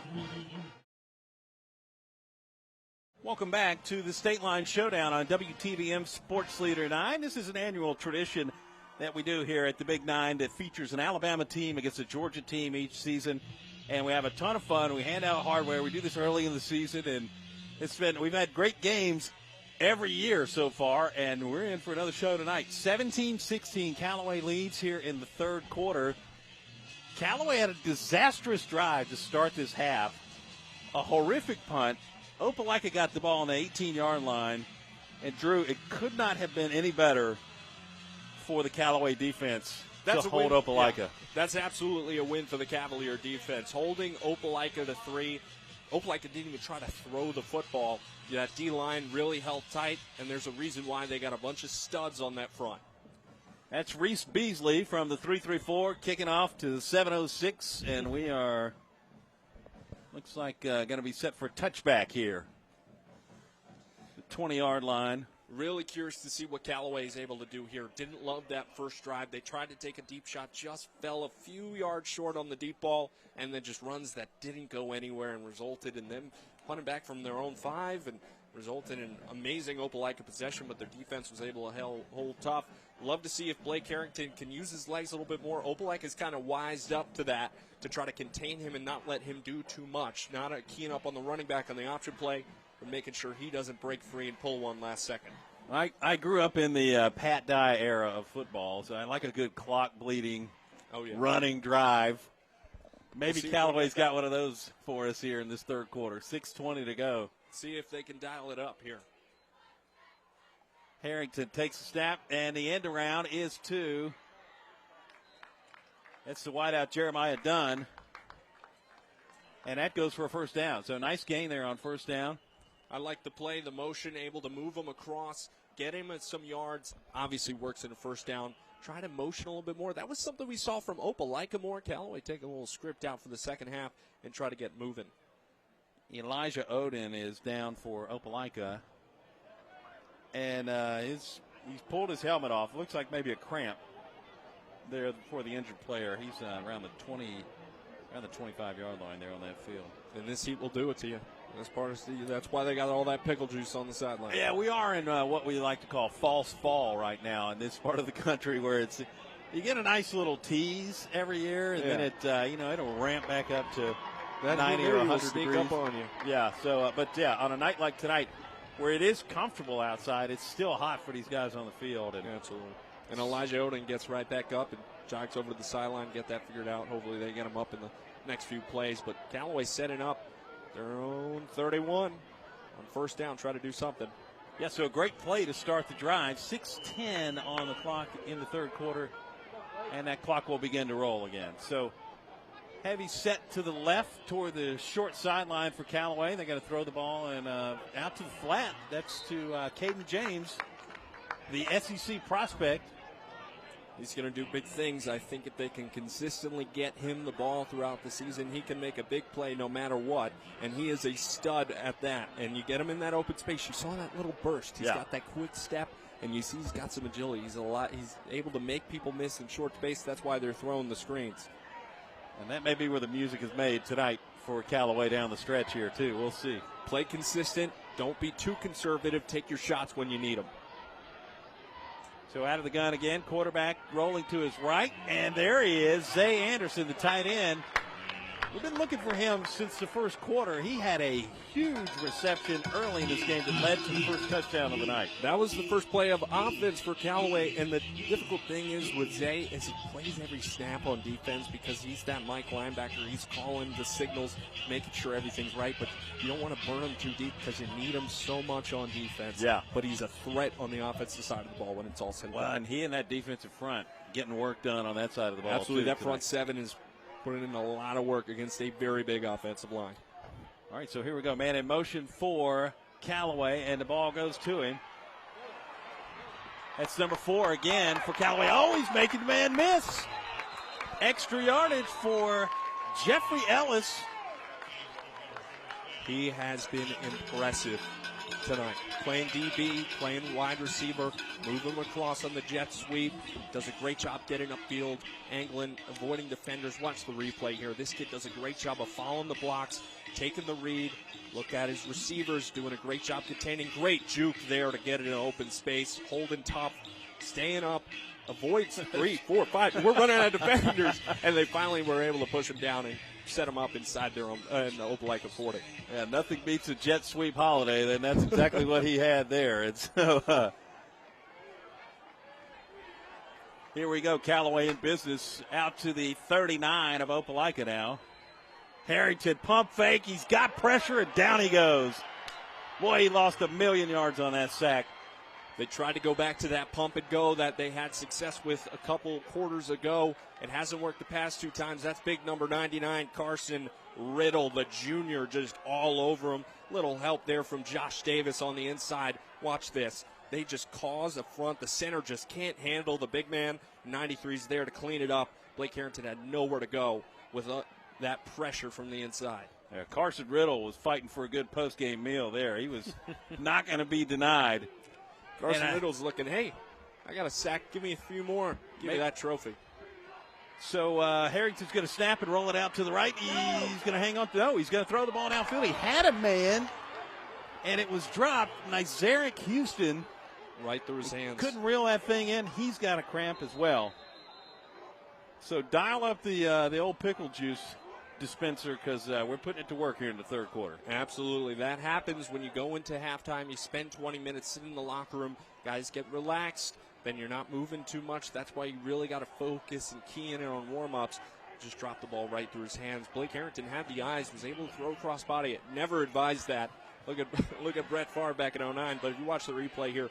Speaker 2: Welcome back to the Stateline Showdown on WTVM Sports Leader 9. This is an annual tradition that we do here at the Big 9 that features an Alabama team against a Georgia team each season. And we have a ton of fun. We hand out hardware. We do this early in the season, and we've had great games every year so far, and we're in for another show tonight. 17-16, Callaway leads here in the third quarter. Callaway had a disastrous drive to start this half. A horrific punt. Opelika got the ball on the 18-yard line. And, Drew, it could not have been any better for the Callaway defense to hold Opelika.
Speaker 8: Yeah, that's absolutely a win for the Cavalier defense. Holding Opelika to 3. Opelika didn't even try to throw the football. That D-line really held tight, and there's a reason why they got a bunch of studs on that front.
Speaker 2: That's Reese Beasley from the 3-3-4, kicking off to the 7:06, and we are, looks like, going to be set for a touchback here. The 20-yard line.
Speaker 8: Really curious to see what Callaway is able to do here. Didn't love that first drive. They tried to take a deep shot, just fell a few yards short on the deep ball, and then just runs that didn't go anywhere and resulted in them punting back from their own 5 and resulted in amazing Opelika possession, but their defense was able to hold tough. Love to see if Blake Harrington can use his legs a little bit more. Opelika's kind of wised up to that to try to contain him and not let him do too much. Not keying up on the running back on the option play, but making sure he doesn't break free and pull one last second.
Speaker 2: I grew up in the Pat Dye era of football, so I like a good clock bleeding, running drive. Maybe Callaway's got one of those for us here in this third quarter. 6:20 to go.
Speaker 8: See if they can dial it up here.
Speaker 2: Harrington takes a snap, and the end around is to, that's the wideout Jeremiah Dunn. And that goes for a first down. So nice gain there on first down.
Speaker 8: I like the play, the motion, able to move him across, get him at some yards. Obviously works in a first down. Try to motion a little bit more. That was something we saw from Opelika more. Callaway take a little script out for the second half and try to get moving.
Speaker 2: Elijah Oden is down for Opelika. And he's pulled his helmet off. Looks like maybe a cramp there for the injured player. He's around the 25-yard line there on that field.
Speaker 8: And this heat will do it to you. That's why they got all that pickle juice on the sideline.
Speaker 2: Yeah, we are in what we like to call false fall right now in this part of the country, where it's you get a nice little tease every year, and then it it'll ramp back up to 90 or 100 degrees.
Speaker 8: Up on you.
Speaker 2: Yeah. So, on a night like tonight, where it is comfortable outside, it's still hot for these guys on the field. And
Speaker 8: absolutely. And Elijah Oden gets right back up and jogs over to the sideline, get that figured out. Hopefully they get him up in the next few plays. But Callaway setting up their own 31 on first down, try to do something.
Speaker 2: Yeah, so a great play to start the drive. 6:10 on the clock in the third quarter, and that clock will begin to roll again. So heavy set to the left toward the short sideline for Callaway. They're going to throw the ball and out to the flat. That's to Caden James, the SEC prospect.
Speaker 8: He's going to do big things. I think if they can consistently get him the ball throughout the season, he can make a big play no matter what, and he is a stud at that. And you get him in that open space. You saw that little burst. He's got that quick step, and you see he's got some agility. He's able to make people miss in short space. That's why they're throwing the screens.
Speaker 2: And that may be where the music is made tonight for Callaway down the stretch here, too. We'll see.
Speaker 8: Play consistent. Don't be too conservative. Take your shots when you need them.
Speaker 2: So out of the gun again, quarterback rolling to his right, and there he is, Zay Anderson, the tight end. We've been looking for him since the first quarter. He had a huge reception early in this game that led to the first touchdown of the night.
Speaker 8: That was the first play of offense for Callaway, and the difficult thing is with Zay is he plays every snap on defense because he's that Mike linebacker. He's calling the signals, making sure everything's right, but you don't want to burn him too deep because you need him so much on defense.
Speaker 2: Yeah.
Speaker 8: But he's a threat on the offensive side of the ball when it's all said and done.
Speaker 2: Well, and he and that defensive front getting work done on that side of the ball.
Speaker 8: Absolutely, that front seven is putting in a lot of work against a very big offensive line.
Speaker 2: All right, so here we go. Man in motion for Callaway, and the ball goes to him. That's number 4 again for Callaway. Oh, he's making the man miss. Extra yardage for Jeffrey Ellis.
Speaker 8: He has been impressive tonight. Playing DB, playing wide receiver, moving across on the jet sweep. Does a great job getting upfield, angling, avoiding defenders. Watch the replay here. This kid does a great job of following the blocks, taking the read. Look at his receivers, doing a great job containing. Great juke there to get it in open space. Holding tough, staying up, avoids 3, 4, 5. We're running out of defenders, and they finally were able to push him down and set him up inside their own in the Opelika 40.
Speaker 2: Yeah, nothing beats a jet sweep holiday. Then that's exactly what he had there. And so Here we go, Callaway in business out to the 39 of Opelika now. Harrington pump fake. He's got pressure, and down he goes. Boy, he lost 1,000,000 yards on that sack.
Speaker 8: They tried to go back to that pump and go that they had success with a couple quarters ago. It hasn't worked the past 2 times. That's big number 99, Carson Riddle, the junior, just all over him. Little help there from Josh Davis on the inside. Watch this. They just cause a front. The center just can't handle the big man. 93's there to clean it up. Blake Harrington had nowhere to go with that pressure from the inside.
Speaker 2: Yeah, Carson Riddle was fighting for a good post-game meal there. He was not going to be denied.
Speaker 8: Carson Riddle's looking, hey, I got a sack. Give me a few more. Give me that trophy.
Speaker 2: So Harrington's going to snap and roll it out to the right. He's going to hang on. No, he's going to throw the ball downfield. He had a man, and it was dropped. Nizaric Houston
Speaker 8: right through his hands.
Speaker 2: Couldn't reel that thing in. He's got a cramp as well. So dial up the old pickle juice dispenser because we're putting it to work here in the third quarter.
Speaker 8: Absolutely. That happens when you go into halftime. You spend 20 minutes sitting in the locker room. Guys get relaxed. Then you're not moving too much. That's why you really got to focus and key in on warm-ups. Just dropped the ball right through his hands. Blake Harrington had the eyes, was able to throw cross-body. It never advised that. Look at Brett Favre back in 09. But if you watch the replay here,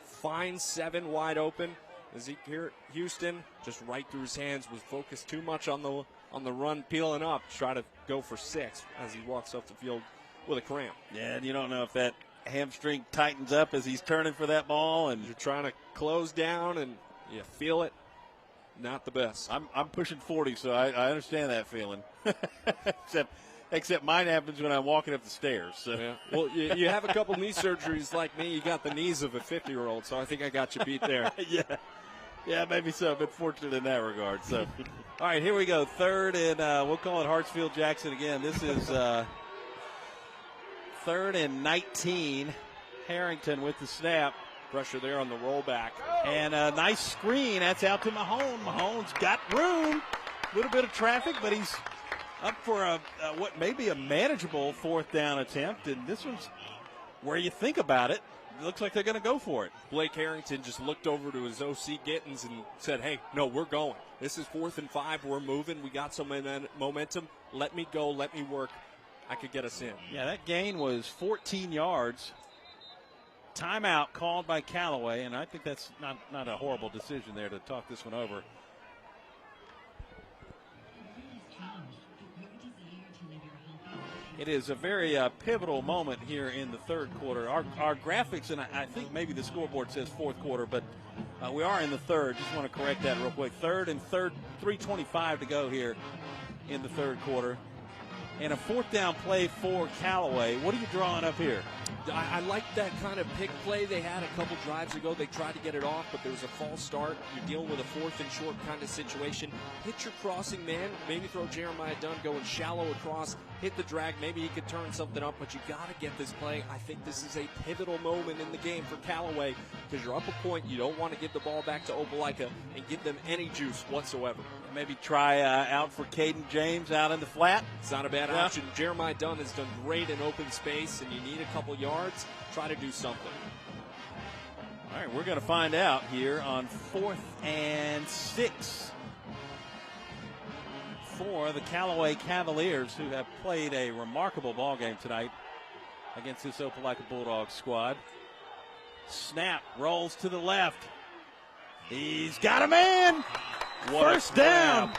Speaker 8: fine 7 wide open. Ezekiel Houston just right through his hands, was focused too much on the run, peeling up, try to go for 6 as he walks off the field with a cramp.
Speaker 2: Yeah, and you don't know if that hamstring tightens up as he's turning for that ball, and
Speaker 8: you're trying to close down and you feel it. Not the best.
Speaker 2: I'm pushing 40, so I understand that feeling. Except mine happens when I'm walking up the stairs. So.
Speaker 8: Yeah. Well, you have a couple knee surgeries like me. You got the knees of a 50-year-old, so I think I got you beat there.
Speaker 2: Yeah, maybe so. I've been fortunate in that regard. So, all right, here we go. Third and we'll call it Hartsfield-Jackson again. This is third and 19. Harrington with the snap.
Speaker 8: Pressure there on the rollback.
Speaker 2: And a nice screen. That's out to Mahone. Mahone's got room. A little bit of traffic, but he's up for what may be a manageable 4th down attempt. And this one's where you think about it. It looks like they're going to go for it.
Speaker 8: Blake Harrington just looked over to his OC Gittins and said, hey, no, we're going. This is 4th and 5. We're moving. We got some momentum. Let me go. Let me work. I could get us in.
Speaker 2: Yeah, that gain was 14 yards. Timeout called by Callaway, and I think that's not a horrible decision there to talk this one over. It is a very pivotal moment here in the third quarter. Our graphics, and I think maybe the scoreboard says 4th quarter, but we are in the third. Just want to correct that real quick. 3:25 to go here in the third quarter. And a 4th down play for Callaway. What are you drawing up here?
Speaker 8: I like that kind of pick play they had a couple drives ago. They tried to get it off, but there was a false start. You're dealing with a 4th and short kind of situation. Hit your crossing man. Maybe throw Jeremiah Dunn going shallow across. Hit the drag. Maybe he could turn something up, but you got to get this play. I think this is a pivotal moment in the game for Callaway because you're up a point. You don't want to give the ball back to Opelika and give them any juice whatsoever.
Speaker 2: Maybe try out for Caden James out in the flat.
Speaker 8: It's not a bad option. Jeremiah Dunn has done great in open space, and you need a couple yards. Try to do something.
Speaker 2: All right, we're going to find out here on 4th and 6 for the Callaway Cavaliers, who have played a remarkable ball game tonight against this Opelika Bulldogs squad. Snap rolls to the left. He's got a man. First down.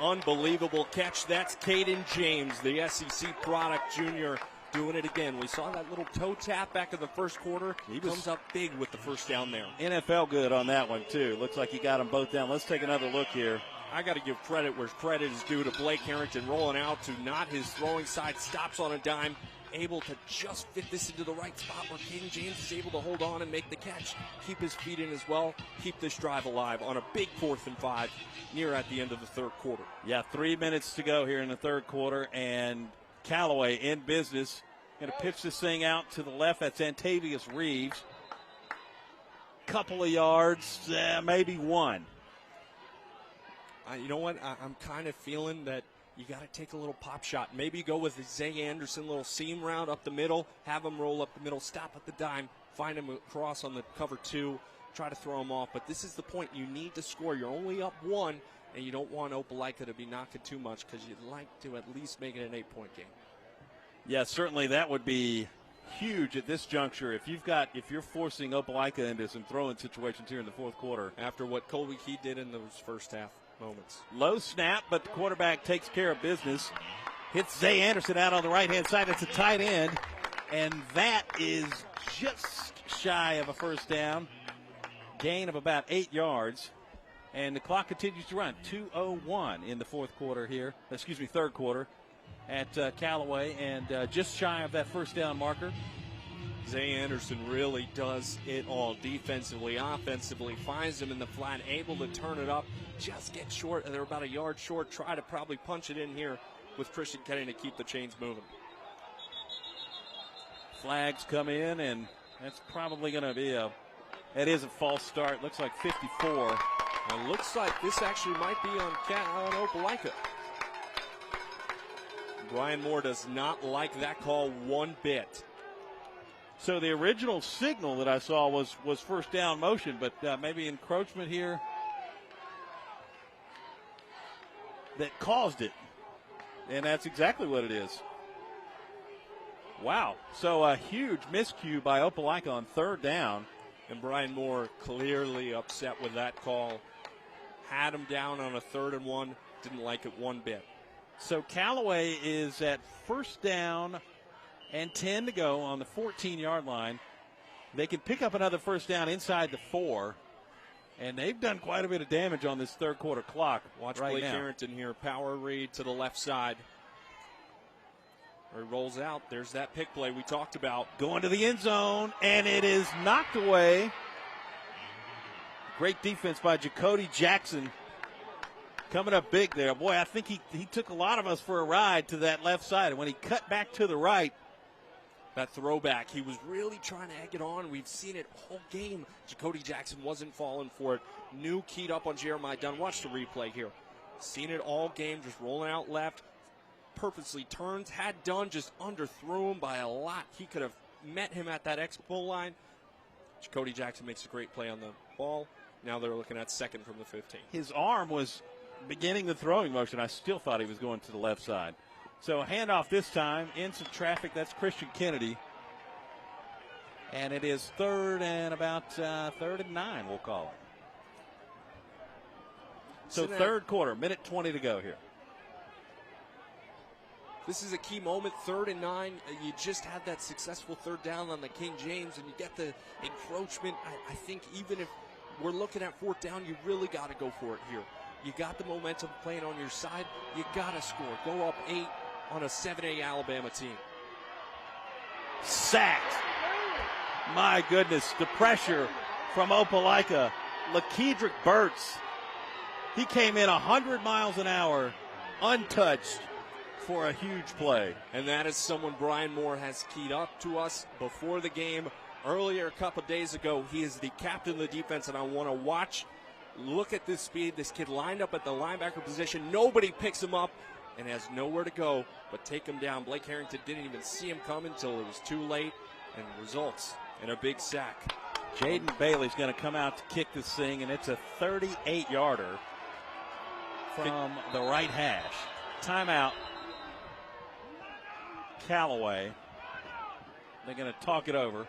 Speaker 8: Unbelievable catch. That's Caden James, the SEC product junior, doing it again. We saw that little toe tap back in the first quarter. He comes up big with the first down there.
Speaker 2: NFL good on that one, too. Looks like he got them both down. Let's take another look here.
Speaker 8: I got to give credit where credit is due to Blake Harrington rolling out to not his throwing side, stops on a dime, able to just fit this into the right spot where Caden James is able to hold on and make the catch, keep his feet in as well, keep this drive alive on a big 4th and 5 near at the end of the third quarter.
Speaker 2: Yeah, 3 minutes to go here in the third quarter, and Callaway in business. Going to pitch this thing out to the left. That's Antavius Reeves. Couple of yards, maybe 1.
Speaker 8: You know what? I'm kind of feeling that you got to take a little pop shot. Maybe go with a Zay Anderson little seam route up the middle, have him roll up the middle, stop at the dime, find him across on the cover 2, try to throw them off. But this is the point. You need to score. You're only up 1, and you don't want Opelika to be knocking too much because you'd like to at least make it an 8-point game.
Speaker 2: Yeah, certainly that would be huge at this juncture if you're forcing Opelika into some throwing situations here in the fourth quarter.
Speaker 8: After what Colby Key did in those first half moments.
Speaker 2: Low snap, but the quarterback takes care of business. Hits Zay Anderson out on the right-hand side. It's a tight end, and that is just shy of a first down. Gain of about 8 yards, and the clock continues to run. 2:01 in the third quarter at Callaway, and just shy of that first down marker.
Speaker 8: Zay Anderson really does it all defensively, offensively, finds him in the flat, able to turn it up, just get short. They're about a yard short, try to probably punch it in here with Christian Kenny to keep the chains moving.
Speaker 2: Flags come in, and that's probably going to be it is a false start. Looks like 54.
Speaker 8: It looks like this actually might be on Opelika. Brian Moore does not like that call one bit.
Speaker 2: So the original signal that I saw was first down motion, but maybe encroachment here that caused it. And that's exactly what it is. Wow. So a huge miscue by Opelika on third down.
Speaker 8: And Brian Moore clearly upset with that call. Had him down on a 3rd and 1. Didn't like it one bit.
Speaker 2: So Callaway is at first down and 10 to go on the 14-yard line. They can pick up another first down inside the 4. And they've done quite a bit of damage on this third quarter clock.
Speaker 8: Watch
Speaker 2: right
Speaker 8: Blake
Speaker 2: now.
Speaker 8: Harrington here. Power read to the left side. He rolls out. There's that pick play we talked about.
Speaker 2: Going to the end zone, and it is knocked away. Great defense by Jacody Jackson. Coming up big there. Boy, I think he took a lot of us for a ride to that left side. And when he cut back to the right,
Speaker 8: that throwback, he was really trying to egg it on. We've seen it all game. Jacody Jackson wasn't falling for it. New keyed up on Jeremiah Dunn. Watch the replay here. Seen it all game, just rolling out left. Purposely turns, had Dunn, just underthrew him by a lot. He could have met him at that expo line. Jacody Jackson makes a great play on the ball. Now they're looking at 2nd from the 15.
Speaker 2: His arm was beginning the throwing motion. I still thought he was going to the left side. So a handoff this time, in some traffic. That's Christian Kennedy. And it is 3rd and about 3rd and 9, we'll call it. So third quarter, minute 20 to go here.
Speaker 8: This is a key moment, 3rd and 9. You just had that successful 3rd down on the King James, and you get the encroachment. I think even if we're looking at 4th down, you really got to go for it here. You got the momentum playing on your side. You got to score. Go up 8 on a 7A Alabama team.
Speaker 2: Sacked. My goodness, the pressure from Opelika. LaKedrick Burtz. He came in 100 miles an hour, untouched, for a huge play.
Speaker 8: And that is someone Brian Moore has keyed up to us before the game. Earlier, a couple days ago, he is the captain of the defense, and I want to look at this speed. This kid lined up at the linebacker position. Nobody picks him up and has nowhere to go but take him down. Blake Harrington didn't even see him coming until it was too late, and results in a big sack.
Speaker 2: Jaden Bailey's going to come out to kick this thing, and it's a 38-yarder from the right hash. Timeout. Callaway. They're going to talk it over.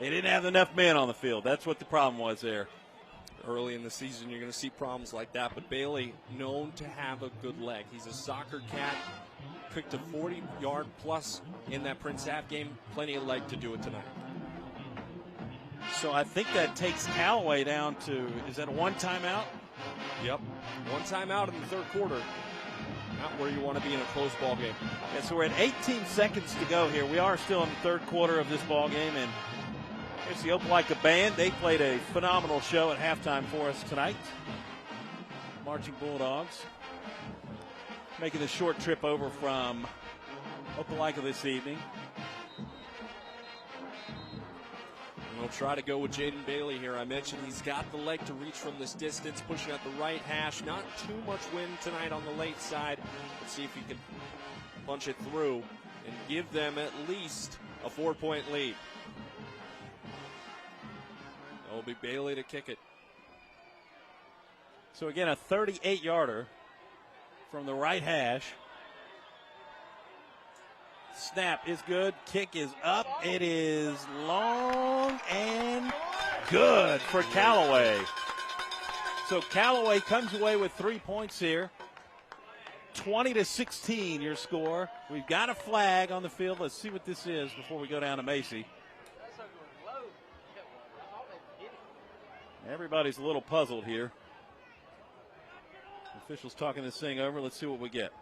Speaker 2: They didn't have enough men on the field. That's what the problem was there.
Speaker 8: Early in the season, you're going to see problems like that. But Bailey, known to have a good leg. He's a soccer cat. Picked a 40-yard plus in that Prince Half game. Plenty of leg to do it tonight.
Speaker 2: So I think that takes Callaway down to, is that a one timeout?
Speaker 8: Yep. One timeout in the third quarter. Not where you want to be in a close ball game.
Speaker 2: Yeah, so we're at 18 seconds to go here. We are still in the third quarter of this ball game, and here's the Opelika Band. They played a phenomenal show at halftime for us tonight. Marching Bulldogs making the short trip over from Opelika this evening.
Speaker 8: We'll try to go with Jaden Bailey here. I mentioned he's got the leg to reach from this distance, pushing at the right hash. Not too much wind tonight on the late side. Let's see if he can punch it through and give them at least a 4-point lead. it'll be Bailey to kick it.
Speaker 2: So again, a 38-yarder from the right hash. Snap is good. Kick is up. It is long and good for Callaway. So Callaway comes away with 3 points here. 20-16 your score. We've got a flag on the field. Let's see what this is before we go down to Macy. Everybody's a little puzzled here. Officials talking this thing over. Let's see what we get.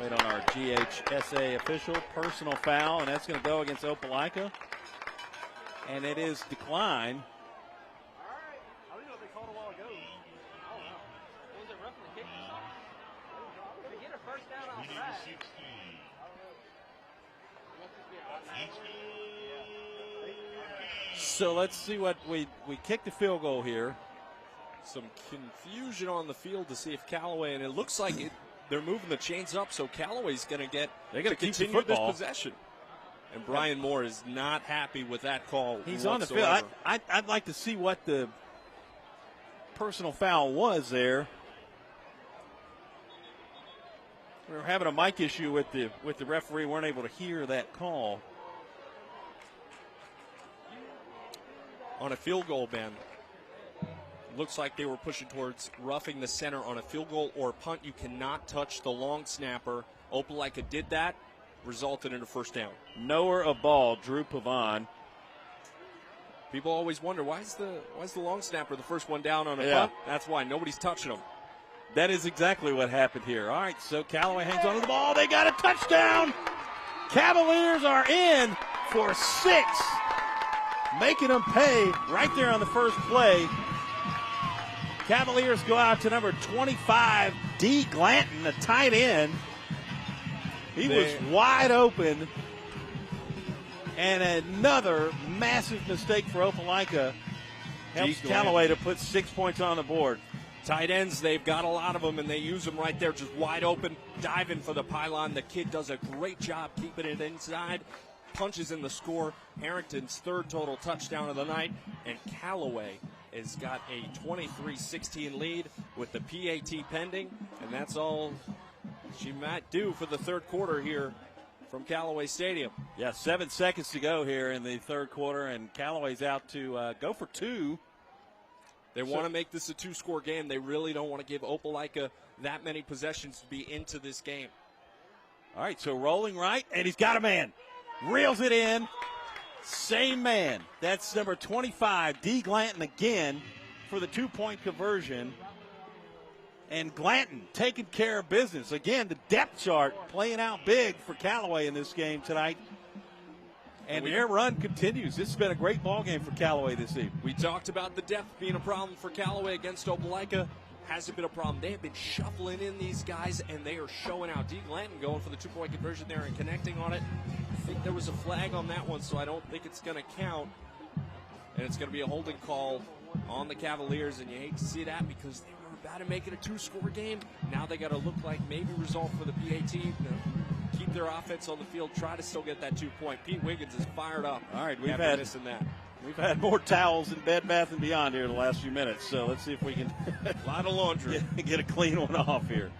Speaker 2: Wait on our GHSA official. Personal foul, and that's going to go against Opelika. And it is declined. So let's see what we kicked the field goal here.
Speaker 8: Some confusion on the field to see if Callaway, and it looks like they're moving the chains up, so Callaway's going to get
Speaker 2: they're going to
Speaker 8: continue this possession. And Brian Moore is not happy with that call.
Speaker 2: He's
Speaker 8: whatsoever.
Speaker 2: on the field. I'd like to see what the personal foul was there. We were having a mic issue with the referee. Weren't able to hear that call.
Speaker 8: On a field goal, Ben, looks like they were pushing towards roughing the center on a field goal or punt. You cannot touch the long snapper. Opelika did that, resulted in a first down.
Speaker 2: Knower of ball, Drew Pavon.
Speaker 8: People always wonder, why is the long snapper the first one down on a punt? That's why. Nobody's touching him.
Speaker 2: That is exactly what happened here. All right, so Callaway hangs onto the ball. They got a touchdown. Cavaliers are in for 6. Making them pay right there on the first play. Cavaliers go out to number 25, D. Glanton, the tight end. He was wide open. And another massive mistake for Opelika helps Callaway to put 6 points on the board.
Speaker 8: Tight ends, they've got a lot of them, and they use them right there, just wide open, diving for the pylon. The kid does a great job keeping it inside. Punches in the score. Harrington's third total touchdown of the night, and Callaway has got a 23-16 lead with the PAT pending, and that's all she might do for the third quarter here from Callaway Stadium.
Speaker 2: Yeah, 7 seconds to go here in the third quarter, and Callaway's out to go for 2.
Speaker 8: They want to make this a 2-score game. They really don't want to give Opelika that many possessions to be into this game.
Speaker 2: All right, so rolling right, and he's got a man. Reels it in. Same man. That's number 25, D. Glanton again for the 2-point conversion. And Glanton taking care of business. Again, the depth chart playing out big for Callaway in this game tonight. And their run continues. This has been a great ball game for Callaway this evening.
Speaker 8: We talked about the depth being a problem for Callaway against Opelika. Hasn't been a problem. They have been shuffling in these guys, and they are showing out. D. Glanton going for the 2-point conversion there and connecting on it. I think there was a flag on that one, so I don't think it's going to count. And it's going to be a holding call on the Cavaliers, and you hate to see that because they were about to make it a 2-score game. Now they got to look like maybe result for the PAT. Keep their offense on the field, try to still get that 2-point. Pete Wiggins is fired up.
Speaker 2: All right,
Speaker 8: we've
Speaker 2: had more towels in Bed Bath & Beyond here in the last few minutes, so let's see if we can
Speaker 8: a lot of laundry.
Speaker 2: get a clean one off here.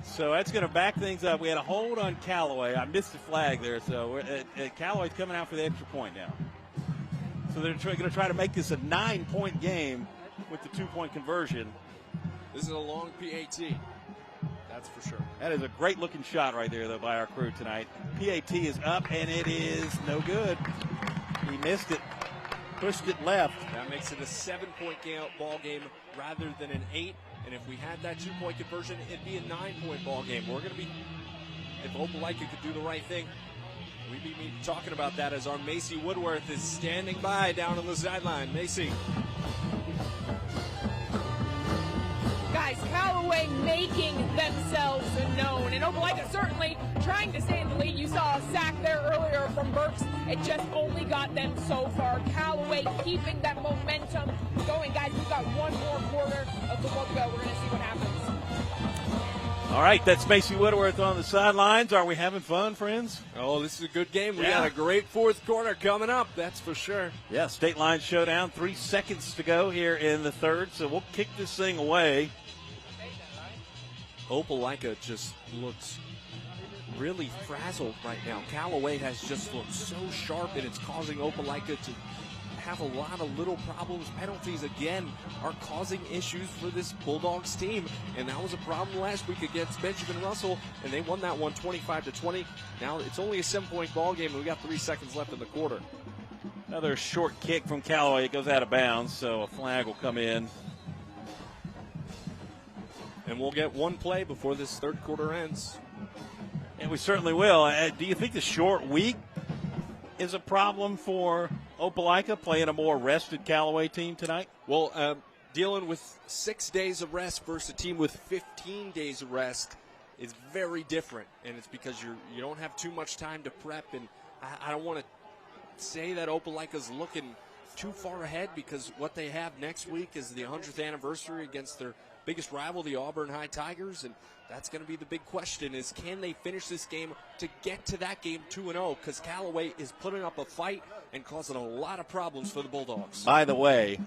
Speaker 2: So that's going to back things up. We had a hold on Callaway. I missed the flag there, so Callaway's coming out for the extra point now. So they're going to try to make this a 9-point game with the 2-point conversion.
Speaker 8: This is a long PAT. That's for sure.
Speaker 2: That is a great-looking shot right there, though, by our crew tonight. PAT is up, and it is no good. He missed it, pushed it left.
Speaker 8: That makes it a 7-point ball game rather than an 8. And if we had that 2-point conversion, it'd be a 9-point ball game. We're going to be, if Opelika could do the right thing, we'd be talking about that as our Macy Woodworth is standing by down on the sideline. Macy.
Speaker 7: Guys, guys, Callaway making themselves known. And Opelika certainly trying to stay in the lead. You saw a sack there earlier from Burks. It just only got them so far. Callaway keeping that momentum going. Guys, we've got one more quarter of football to go. We're going to see what happens.
Speaker 2: All right, that's Macy Whitworth on the sidelines. Are we having fun, friends?
Speaker 8: Oh, this is a good game. We got a great fourth quarter coming up, that's for sure.
Speaker 2: Yeah, Stateline Showdown, 3 seconds to go here in the third, so we'll kick this thing away.
Speaker 8: Opelika just looks really frazzled right now. Callaway has just looked so sharp, and it's causing Opelika to have a lot of little problems. Penalties, again, are causing issues for this Bulldogs team, and that was a problem last week against Benjamin Russell, and they won that one 25-20. Now it's only a 7-point ball game, and we got 3 seconds left in the quarter.
Speaker 2: Another short kick from Callaway. It goes out of bounds, so a flag will come in.
Speaker 8: And we'll get one play before this third quarter ends.
Speaker 2: And we certainly will. Do you think the short week is a problem for Opelika playing a more rested Callaway team tonight?
Speaker 8: Well, dealing with 6 days of rest versus a team with 15 days of rest is very different, and it's because you don't have too much time to prep. And I don't want to say that Opelika's looking too far ahead, because what they have next week is the 100th anniversary against their biggest rival, the Auburn High Tigers, and that's going to be the big question, is can they finish this game to get to that game 2-0, because Callaway is putting up a fight and causing a lot of problems for the Bulldogs.
Speaker 2: By the way,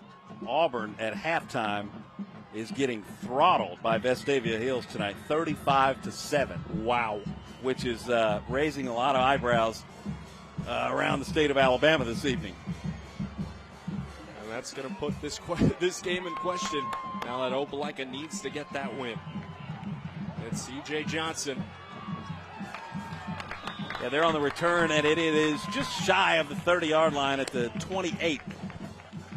Speaker 2: Auburn at halftime is getting throttled by Vestavia Hills tonight, 35-7.
Speaker 8: Wow.
Speaker 2: Which is raising a lot of eyebrows around the state of Alabama this evening.
Speaker 8: And that's going to put this game in question now that Opelika needs to get that win. It's C.J. Johnson.
Speaker 2: Yeah, they're on the return, and it is just shy of the 30-yard line at the 28.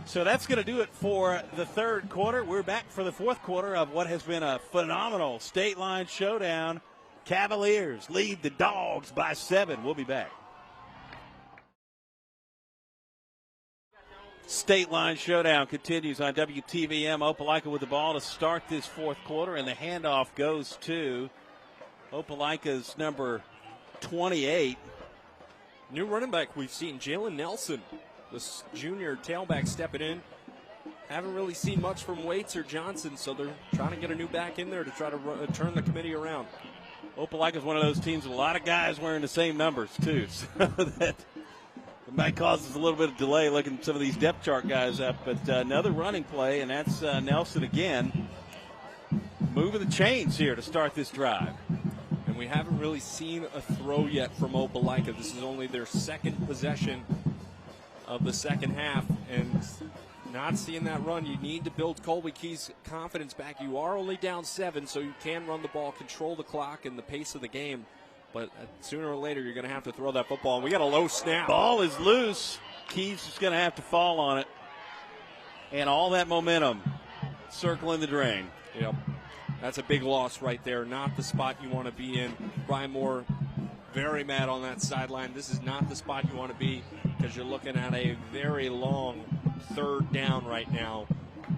Speaker 2: So that's going to do it for the third quarter. We're back for the fourth quarter of what has been a phenomenal Stateline Showdown. Cavaliers lead the Dogs by 7. We'll be back. Stateline Showdown continues on WTVM. Opelika with the ball to start this fourth quarter, and the handoff goes to Opelika's number 28.
Speaker 8: New running back we've seen, Jalen Nelson, this junior tailback stepping in. Haven't really seen much from Waits or Johnson, so they're trying to get a new back in there to try to turn the committee around.
Speaker 2: Opelika is one of those teams with a lot of guys wearing the same numbers, too, so that it might cause us a little bit of delay looking some of these depth chart guys up. But another running play, and that's Nelson again, moving the chains here to start this drive.
Speaker 8: And we haven't really seen a throw yet from Opelika. This is only their second possession of the second half, and not seeing that run. You need to build Colby Key's confidence back. You are only down 7, so you can run the ball, control the clock and the pace of the game. But sooner or later, you're going to have to throw that football. And we got a low snap.
Speaker 2: Ball is loose. Keys is going to have to fall on it. And all that momentum circling the drain.
Speaker 8: Yep. That's a big loss right there. Not the spot you want to be in. Brian Moore very mad on that sideline. This is not the spot you want to be, because you're looking at a very long third down right now.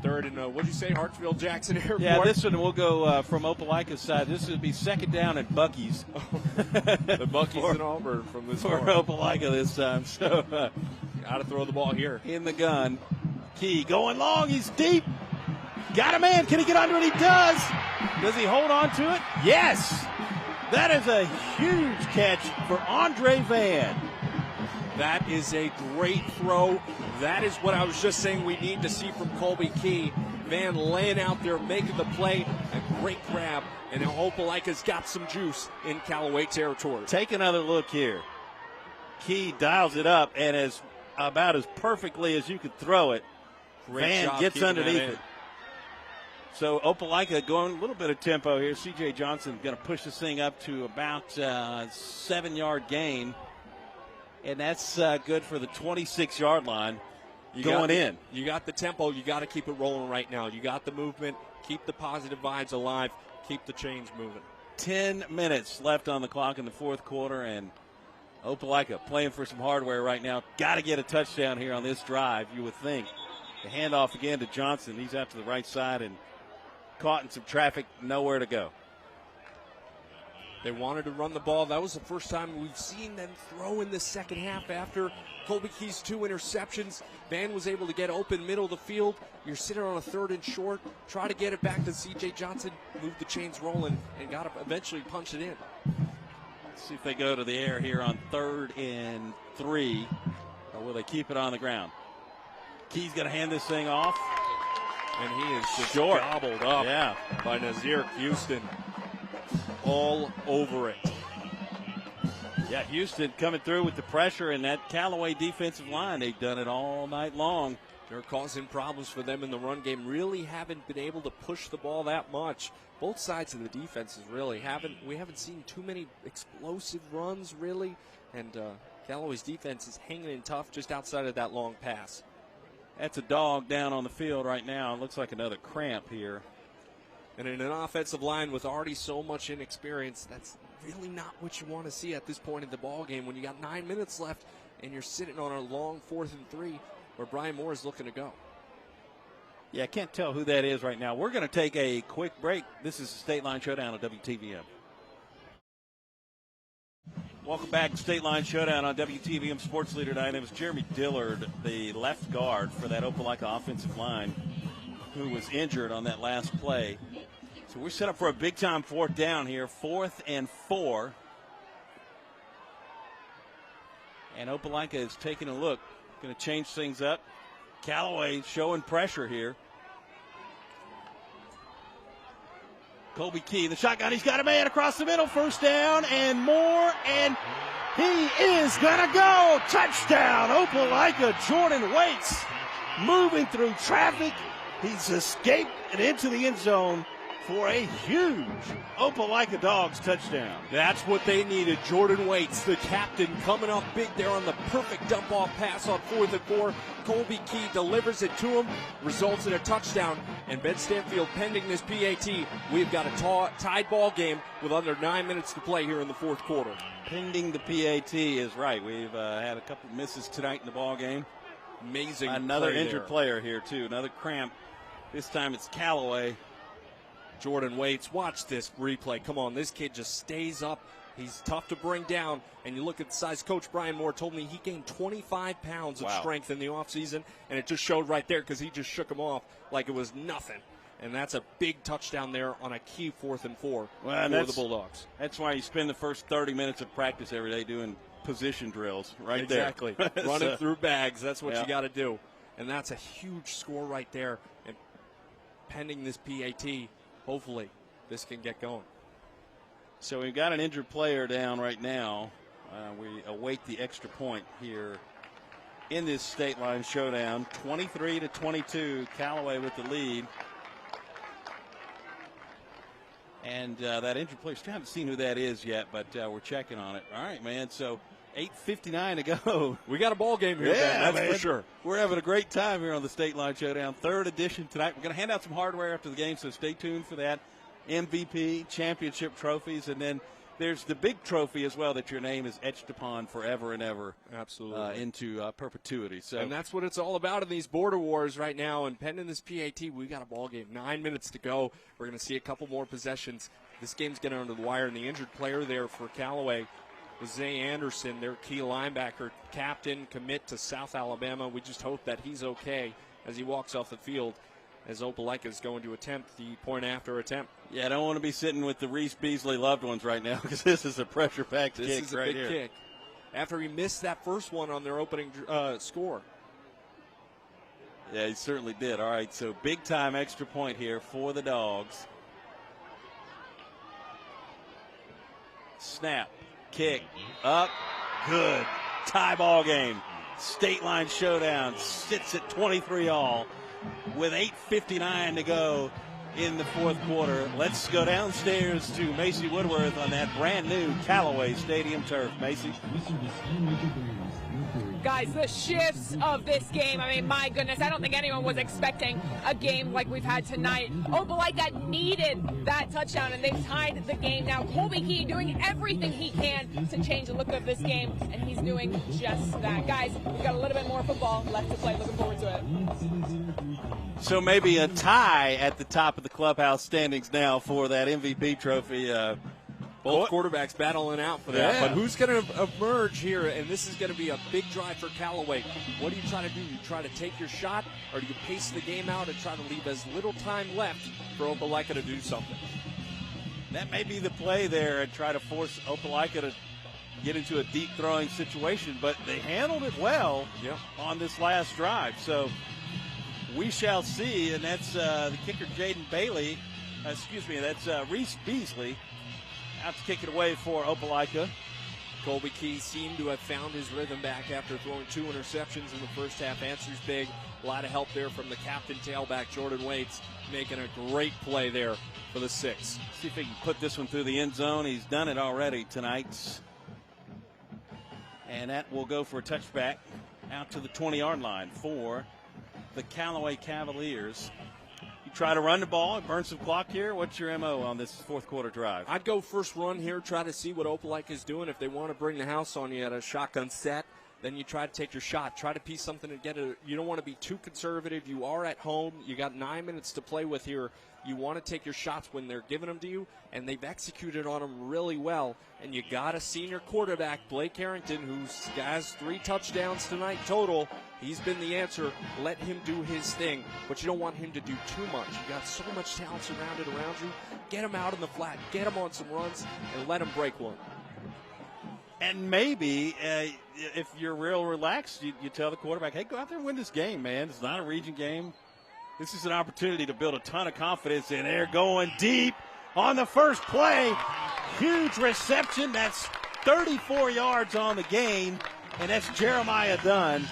Speaker 8: Third and, what'd you say, Hartsfield Jackson Airport?
Speaker 2: Yeah, this one will go from Opelika's side. This would be second down at Buc-ee's.
Speaker 8: The Buc-ee's in Auburn from this
Speaker 2: for Opelika this time. So
Speaker 8: got to throw the ball here.
Speaker 2: In the gun. Key going long. He's deep. Got a man. Can he get under it? He does. Does he hold on to it? Yes. That is a huge catch for Andre Van.
Speaker 8: That is a great throw. That is what I was just saying we need to see from Colby Key. Van laying out there, making the play. A great grab. And now Opelika's got some juice in Callaway territory.
Speaker 2: Take another look here. Key dials it up, and about as perfectly as you could throw it.
Speaker 8: Great
Speaker 2: Van
Speaker 8: job
Speaker 2: gets
Speaker 8: keeping
Speaker 2: underneath
Speaker 8: that in.
Speaker 2: it. So Opelika going a little bit of tempo here. C.J. Johnson going to push this thing up to about 7-yard gain. And that's good for the 26-yard line in.
Speaker 8: You got the tempo. You got to keep it rolling right now. You got the movement. Keep the positive vibes alive. Keep the chains moving.
Speaker 2: 10 minutes left on the clock in the fourth quarter, and Opelika playing for some hardware right now. Got to get a touchdown here on this drive, you would think. The handoff again to Johnson. He's out to the right side and caught in some traffic, nowhere to go.
Speaker 8: They wanted to run the ball. That was the first time we've seen them throw in the second half after Colby Key's 2 interceptions. Van was able to get open middle of the field. You're sitting on a 3rd and short. Try to get it back to C.J. Johnson. Moved the chains rolling and got to eventually punch it in.
Speaker 2: Let's see if they go to the air here on 3rd and 3, or will they keep it on the ground? Key's going to hand this thing off.
Speaker 8: And he is just
Speaker 2: short.
Speaker 8: Gobbled up by Nazir Houston. All over it.
Speaker 2: Yeah, Houston coming through with the pressure, and that Callaway defensive line, they've done it all night long.
Speaker 8: They're causing problems for them in the run game. Really haven't been able to push the ball that much. Both sides of the defenses really we haven't seen too many explosive runs, really. And Callaway's defense is hanging in tough just outside of that long pass.
Speaker 2: That's a dog down on the field right now. It looks like another cramp here.
Speaker 8: And in an offensive line with already so much inexperience, that's really not what you want to see at this point in the ball game when you got 9 minutes left and you're sitting on a long 4th and 3 where Brian Moore is looking to go.
Speaker 2: Yeah, I can't tell who that is right now. We're going to take a quick break. This is the State Line Showdown on WTVM. Welcome back to State Line Showdown on WTVM Sports Leader 9. It was Jeremy Dillard, the left guard for that Opelika offensive line, who was injured on that last play. So we're set up for a big-time 4th down here, 4th and 4. And Opelika is taking a look, going to change things up. Callaway showing pressure here. Colby Key, the shotgun, he's got a man across the middle, 1st down and more, and he is going to go. Touchdown, Opelika. Jordan Waits moving through traffic. He's escaped and into the end zone for a huge Opelika Dogs touchdown.
Speaker 8: That's what they needed. Jordan Waits, the captain, coming up big there on the perfect dump-off pass on 4th and 4. Colby Key delivers it to him, results in a touchdown. And Ben Stanfield, pending this PAT, we've got a tied ball game with under 9 minutes to play here in the 4th quarter.
Speaker 2: Pending the PAT is right. We've had a couple misses tonight in the ball game.
Speaker 8: Amazing.
Speaker 2: Another injured player here, too. Another cramp. This time it's Callaway.
Speaker 8: Jordan Waits, watch this replay. Come on, this kid just stays up. He's tough to bring down. And you look at the size. Coach Brian Moore told me he gained 25 pounds of strength in the offseason, and it just showed right there because he just shook him off like it was nothing. And that's a big touchdown there on a key 4th and 4 for the Bulldogs.
Speaker 2: That's why you spend the first 30 minutes of practice every day doing position drills right
Speaker 8: exactly.
Speaker 2: there.
Speaker 8: Exactly. Running through bags. That's what you got to do. And that's a huge score right there. And pending this PAT, hopefully this can get going.
Speaker 2: So we've got an injured player down right now. We await the extra point here in this State Line Showdown. 23-22, Callaway with the lead. And that injured player, still haven't seen who that is yet, but we're checking on it. All right, man, so 8:59 to go.
Speaker 8: We got a ball game here, that's man. For sure.
Speaker 2: We're having a great time here on the State Line Showdown. 3rd edition tonight. We're going to hand out some hardware after the game, so stay tuned for that. MVP, championship trophies, and then there's the big trophy as well that your name is etched upon forever and ever.
Speaker 8: Absolutely.
Speaker 2: Into perpetuity. So,
Speaker 8: and that's what it's all about in these border wars right now. And pending this PAT, we got a ball game. 9 minutes to go. We're going to see a couple more possessions. This game's getting under the wire, and the injured player there for Callaway was Zay Anderson, their key linebacker, captain, commit to South Alabama. We just hope that he's okay as he walks off the field, as Opelika is going to attempt the point after attempt.
Speaker 2: Yeah, I don't want to be sitting with the Reese Beasley loved ones right now because this is a pressure-packed kick right here.
Speaker 8: This is a big kick. After he missed that first one on their opening score.
Speaker 2: Yeah, he certainly did. All right, so big-time extra point here for the Dogs. Snap, kick, up, good. Tie ball game. State Line Showdown sits at 23-all with 8:59 to go in the 4th quarter. Let's go downstairs to Macy Woodworth on that brand new Callaway Stadium turf. Macy.
Speaker 7: Guys, the shifts of this game, I mean, my goodness, I don't think anyone was expecting a game like we've had tonight. Opelika needed that touchdown, and they've tied the game now. Colby Key doing everything he can to change the look of this game, and he's doing just that. Guys, we've got a little bit more football left to play. Looking forward to it.
Speaker 2: So maybe a tie at the top of the clubhouse standings now for that MVP trophy.
Speaker 8: Both quarterbacks battling out for that.
Speaker 2: Yeah.
Speaker 8: But who's going to emerge here? And this is going to be a big drive for Callaway. What do you try to do? You try to take your shot, or do you pace the game out and try to leave as little time left for Opelika to do something?
Speaker 2: That may be the play there and try to force Opelika to get into a deep throwing situation. But they handled it well on this last drive. So we shall see. And that's the kicker, Jaden Bailey. That's Reese Beasley. Out to kick it away for Opelika.
Speaker 8: Colby Key seemed to have found his rhythm back after throwing 2 interceptions in the first half. Answers big. A lot of help there from the captain tailback, Jordan Waits, making a great play there for the 6.
Speaker 2: See if he can put this one through the end zone. He's done it already tonight. And that will go for a touchback out to the 20-yard line for the Callaway Cavaliers. Try to run the ball and burn some clock here. What's your MO on this fourth quarter drive?
Speaker 8: I'd go first run here, try to see what Opelika is doing. If they want to bring the house on you at a shotgun set, then you try to take your shot. Try to piece something to get it. You don't want to be too conservative. You are at home. You got 9 minutes to play with here. You want to take your shots when they're giving them to you, and they've executed on them really well. And you got a senior quarterback, Blake Harrington, who has 3 touchdowns tonight total. He's been the answer. Let him do his thing, but you don't want him to do too much. You got so much talent surrounded around you. Get him out in the flat, get him on some runs, and let him break one.
Speaker 2: And maybe if you're real relaxed, you tell the quarterback, hey, go out there and win this game, man. It's not a region game. This is an opportunity to build a ton of confidence in there. Going deep on the first play. Huge reception. That's 34 yards on the gain, and that's Jeremiah Dunn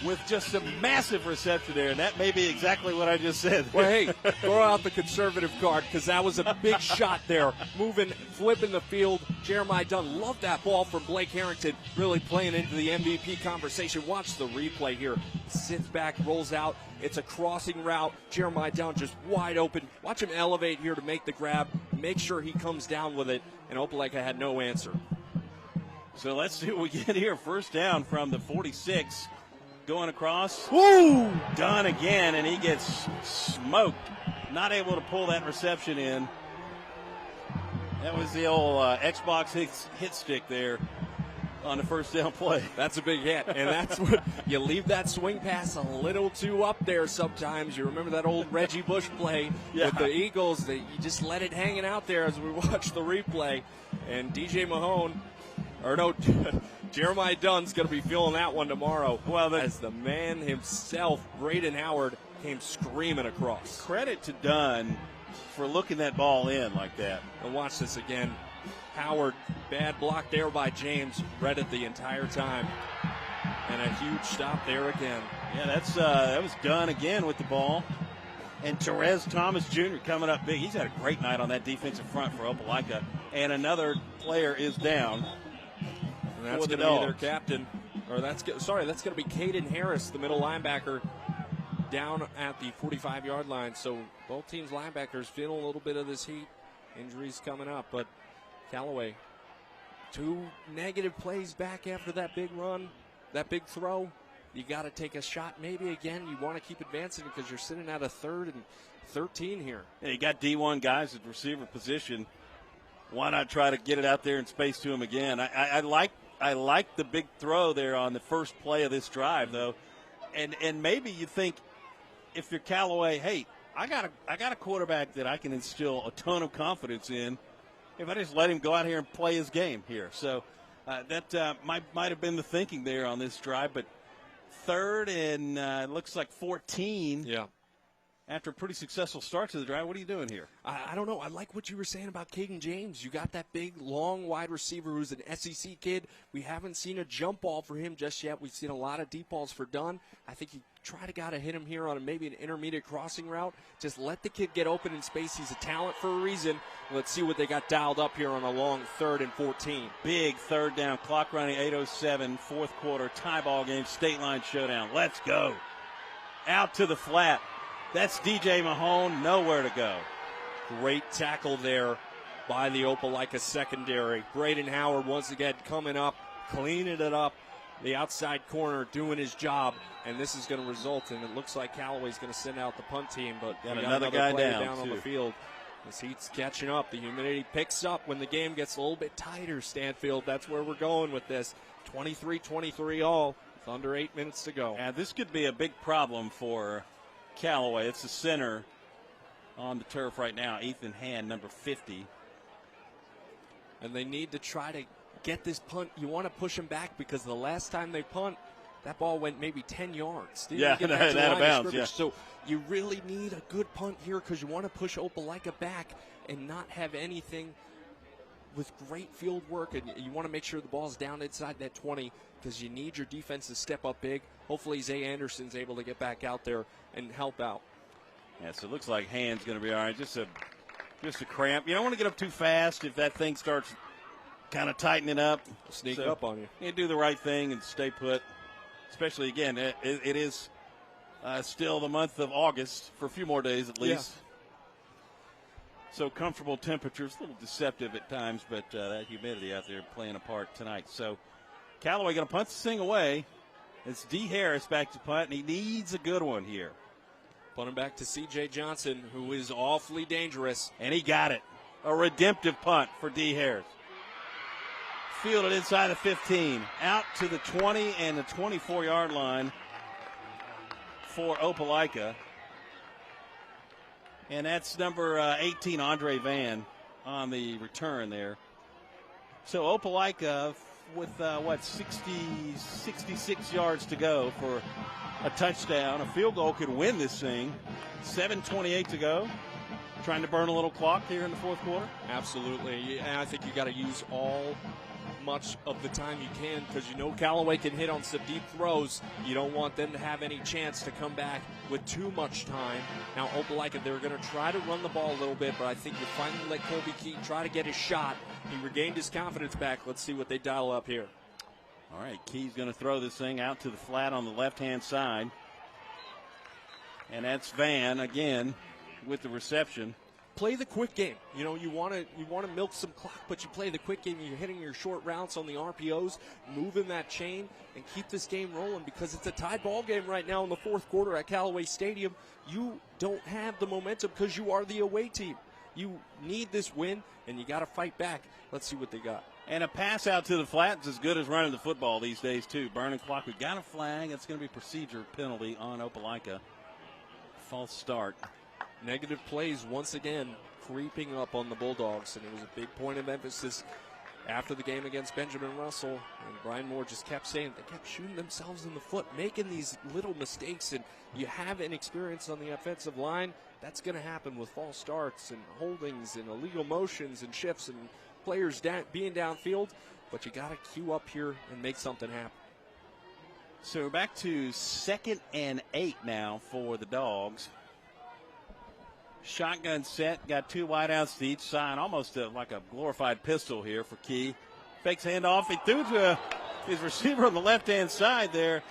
Speaker 2: with just a massive reception there, and that may be exactly what I just said.
Speaker 8: Well, hey, throw out the conservative card because that was a big shot there. Moving, flipping the field. Jeremiah Dunn, loved that ball from Blake Harrington, really playing into the MVP conversation. Watch the replay here. Sits back, rolls out. It's a crossing route. Jeremiah Dunn just wide open. Watch him elevate here to make the grab. Make sure he comes down with it, and Opelika had no answer.
Speaker 2: So let's see what we get here. First down from the 46. Going across.
Speaker 8: Woo!
Speaker 2: Done again, and he gets smoked. Not able to pull that reception in. That was the old Xbox hit stick there on the first down play.
Speaker 8: That's a big hit, and that's what you leave that swing pass a little too up there sometimes. You remember that old Reggie Bush play with the Eagles. That you just let it hanging out there as we watch the replay. And DJ Mahone, Jeremiah Dunn's going to be feeling that one tomorrow. Well, as the man himself, Braden Howard, came screaming across.
Speaker 2: Credit to Dunn for looking that ball in like that.
Speaker 8: And watch this again. Howard, bad block there by James, read it the entire time. And a huge stop there again.
Speaker 2: Yeah, that was Dunn again with the ball. And Therese Thomas Jr. coming up big. He's had a great night on that defensive front for Opelika. And another player is down.
Speaker 8: And that's going to be their captain. Or that's going to be Caden Harris, the middle linebacker, down at the 45-yard line. So both teams' linebackers feeling a little bit of this heat. Injuries coming up, but Callaway, 2 negative plays back after that big run, that big throw. You got to take a shot maybe again. You want to keep advancing because you're sitting at a 3rd and 13 here.
Speaker 2: Yeah, you got D1 guys at receiver position. Why not try to get it out there in space to him again? I like the big throw there on the first play of this drive, though. And maybe you think if you're Callaway, hey, I got a quarterback that I can instill a ton of confidence in if I just let him go out here and play his game here. So that might have been the thinking there on this drive. But 3rd and it looks like 14.
Speaker 8: Yeah.
Speaker 2: After a pretty successful start to the drive, what are you doing here?
Speaker 8: I don't know. I like what you were saying about Caden James. You got that big, long wide receiver who's an SEC kid. We haven't seen a jump ball for him just yet. We've seen a lot of deep balls for Dunn. I think you got to hit him here on maybe an intermediate crossing route. Just let the kid get open in space. He's a talent for a reason. Let's see what they got dialed up here on a long 3rd and 14.
Speaker 2: Big 3rd down. Clock running, 8:07, 4th quarter, tie ball game, Stateline Showdown. Let's go. Out to the flat. That's DJ Mahone, nowhere to go.
Speaker 8: Great tackle there by the Opelika secondary. Braden Howard once again coming up, cleaning it up, the outside corner doing his job, and this is going to result in, it looks like Callaway's going to send out the punt team, but
Speaker 2: got
Speaker 8: we
Speaker 2: another
Speaker 8: player
Speaker 2: guy
Speaker 8: down on the field. This heat's catching up. The humidity picks up when the game gets a little bit tighter, Stanfield. That's where we're going with this. 23-23 all with under 8 minutes to go.
Speaker 2: And this could be a big problem for Callaway. It's the center on the turf right now, Ethan Hand, number 50.
Speaker 8: And they need to try to get this punt. You want to push them back because the last time they punt, that ball went maybe 10 yards. Didn't
Speaker 2: yeah,
Speaker 8: get back to the
Speaker 2: out
Speaker 8: line
Speaker 2: of bounds.
Speaker 8: scrimmage.
Speaker 2: Yeah.
Speaker 8: So you really need a good punt here because you want to push Opelika back and not have anything with great field work. And you want to make sure the ball's down inside that 20 because you need your defense to step up big. Hopefully Zay Anderson's able to get back out there and help out.
Speaker 2: Yeah, so it looks like Hand's going to be all right. Just a cramp. You don't want to get up too fast if that thing starts kind of tightening up.
Speaker 8: Sneak up on you.
Speaker 2: You do the right thing and stay put. Especially, again, it is still the month of August for a few more days at least.
Speaker 8: Yeah.
Speaker 2: So comfortable temperatures, a little deceptive at times, but that humidity out there playing a part tonight. So Callaway going to punt this thing away. It's D. Harris back to punt, and he needs a good one here.
Speaker 8: Punting back to C.J. Johnson, who is awfully dangerous.
Speaker 2: And he got it. A redemptive punt for D. Harris. Fielded inside the 15. Out to the 20 and the 24-yard line for Opelika. And that's number 18, Andre Van, on the return there. So Opelika with, 66 yards to go for a touchdown. A field goal could win this thing. 7:28 to go. Trying to burn a little clock here in the fourth quarter.
Speaker 8: Absolutely. And I think you got to use much of the time you can because you know Callaway can hit on some deep throws. You don't want them to have any chance to come back with too much time. Now, Opelika, they're going to try to run the ball a little bit, but I think you finally let Colby Key try to get his shot. He regained his confidence back. Let's see what they dial up here.
Speaker 2: All right, Key's going to throw this thing out to the flat on the left-hand side. And that's Van again with the reception.
Speaker 8: Play the quick game. You know, you want to milk some clock, but you play the quick game. You're hitting your short routes on the RPOs, moving that chain, and keep this game rolling because it's a tied ball game right now in the fourth quarter at Callaway Stadium. You don't have the momentum because you are the away team. You need this win, and you got to fight back. Let's see what they got.
Speaker 2: And a pass out to the flat is as good as running the football these days, too. Burning clock. We got a flag. It's going to be a procedure penalty on Opelika. False start.
Speaker 8: Negative plays once again creeping up on the Bulldogs, and it was a big point of emphasis after the game against Benjamin Russell. And Brian Moore just kept saying they kept shooting themselves in the foot, making these little mistakes. And you have inexperience on the offensive line. That's going to happen with false starts and holdings and illegal motions and shifts and players being downfield. But you got to queue up here and make something happen.
Speaker 2: So we're back to 2nd and 8 now for the Dogs. Shotgun set, got two wideouts to each side, almost like a glorified pistol here for Key. Fakes handoff, he threw to his receiver on the left-hand side there,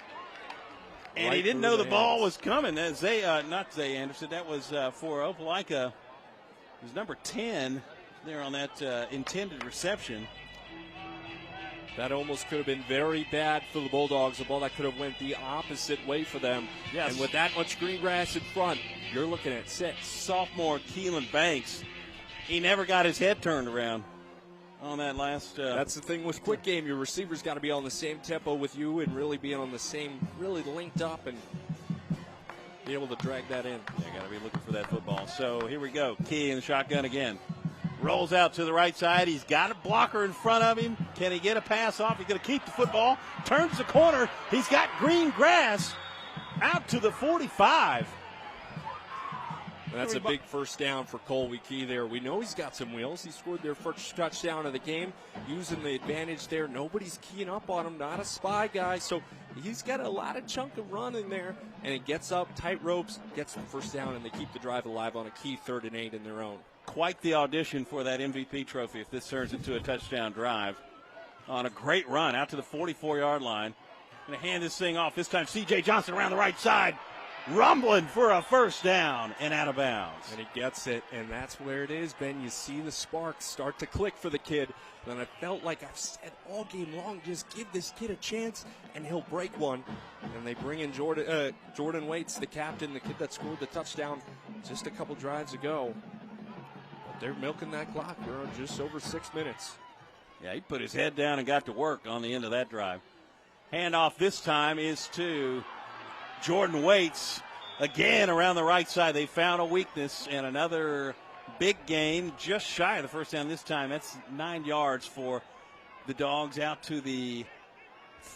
Speaker 2: and he didn't know the ball was coming. Not Zay Anderson, that was for Opelika. It was number 10 there on that intended reception.
Speaker 8: That almost could have been very bad for the Bulldogs, a ball that could have went the opposite way for them.
Speaker 2: Yes.
Speaker 8: And with that much green grass in front, you're looking at 6.
Speaker 2: Sophomore Keelan Banks, he never got his head turned around on that last.
Speaker 8: That's the thing with quick game. Your receivers got to be on the same tempo with you and really be on the same, really linked up and be able to drag that in.
Speaker 2: Yeah, got to be looking for that football. So here we go. Key in the shotgun again. Rolls out to the right side. He's got a blocker in front of him. Can he get a pass off? He's going to keep the football. Turns the corner. He's got green grass out to the 45.
Speaker 8: That's a big first down for Colby Key there. We know he's got some wheels. He scored their first touchdown of the game, using the advantage there. Nobody's keying up on him, not a spy guy. So he's got a lot of chunk of run in there, and he gets up, tight ropes, gets the first down, and they keep the drive alive on a key 3rd and 8 in their own.
Speaker 2: Quite the audition for that MVP trophy if this turns into a touchdown drive. On a great run out to the 44-yard line. Going to hand this thing off. This time C.J. Johnson around the right side. rumbling for a first down and out of bounds.
Speaker 8: And he gets it, and that's where it is, Ben. You see the sparks start to click for the kid. And I felt like I've said all game long, just give this kid a chance, and he'll break one. And they bring in Jordan Waits, the captain, the kid that scored the touchdown just a couple drives ago. But they're milking that clock. We're on just over 6 minutes.
Speaker 2: Yeah, he put his head down and got to work on the end of that drive. Handoff this time is to Jordan Waits. Again, around the right side, they found a weakness, and another big gain, just shy of the first down this time. That's 9 yards for the Dogs out to the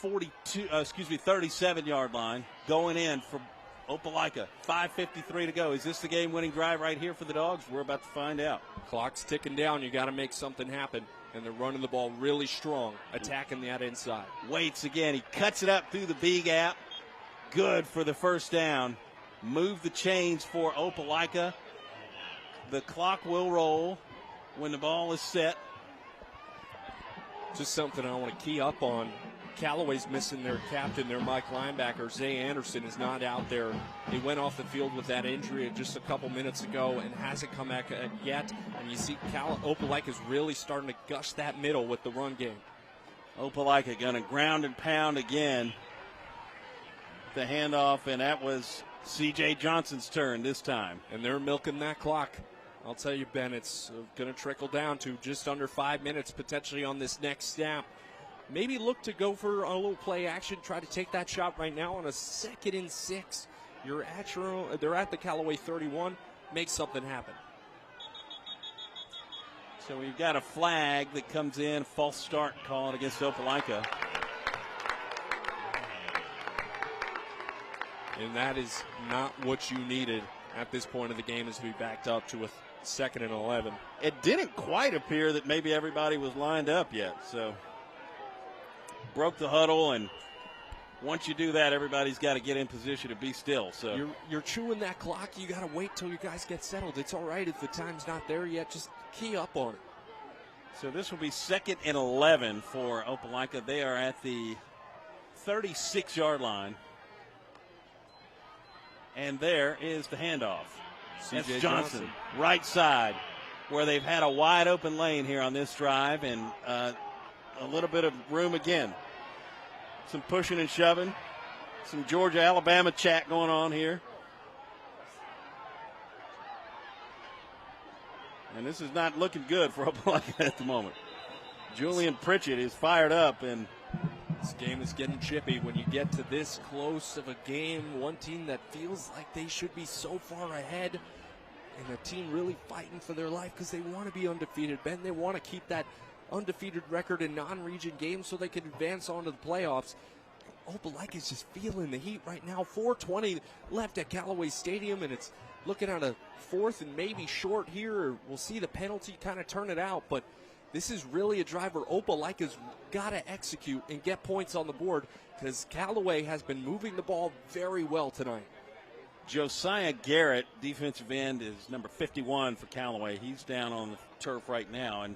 Speaker 2: 37-yard line. Going in for Opelika. 5:53 to go. Is this the game-winning drive right here for the Dogs? We're about to find out.
Speaker 8: Clock's ticking down. You got to make something happen. And they're running the ball really strong, attacking that inside.
Speaker 2: Waits again. He cuts it up through the B gap. Good for the first down. Move the chains for Opelika. The clock will roll when the ball is set.
Speaker 8: Just something I want to key up on. Callaway's missing their captain, their Mike linebacker. Zay Anderson is not out there. He went off the field with that injury just a couple minutes ago and hasn't come back yet. And you see Opelika is really starting to gush that middle with the run game.
Speaker 2: Opelika going to ground and pound again. The handoff, and that was C.J. Johnson's turn this time.
Speaker 8: And they're milking that clock. I'll tell you, Ben, it's going to trickle down to just under 5 minutes potentially on this next snap. Maybe look to go for a little play action, try to take that shot right now on a 2nd and 6. They're at the Callaway 31. Make something happen.
Speaker 2: So we've got a flag that comes in, false start called against Opelika.
Speaker 8: And that is not what you needed at this point of the game, as we backed up to a 2nd and 11.
Speaker 2: It didn't quite appear that maybe everybody was lined up yet, so broke the huddle, and once you do that, everybody's got to get in position to be still. So
Speaker 8: you're chewing that clock. You got to wait till you guys get settled. It's all right if the time's not there yet. Just key up on it.
Speaker 2: So this will be 2nd and 11 for Opelika. They are at the 36-yard line. And there is the handoff. That's Johnson, right side, where they've had a wide open lane here on this drive, and a little bit of room again. Some pushing and shoving. Some Georgia-Alabama chat going on here. And this is not looking good for Opelika at the moment. Julian Pritchett is fired up, and
Speaker 8: this game is getting chippy when you get to this close of a game. One team that feels like they should be so far ahead, and a team really fighting for their life because they want to be undefeated. Ben, they want to keep that undefeated record in non-region games so they can advance on to the playoffs. Opelika is just feeling the heat right now. 4:20 left at Callaway Stadium, and it's looking at a 4th and maybe short here. We'll see the penalty kind of turn it out, but this is really a drive where Opelika's got to execute and get points on the board because Callaway has been moving the ball very well tonight.
Speaker 2: Josiah Garrett, defensive end, is number 51 for Callaway. He's down on the turf right now, and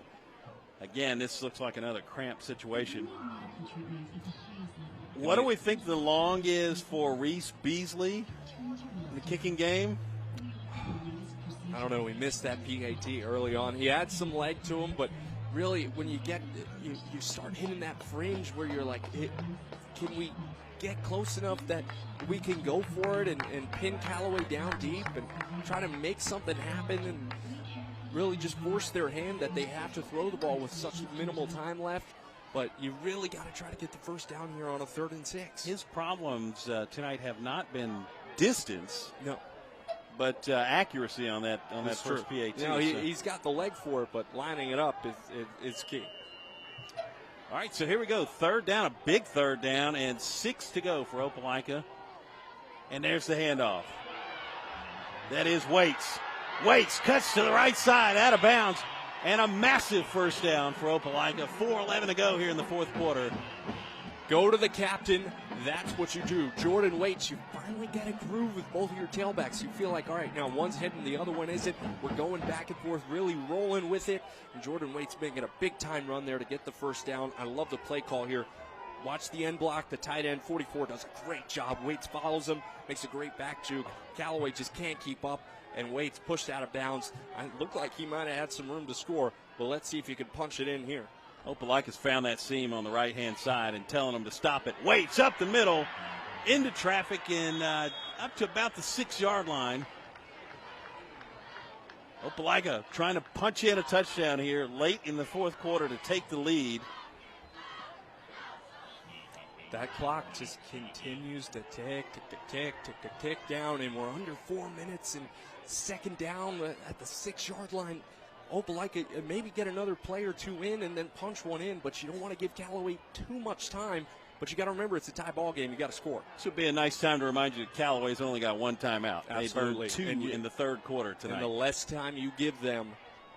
Speaker 2: again, this looks like another cramped situation. What do we think the long is for Reese Beasley in the kicking game?
Speaker 8: I don't know. We missed that PAT early on. He had some leg to him, but really, when you start hitting that fringe where you're like, can we get close enough that we can go for it and pin Callaway down deep and try to make something happen and really just force their hand that they have to throw the ball with such minimal time left. But you really got to try to get the first down here on a 3rd and 6.
Speaker 2: His problems tonight have not been distance.
Speaker 8: No.
Speaker 2: But accuracy on that first PAT.
Speaker 8: You know, he's got the leg for it, but lining it up is key.
Speaker 2: All right, so here we go. 3rd down, a big 3rd down, and 6 to go for Opelika. And there's the handoff. That is Waits. Waits cuts to the right side, out of bounds, and a massive first down for Opelika. 4:11 to go here in the 4th quarter.
Speaker 8: Go to the captain. That's what you do. Jordan Waits, you finally get a groove with both of your tailbacks. You feel like, all right, now one's hitting, the other one isn't. We're going back and forth, really rolling with it. And Jordan Waits making a big-time run there to get the first down. I love the play call here. Watch the end block. The tight end, 44, does a great job. Waits follows him, makes a great back juke. Callaway just can't keep up, and Waits pushed out of bounds. It looked like he might have had some room to score, but let's see if he can punch it in here.
Speaker 2: Opelika's found that seam on the right-hand side and telling him to stop it. Waits up the middle, into traffic, and up to about the 6-yard line. Opelika trying to punch in a touchdown here late in the fourth quarter to take the lead.
Speaker 8: That clock just continues to tick down, and we're under 4 minutes and second down at the 6-yard line. Opelika maybe get another play or two in and then punch one in, but you don't want to give Callaway too much time. But you got to remember, it's a tie ball game. You got to score.
Speaker 2: This would be a nice time to remind you that Callaway's only got one timeout.
Speaker 8: Absolutely.
Speaker 2: They burned 2 in the third quarter tonight.
Speaker 8: And the less time you give them,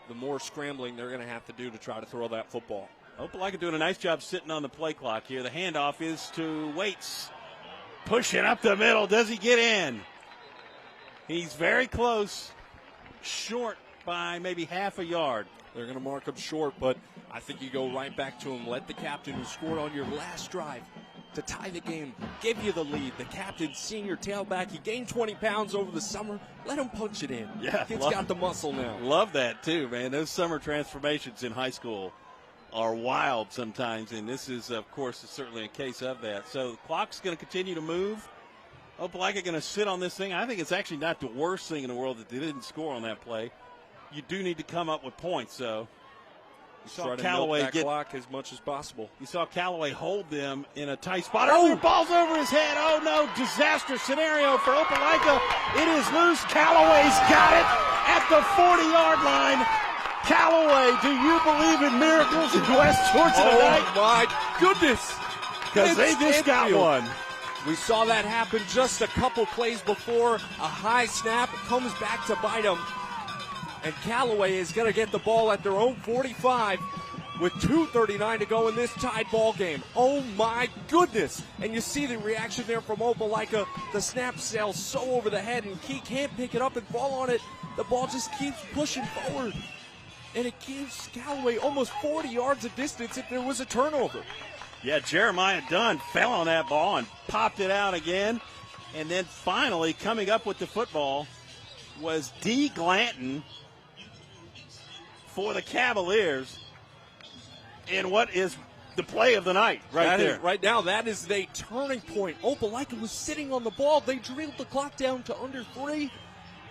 Speaker 8: the more scrambling they're going to have to do to try to throw that football.
Speaker 2: Opelika doing a nice job sitting on the play clock here. The handoff is to Waits. Pushing up the middle. Does he get in? He's very close. Short by maybe half a yard.
Speaker 8: They're going to mark him short, but I think you go right back to him. Let the captain who scored on your last drive to tie the game give you the lead. The captain, senior tailback, he gained 20 pounds over the summer. Let him punch it in.
Speaker 2: Yeah,
Speaker 8: Kid's got the muscle now.
Speaker 2: Love that, too, man. Those summer transformations in high school are wild sometimes, and this is, of course, certainly a case of that. So the clock's going to continue to move. Opelika going to sit on this thing. I think it's actually not the worst thing in the world that they didn't score on that play. You do need to come up with points, though. You saw Callaway get
Speaker 8: clock as much as possible.
Speaker 2: You saw Callaway hold them in a tight spot. Oh, ball's over his head. Oh, no, disaster scenario for Opelika. It is loose. Callaway's got it at the 40-yard line. Callaway, do you believe in miracles in West Georgia tonight?
Speaker 8: Oh, my goodness.
Speaker 2: Because they just got one.
Speaker 8: We saw that happen just a couple plays before. A high snap comes back to bite them. And Callaway is going to get the ball at their own 45 with 2:39 to go in this tied ball game. Oh, my goodness. And you see the reaction there from Opelika. The snap sails so over the head, and Key can't pick it up and fall on it. The ball just keeps pushing forward. And it gives Callaway almost 40 yards of distance if there was a turnover.
Speaker 2: Yeah, Jeremiah Dunn fell on that ball and popped it out again. And then finally coming up with the football was D. Glanton for the Cavaliers in what is the play of the night there.
Speaker 8: Right now, that is the turning point. Opelika was sitting on the ball. They drilled the clock down to under 3,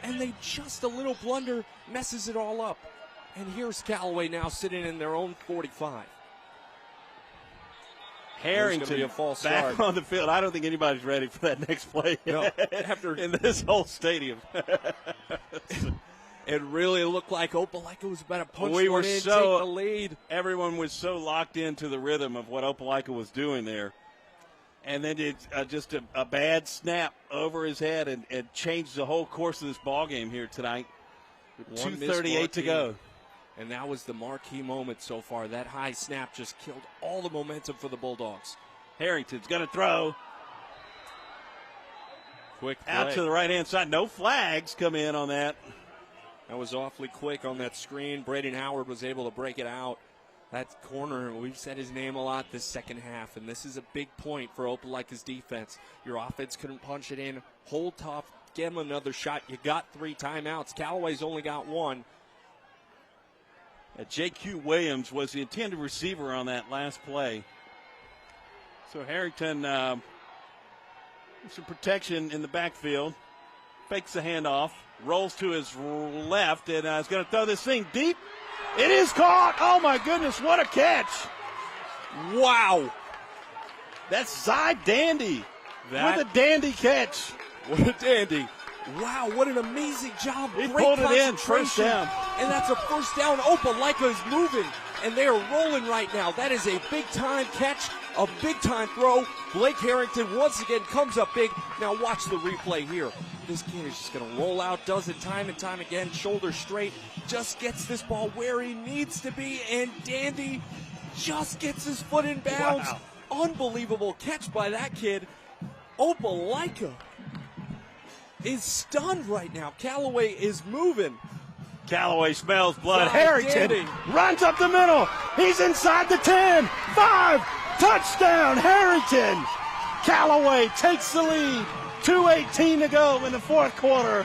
Speaker 8: and they just a little blunder messes it all up. And here's Callaway now sitting in their own 45.
Speaker 2: Harrington
Speaker 8: be a false
Speaker 2: back
Speaker 8: start
Speaker 2: on the field. I don't think anybody's ready for that next play in this whole stadium.
Speaker 8: It really looked like Opelika was about to punch
Speaker 2: we
Speaker 8: one
Speaker 2: were
Speaker 8: in,
Speaker 2: so,
Speaker 8: take the lead.
Speaker 2: Everyone was so locked into the rhythm of what Opelika was doing there. And then it's just a bad snap over his head and changed the whole course of this ball game here tonight. 2:38 to go.
Speaker 8: And that was the marquee moment so far. That high snap just killed all the momentum for the Bulldogs.
Speaker 2: Harrington's going to throw.
Speaker 8: Quick play.
Speaker 2: Out to the right-hand side. No flags come in on that.
Speaker 8: That was awfully quick on that screen. Braden Howard was able to break it out. That corner, we've said his name a lot this second half, and this is a big point for Opelika's defense. Your offense couldn't punch it in. Hold tough. Get him another shot. You got 3 timeouts. Callaway's only got 1.
Speaker 2: J.Q. Williams was the intended receiver on that last play. So Harrington, some protection in the backfield. Fakes the handoff. Rolls to his left and is going to throw this thing deep. It is caught. Oh, my goodness. What a catch.
Speaker 8: Wow.
Speaker 2: That's Zy Dandy with a dandy catch.
Speaker 8: What a dandy. Wow, what an amazing job.
Speaker 2: He
Speaker 8: Great
Speaker 2: pulled it in, first down.
Speaker 8: And that's a first down. Opelika is moving, and they are rolling right now. That is a big-time catch, a big-time throw. Blake Harrington once again comes up big. Now watch the replay here. This kid is just going to roll out, does it time and time again, shoulder straight, just gets this ball where he needs to be, and Dandy just gets his foot in bounds. Wow. Unbelievable catch by that kid. Opelika is stunned right now. Callaway is moving.
Speaker 2: Callaway smells blood. Harrington runs up the middle. He's inside the 10, 5, Touchdown, Harrington! Callaway takes the lead. 2:18 to go in the fourth quarter.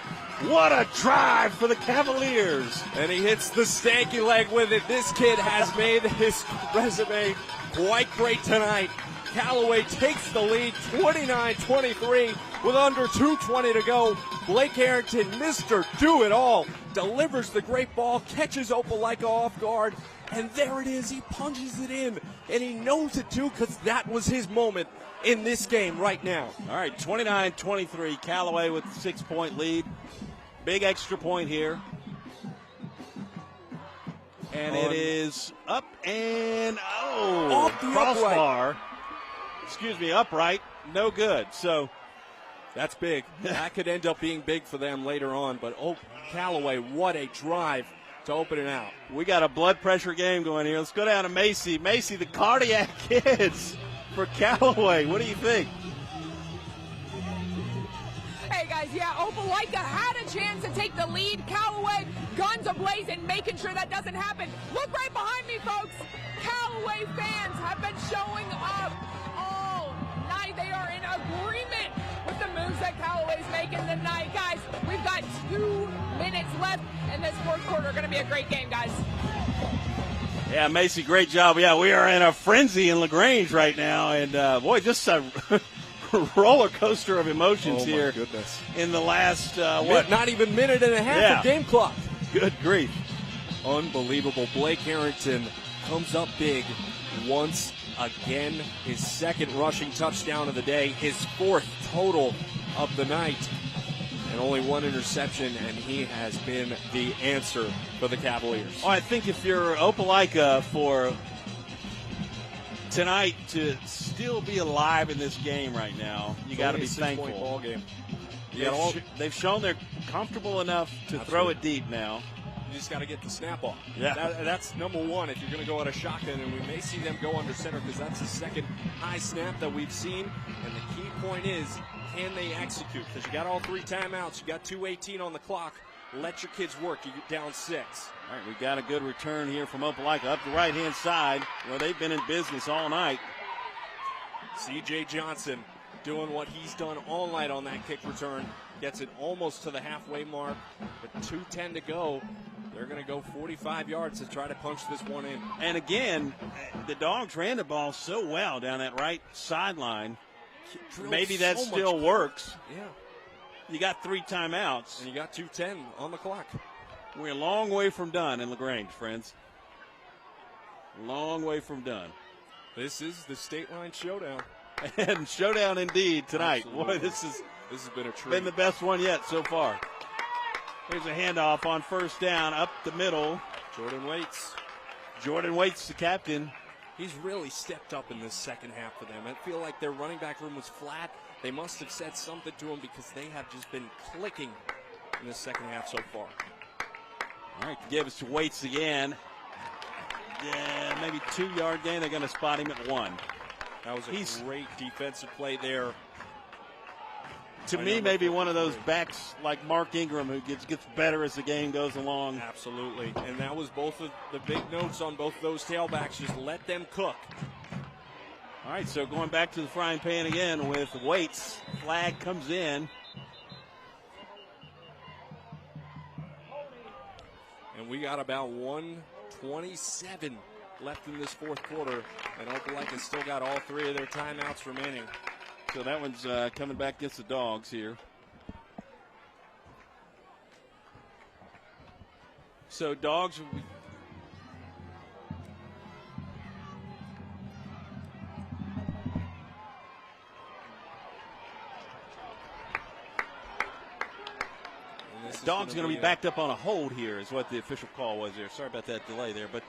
Speaker 2: What a drive for the Cavaliers.
Speaker 8: And he hits the stanky leg with it. This kid has made his resume quite great tonight. Callaway takes the lead 29-23 with under 2:20 to go. Blake Harrington, Mr. Do-It-All, delivers the great ball, catches Opelika off guard, and there it is. He punches it in, and he knows it too because that was his moment in this game right now.
Speaker 2: All right, 29-23, Callaway with a 6-point lead. Big extra point here. And it is up and,
Speaker 8: off the
Speaker 2: crossbar. Upright. No good. So
Speaker 8: that's big. That could end up being big for them later on. But, Callaway, what a drive to open it out.
Speaker 2: We got a blood pressure game going here. Let's go down to Macy. Macy, the cardiac kids for Callaway. What do you think?
Speaker 7: Hey guys, Opelika had a chance to take the lead. Callaway, guns a-blazing, making sure that doesn't happen. Look right behind me, folks. Callaway fans have been showing up all night. They are in agreement with the moves that Callaway's making tonight. Guys, we've got 2 minutes left in this fourth quarter. Going to be a great game, guys.
Speaker 2: Yeah, Macy, great job. Yeah, we are in a frenzy in LaGrange right now. And, just a roller coaster of emotions here.
Speaker 8: Oh, my goodness.
Speaker 2: In the last,
Speaker 8: not even minute and a half of game clock.
Speaker 2: Good grief.
Speaker 8: Unbelievable. Blake Harrington comes up big once again. His second rushing touchdown of the day. His 4th total of the night. And only 1 interception, and he has been the answer for the Cavaliers.
Speaker 2: Oh, I think if you're Opelika for tonight to still be alive in this game right now, you got to be thankful.
Speaker 8: Ball game.
Speaker 2: They've shown they're comfortable enough to throw it deep now.
Speaker 8: You just got to get the snap off.
Speaker 2: Yeah.
Speaker 8: That's number one if you're going to go at a shotgun, and we may see them go under center because that's the second high snap that we've seen. And the key point is, can they execute? Because you got all 3 timeouts. You got 2:18 on the clock. Let your kids work. You get down 6.
Speaker 2: All right, we got a good return here from Opelika up the right-hand side where they've been in business all night.
Speaker 8: C.J. Johnson doing what he's done all night on that kick return. Gets it almost to the halfway mark. With 2:10 to go, they're going to go 45 yards to try to punch this one in.
Speaker 2: And again, the Dogs ran the ball so well down that right sideline. Maybe that still works.
Speaker 8: Yeah.
Speaker 2: You got 3 timeouts.
Speaker 8: And you got 2:10 on the clock.
Speaker 2: We're a long way from done in LaGrange, friends. Long way from done.
Speaker 8: This is the Stateline Showdown.
Speaker 2: And Showdown indeed tonight.
Speaker 8: Absolutely.
Speaker 2: Boy, this has
Speaker 8: been a treat.
Speaker 2: Been the best one yet so far. Here's a handoff on first down up the middle.
Speaker 8: Jordan Waits.
Speaker 2: Jordan Waits, the captain.
Speaker 8: He's really stepped up in this second half for them. I feel like their running back room was flat. They must have said something to him because they have just been clicking in the second half so far.
Speaker 2: All right, give us to Waits again. Yeah, maybe 2-yard gain. They're going to spot him at 1.
Speaker 8: That was a great defensive play there.
Speaker 2: To me, maybe one of those backs like Mark Ingram who gets better as the game goes along.
Speaker 8: Absolutely. And that was both of the big notes on both those tailbacks. Just let them cook.
Speaker 2: All right, so going back to the frying pan again with Waits. Flag comes in.
Speaker 8: And we got about 1:27 left in this fourth quarter. And Opelika's still got all 3 of their timeouts remaining.
Speaker 2: So that one's coming back against the Dogs here. So Dogs will be. Dogs going to be backed up on a hold here is what the official call was there. Sorry about that delay there. But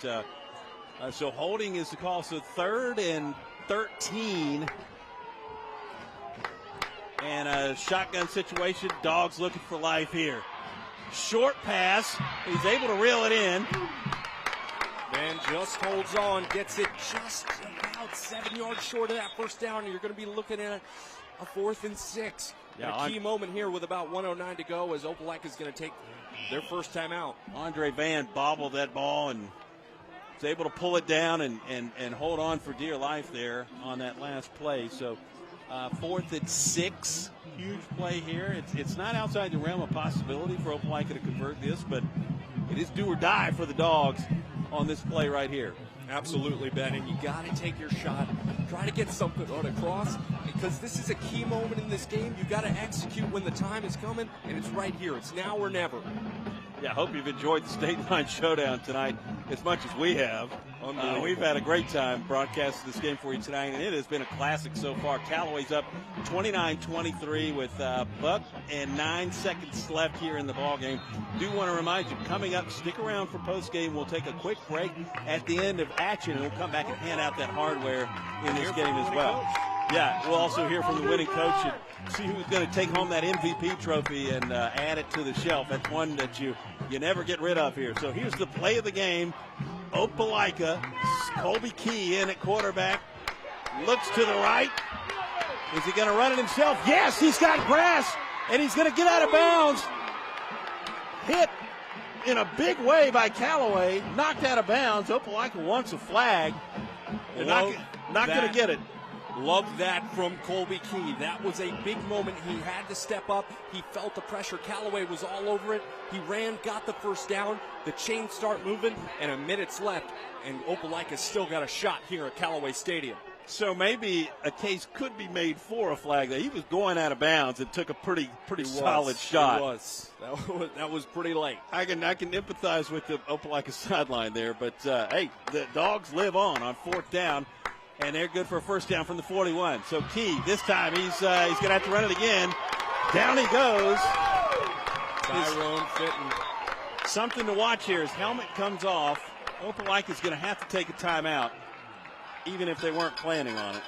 Speaker 2: so holding is the call. So 3rd and 13. And a shotgun situation. Dogs looking for life here. Short pass. He's able to reel it in.
Speaker 8: Man just holds on. Gets it just about 7 yards short of that first down. You're going to be looking at a 4th and 6. Yeah, a key moment here with about 1:09 to go as Opelika is going to take their first time out.
Speaker 2: Andre Van bobbled that ball and was able to pull it down and hold on for dear life there on that last play. So 4th and 6, huge play here. It's not outside the realm of possibility for Opelika to convert this, but it is do or die for the Dogs on this play right here.
Speaker 8: Absolutely, Ben, and you got to take your shot. Try to get something on across, because this is a key moment in this game. You got to execute when the time is coming, and it's right here. It's now or never.
Speaker 2: Yeah, I hope you've enjoyed the Stateline Showdown tonight as much as we have. We've had a great time broadcasting this game for you tonight, and it has been a classic so far. Callaway's up 29-23 with buck and 9 seconds left here in the ballgame. Do want to remind you, coming up, stick around for postgame. We'll take a quick break at the end of action, and we'll come back and hand out that hardware in this game as well. Yeah, we'll also hear from the winning coach and see who's going to take home that MVP trophy and add it to the shelf. That's one that you never get rid of here. So here's the play of the game. Opelika, Colby Key in at quarterback, looks to the right. Is he going to run it himself? Yes, he's got grass, and he's going to get out of bounds. Hit in a big way by Callaway, knocked out of bounds. Opelika wants a flag. They're not going to get it.
Speaker 8: Love that from Colby Key. That was a big moment. He had to step up. He felt the pressure. Callaway was all over it. He ran, got the first down. The chains start moving, and a minute's left, and Opelika's still got a shot here at Callaway Stadium.
Speaker 2: So maybe a case could be made for a flag. He was going out of bounds and took a pretty solid shot.
Speaker 8: It was. That was pretty late.
Speaker 2: I can empathize with the Opelika sideline there, but hey, the Dogs live on 4th down. And they're good for a first down from the 41. So Key, this time he's going to have to run it again. Down he goes.
Speaker 8: Tyrone Fitton.
Speaker 2: Something to watch here. His helmet comes off. Opelika's going to have to take a timeout, even if they weren't planning on it.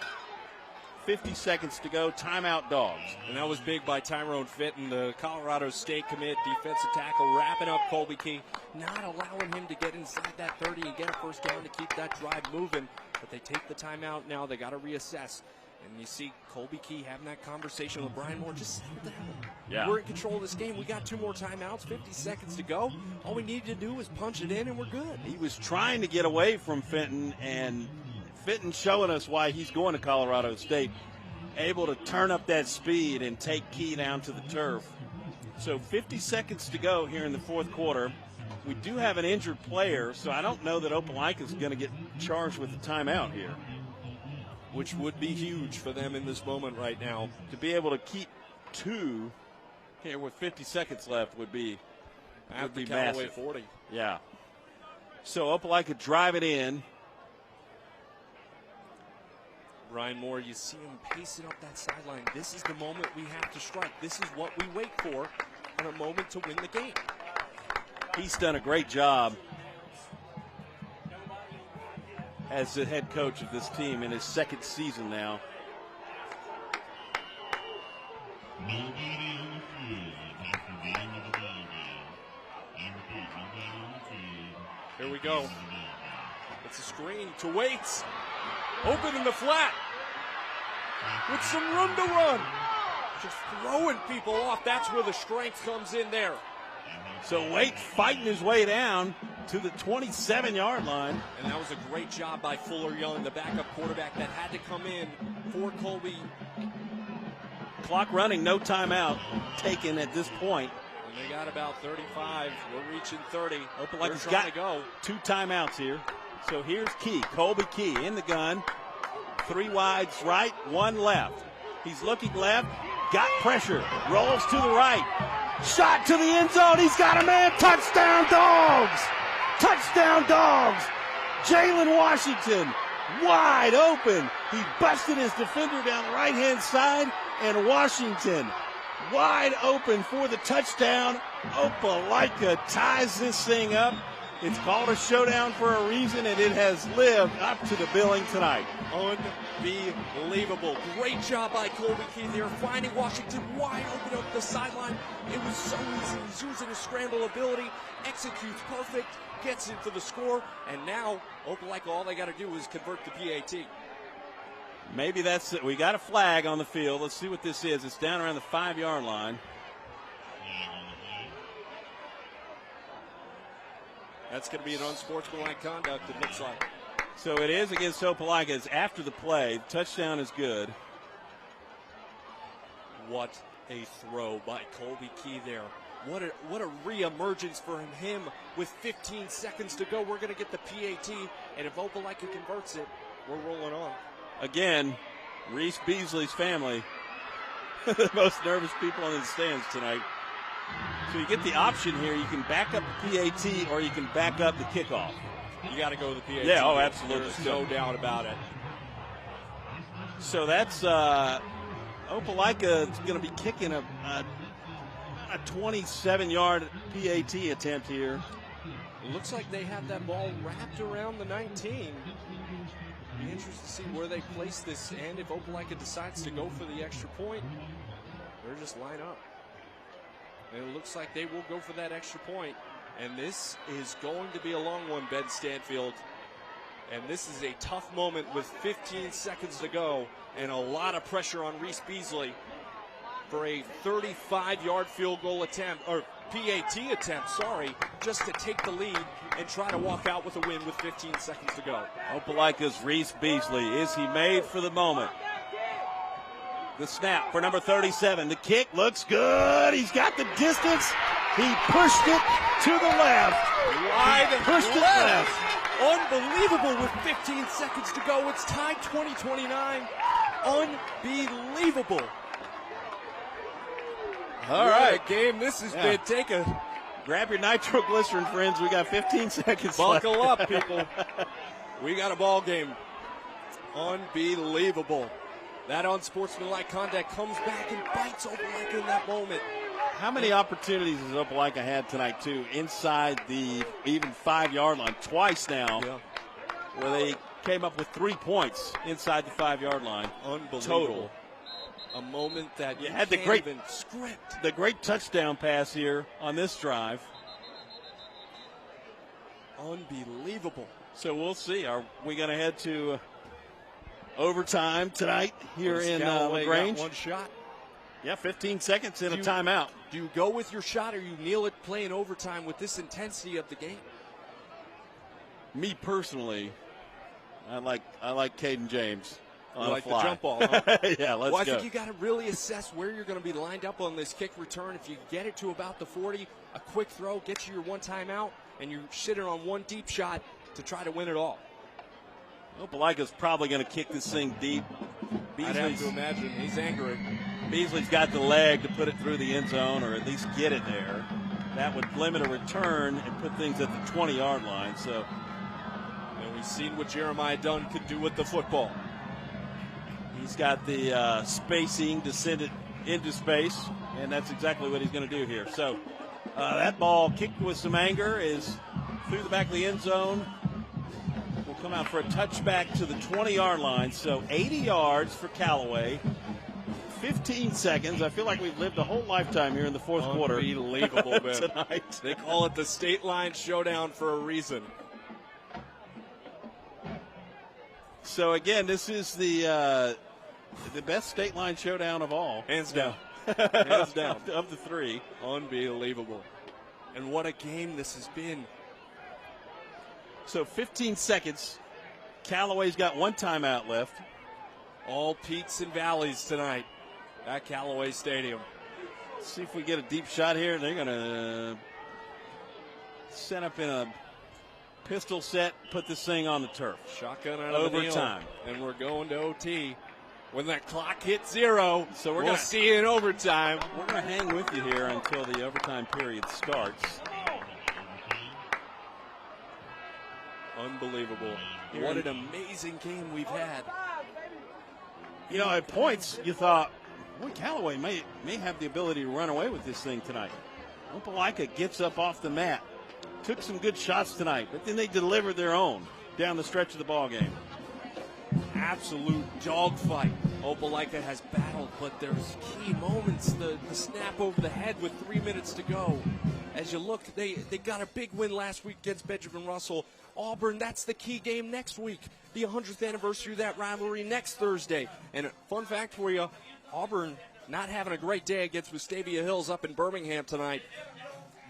Speaker 2: 50 seconds to go. Timeout, Dogs.
Speaker 8: And that was big by Tyrone Fitton, the Colorado State commit, defensive tackle, wrapping up Colby Key, not allowing him to get inside that 30 and get a first down to keep that drive moving. But they take the timeout now. They got to reassess. And you see Colby Key having that conversation with Brian Moore. Just settle down.
Speaker 2: Yeah.
Speaker 8: We're in control of this game. We got 2 more timeouts, 50 seconds to go. All we need to do is punch it in, and we're good.
Speaker 2: He was trying to get away from Fenton, and Fenton showing us why he's going to Colorado State. Able to turn up that speed and take Key down to the turf. So 50 seconds to go here in the 4th quarter. We do have an injured player, so I don't know that Opelika is going to get charged with the timeout here.
Speaker 8: Which would be huge for them in this moment right now.
Speaker 2: To be able to keep 2 here with 50 seconds left would be
Speaker 8: Callaway 40.
Speaker 2: Yeah. So Opelika drive it in.
Speaker 8: Brian Moore, you see him pacing up that sideline. This is the moment we have to strike. This is what we wait for, and a moment to win the game.
Speaker 2: He's done a great job as the head coach of this team in his 2nd season now.
Speaker 8: Here we go. It's a screen to Waits. Open in the flat. With some room to run. Just throwing people off. That's where the strength comes in there.
Speaker 2: So Waits fighting his way down to the 27-yard line.
Speaker 8: And that was a great job by Fuller Young, the backup quarterback that had to come in for Colby.
Speaker 2: Clock running, no timeout taken at this point.
Speaker 8: And they got about 35. We're reaching 30.
Speaker 2: Opelika's got to go. 2 timeouts here. So here's Key, Colby Key in the gun. 3 wides right, 1 left. He's looking left, got pressure, rolls to the right. Shot to the end zone, he's got a man. Touchdown, Dogs! Touchdown, Dogs! Jalen Washington, wide open. He busted his defender down the right-hand side, and Washington wide open for the touchdown. Opelika ties this thing up. It's called a showdown for a reason, and it has lived up to the billing tonight.
Speaker 8: Unbelievable. Great job by Colby Key there, finding Washington wide open up the sideline. It was so easy. He's using his scramble ability, executes perfect, gets in for the score, and now Opelika, all they got to do is convert the PAT.
Speaker 2: Maybe that's it. We got a flag on the field. Let's see what this is. It's down around the 5-yard line.
Speaker 8: That's going to be an unsportsmanlike conduct, it looks like.
Speaker 2: So it is against Opelika. It's after the play. Touchdown is good.
Speaker 8: What a throw by Colby Key there. What a reemergence for him with 15 seconds to go. We're going to get the PAT, and if Opelika converts it, we're rolling on.
Speaker 2: Again, Reese Beasley's family, the most nervous people in the stands tonight. So you get the option here. You can back up the PAT or you can back up the kickoff.
Speaker 8: You got to go with the PAT.
Speaker 2: Yeah, oh, absolutely.
Speaker 8: There's no doubt about it.
Speaker 2: So that's Opelika is going to be kicking a 27-yard PAT attempt here.
Speaker 8: It looks like they have that ball wrapped around the 19. Be interested to see where they place this, and if Opelika decides to go for the extra point, they're just line up. And it looks like they will go for that extra point. And this is going to be a long one, Ben Stanfield. And this is a tough moment with 15 seconds to go and a lot of pressure on Reese Beasley for a 35-yard field goal attempt, or PAT attempt, just to take the lead and try to walk out with a win with 15 seconds to go.
Speaker 2: Opelika's Reese Beasley. Is he made for the moment? The snap for number 37. The kick looks good. He's got the distance. He pushed it to the left.
Speaker 8: Wide and
Speaker 2: pushed it left.
Speaker 8: Unbelievable with 15 seconds to go. It's tied 20-29. Unbelievable.
Speaker 2: All right,
Speaker 8: game this has been.
Speaker 2: Grab your nitroglycerin, friends. We got 15 seconds
Speaker 8: Buckle
Speaker 2: left.
Speaker 8: up, people. We got a ball game. Unbelievable. That unsportsmanlike conduct comes back and bites Opelika in that moment.
Speaker 2: How many opportunities has Opelika had tonight, too, inside the even 5-yard line? Twice now, where they came up with 3 points inside the 5-yard line.
Speaker 8: Unbelievable.
Speaker 2: Total.
Speaker 8: A moment that
Speaker 2: you had
Speaker 8: can't even script.
Speaker 2: The great touchdown pass here on this drive.
Speaker 8: Unbelievable.
Speaker 2: So we'll see. Are we going to head to overtime tonight here in LaGrange?
Speaker 8: One shot.
Speaker 2: Yeah, 15 seconds in a timeout.
Speaker 8: Do you go with your shot or you kneel it playing overtime with this intensity of the game?
Speaker 2: Me personally, I like Caden James.
Speaker 8: You like the jump ball, huh?
Speaker 2: Yeah, let's go.
Speaker 8: I think you got to really assess where you're going to be lined up on this kick return. If you get it to about the 40, a quick throw, get you your one timeout, and you sit it on one deep shot to try to win it all.
Speaker 2: Opelika's probably going to kick this thing deep.
Speaker 8: I'd have to imagine. He's angry.
Speaker 2: Beasley's got the leg to put it through the end zone or at least get it there. That would limit a return and put things at the 20-yard line. So,
Speaker 8: and we've seen what Jeremiah Dunn could do with the football.
Speaker 2: He's got the spacing to send it into space, and that's exactly what he's going to do here. So that ball kicked with some anger is through the back of the end zone. Will come out for a touchback to the 20-yard line. So 80 yards for Callaway. 15 seconds. I feel like we've lived a whole lifetime here in the fourth quarter.
Speaker 8: Unbelievable, man.
Speaker 2: Tonight.
Speaker 8: They call it the Stateline Showdown for a reason.
Speaker 2: So again, this is the best Stateline Showdown of all.
Speaker 8: Hands down.
Speaker 2: Hands down. Of the three.
Speaker 8: Unbelievable. And what a game this has been.
Speaker 2: So 15 seconds. Callaway's got one timeout left.
Speaker 8: All peaks and valleys tonight at Callaway Stadium.
Speaker 2: Let's see if we get a deep shot here. They're going to set up in a pistol set, put this thing on the turf.
Speaker 8: Shotgun out of
Speaker 2: overtime.
Speaker 8: And we're going to OT. When that clock hits 0,
Speaker 2: so
Speaker 8: we'll see you in overtime.
Speaker 2: We're going to hang with you here until the overtime period starts.
Speaker 8: Unbelievable. What an amazing game we've had.
Speaker 2: You know, at points, you thought, boy, Callaway may have the ability to run away with this thing tonight. Opelika gets up off the mat. Took some good shots tonight, but then they delivered their own down the stretch of the ball game.
Speaker 8: Absolute dogfight. Opelika has battled, but there's key moments. The snap over the head with 3 minutes to go. As you look, they got a big win last week against Benjamin Russell. Auburn, that's the key game next week. The 100th anniversary of that rivalry next Thursday. And a fun fact for you, Auburn not having a great day against Vestavia Hills up in Birmingham tonight.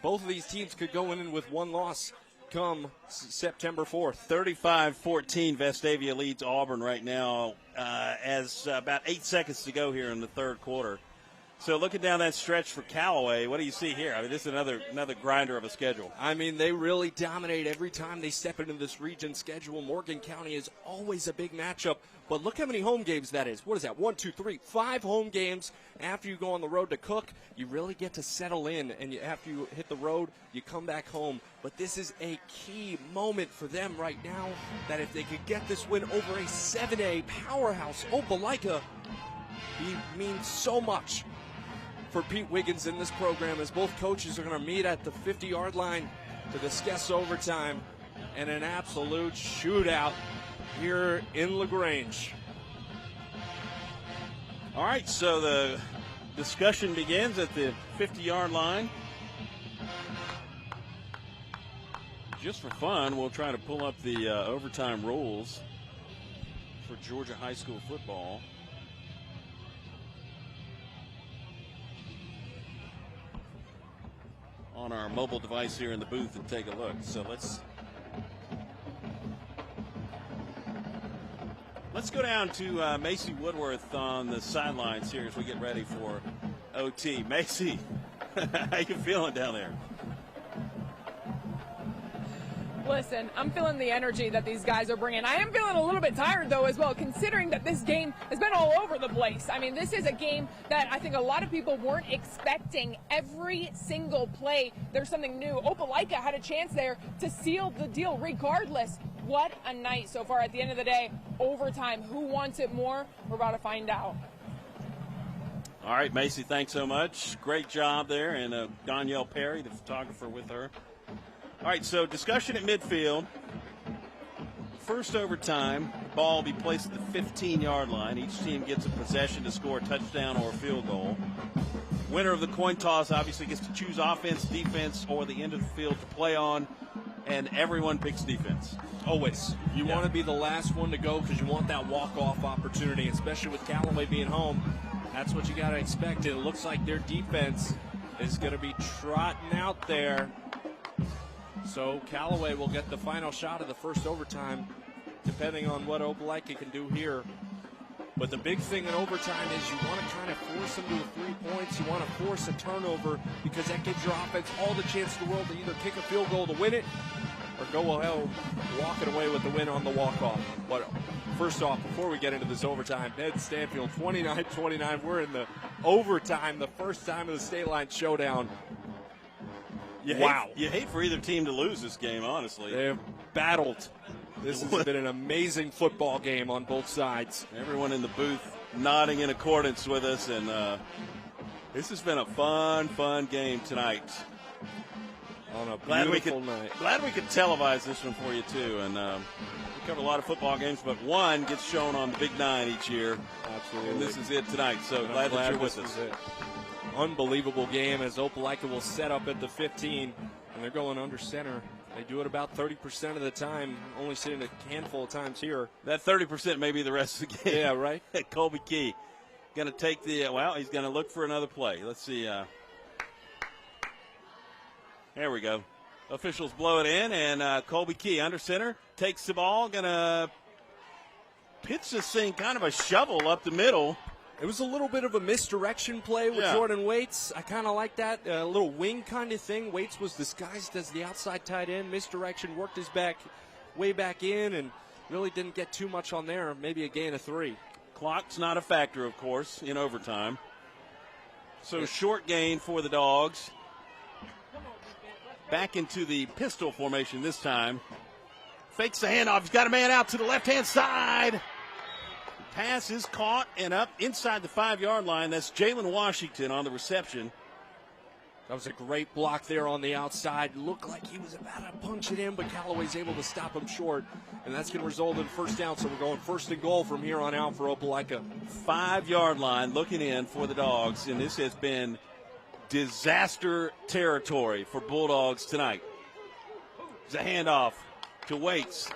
Speaker 8: Both of these teams could go in with one loss come September 4th.
Speaker 2: 35-14, Vestavia leads Auburn right now as about 8 seconds to go here in the third quarter. So looking down that stretch for Callaway, what do you see here? I mean, this is another grinder of a schedule.
Speaker 8: I mean, they really dominate every time they step into this region schedule. Morgan County is always a big matchup, but look how many home games that is. What is that? 1, 2, 3, 5 home games. After you go on the road to Cook, you really get to settle in, and after you hit the road, you come back home. But this is a key moment for them right now, that if they could get this win over a 7A powerhouse, Opelika, it means so much for Pete Wiggins in this program, as both coaches are going to meet at the 50-yard line to discuss overtime and an absolute shootout here in LaGrange.
Speaker 2: All right, so the discussion begins at the 50-yard line. Just for fun, we'll try to pull up the overtime rules for Georgia high school football. On our mobile device here in the booth and take a look. So let's go down to Macy Woodworth on the sidelines here as we get ready for OT. Macy, how you feeling down there?
Speaker 7: Listen, I'm feeling the energy that these guys are bringing. I am feeling a little bit tired, though, as well, considering that this game has been all over the place. I mean, this is a game that I think a lot of people weren't expecting. Every single play, there's something new. Opelika had a chance there to seal the deal regardless. What a night so far. At the end of the day, overtime. Who wants it more? We're about to find out.
Speaker 2: All right, Macy, thanks so much. Great job there. And Danielle Perry, the photographer, with her. All right, so discussion at midfield. First overtime, the ball will be placed at the 15-yard line. Each team gets a possession to score a touchdown or a field goal. Winner of the coin toss obviously gets to choose offense, defense, or the end of the field to play on, and everyone picks defense.
Speaker 8: Always. You want to be the last one to go because you want that walk-off opportunity, especially with Callaway being home. That's what you got to expect. It looks like their defense is going to be trotting out there. So Callaway will get the final shot of the first overtime, depending on what Opelika can do here. But the big thing in overtime is you want to kind of force them to the 3 points. You want to force a turnover because that gives your offense all the chance in the world to either kick a field goal to win it or go ahead walking away with the win on the walk-off. But first off, before we get into this overtime, Ned Stanfield, 29-29. We're in the overtime, the first time of the State Line Showdown.
Speaker 2: You hate for either team to lose this game, honestly.
Speaker 8: They've battled. This has been an amazing football game on both sides.
Speaker 2: Everyone in the booth nodding in accordance with us, and this has been a fun game tonight.
Speaker 8: On a beautiful night.
Speaker 2: Glad we could televise this one for you, too. And we cover a lot of football games, but one gets shown on the Big 9 each year.
Speaker 8: Absolutely.
Speaker 2: And this is it tonight, so glad that you're with us.
Speaker 8: Unbelievable game as Opelika will set up at the 15, and they're going under center. They do it about 30% of the time, only sitting a handful of times here.
Speaker 2: That 30% may be the rest of the game.
Speaker 8: Yeah, right.
Speaker 2: Colby Key going to take the, he's going to look for another play. Let's see. There we go. Officials blow it in, and Colby Key under center takes the ball, going to pitch this thing kind of a shovel up the middle.
Speaker 8: It was a little bit of a misdirection play with Jordan Waits. I kind of like that, a little wing kind of thing. Waits was disguised as the outside tight end. Misdirection, worked his way back in, and really didn't get too much on there. Maybe a gain of 3.
Speaker 2: Clock's not a factor, of course, in overtime. So short gain for the Dogs. Back into the pistol formation this time. Fakes the handoff. He's got a man out to the left-hand side. Pass is caught and up inside the 5-yard line. That's Jalen Washington on the reception.
Speaker 8: That was a great block there on the outside. Looked like he was about to punch it in, but Callaway's able to stop him short. And that's going to result in first down, so we're going first and goal from here on out for Opelika.
Speaker 2: 5-yard line looking in for the Dogs, and this has been disaster territory for Bulldogs tonight. It's a handoff to Waits.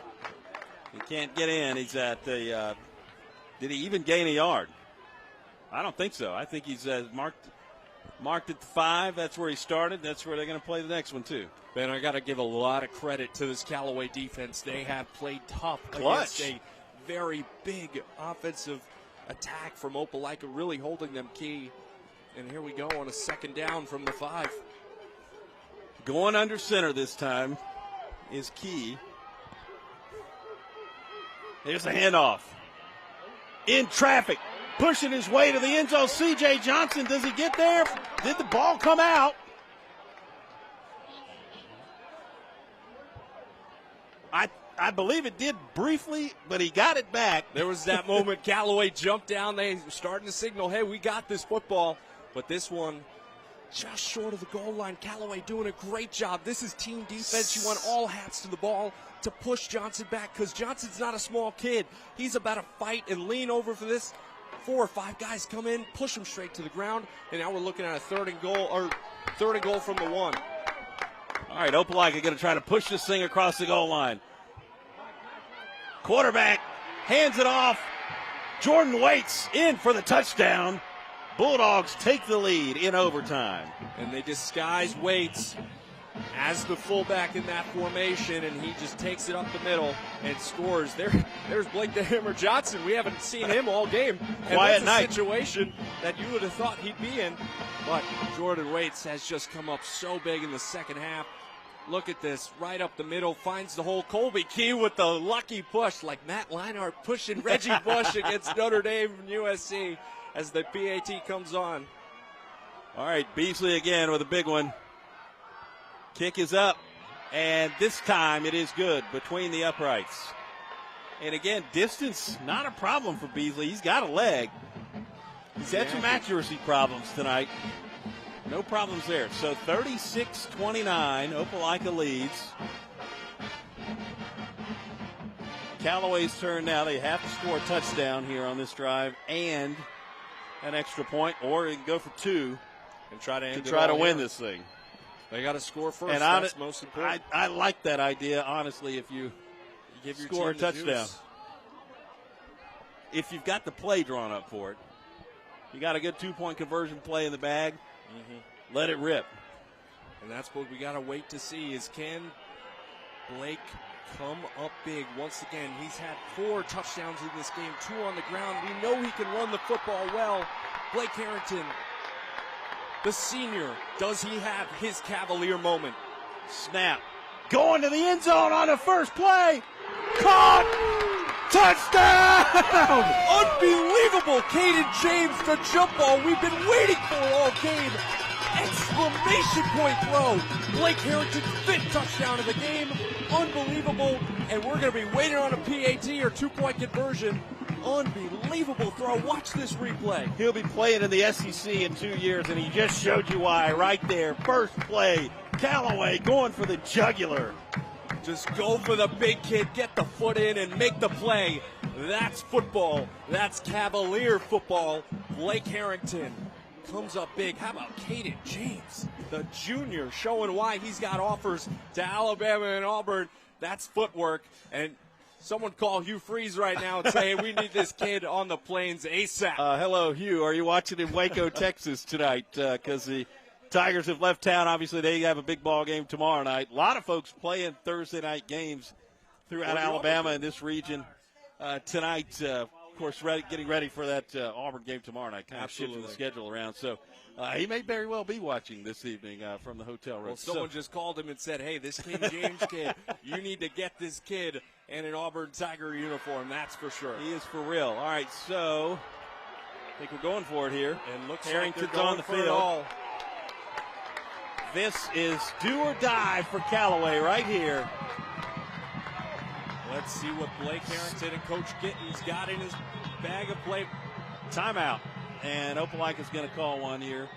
Speaker 2: He can't get in. He's at the did he even gain a yard? I don't think so. I think he's marked Marked at the 5. That's where he started. That's where they're going to play the next one, too.
Speaker 8: Ben, I got to give a lot of credit to this Callaway defense. They have played tough
Speaker 2: Clutch.
Speaker 8: against a very big offensive attack from Opelika, really holding them key. And here we go on a second down from the 5.
Speaker 2: Going under center this time is Key. Here's a handoff. In traffic. Pushing his way to the end zone. C.J. Johnson, does he get there? Did the ball come out? I believe it did briefly, but he got it back.
Speaker 8: There was that moment Callaway jumped down. They were starting to signal, hey, we got this football. But this one just short of the goal line. Callaway doing a great job. This is team defense. You want all hats to the ball to push Johnson back because Johnson's not a small kid. He's about to fight and lean over for this. 4 or 5 guys come in, push him straight to the ground, and now we're looking at a third and goal from the 1.
Speaker 2: All right, Opelika going to try to push this thing across the goal line. Quarterback hands it off. Jordan Waits in for the touchdown. Bulldogs take the lead in overtime.
Speaker 8: And they disguise Waits as the fullback in that formation, and he just takes it up the middle and scores. There's Blake the Hammer Johnson. We haven't seen him all game.
Speaker 2: Quiet night.
Speaker 8: A situation that you would have thought he'd be in. But Jordan Waits has just come up so big in the second half. Look at this, right up the middle, finds the hole. Colby Key with the lucky push, like Matt Leinart pushing Reggie Bush against Notre Dame from USC as the PAT comes on.
Speaker 2: All right, Beasley again with a big one. Kick is up, and this time it is good between the uprights. And again, distance, not a problem for Beasley. He's got a leg. He's had some accuracy problems tonight. No problems there. So 36-29, Opelika leads. Callaway's turn now. They have to score a touchdown here on this drive and an extra point, or they can go for 2
Speaker 8: and try to
Speaker 2: win this thing.
Speaker 8: They got to score first.
Speaker 2: And
Speaker 8: that's most important.
Speaker 2: I like that idea, honestly, if you
Speaker 8: give your
Speaker 2: score a
Speaker 8: team the
Speaker 2: touchdown.
Speaker 8: juice.
Speaker 2: If you've got the play drawn up for it, you got a good 2-point conversion play in the bag, let it rip.
Speaker 8: And that's what we got to wait to see is can Blake come up big once again. He's had 4 touchdowns in this game, 2 on the ground. We know he can run the football well. Blake Harrington, the senior, does he have his Cavalier moment?
Speaker 2: Snap. Going to the end zone on the first play. Caught. Touchdown!
Speaker 8: Unbelievable. Caden James, the jump ball we've been waiting for all game. Exclamation point throw. Blake Harrington, 5th touchdown of the game. Unbelievable. And we're going to be waiting on a PAT or 2-point conversion. Unbelievable throw. Watch this replay.
Speaker 2: He'll be playing in the SEC in 2 years, and he just showed you why right there. First play, Callaway going for the jugular.
Speaker 8: Just go for the big kid, get the foot in, and make the play. That's football. That's Cavalier football. Blake Harrington comes up big. How about Caden James, the junior, showing why he's got offers to Alabama and Auburn. That's footwork. And someone call Hugh Freeze right now and say, hey, we need this kid on the plains ASAP.
Speaker 2: Hello, Hugh. Are you watching in Waco, Texas tonight? Because the Tigers have left town. Obviously, they have a big ball game tomorrow night. A lot of folks playing Thursday night games throughout Alabama and this region tonight. Of course, getting ready for that Auburn game tomorrow night. Kind of shifting the schedule around. So he may very well be watching this evening from the hotel room.
Speaker 8: Well, someone just called him and said, hey, this King James kid, you need to get this kid in an Auburn Tiger uniform. That's for sure.
Speaker 2: He is for real. All right, so I think we're going for it here.
Speaker 8: And looks
Speaker 2: Harrington's
Speaker 8: like they're going
Speaker 2: on the
Speaker 8: for it
Speaker 2: field.
Speaker 8: all.
Speaker 2: This is do or die for Callaway right here.
Speaker 8: Let's see what Blake Harrington and Coach Gittens got in his bag of play.
Speaker 2: Timeout. And Opelika's going to call one here.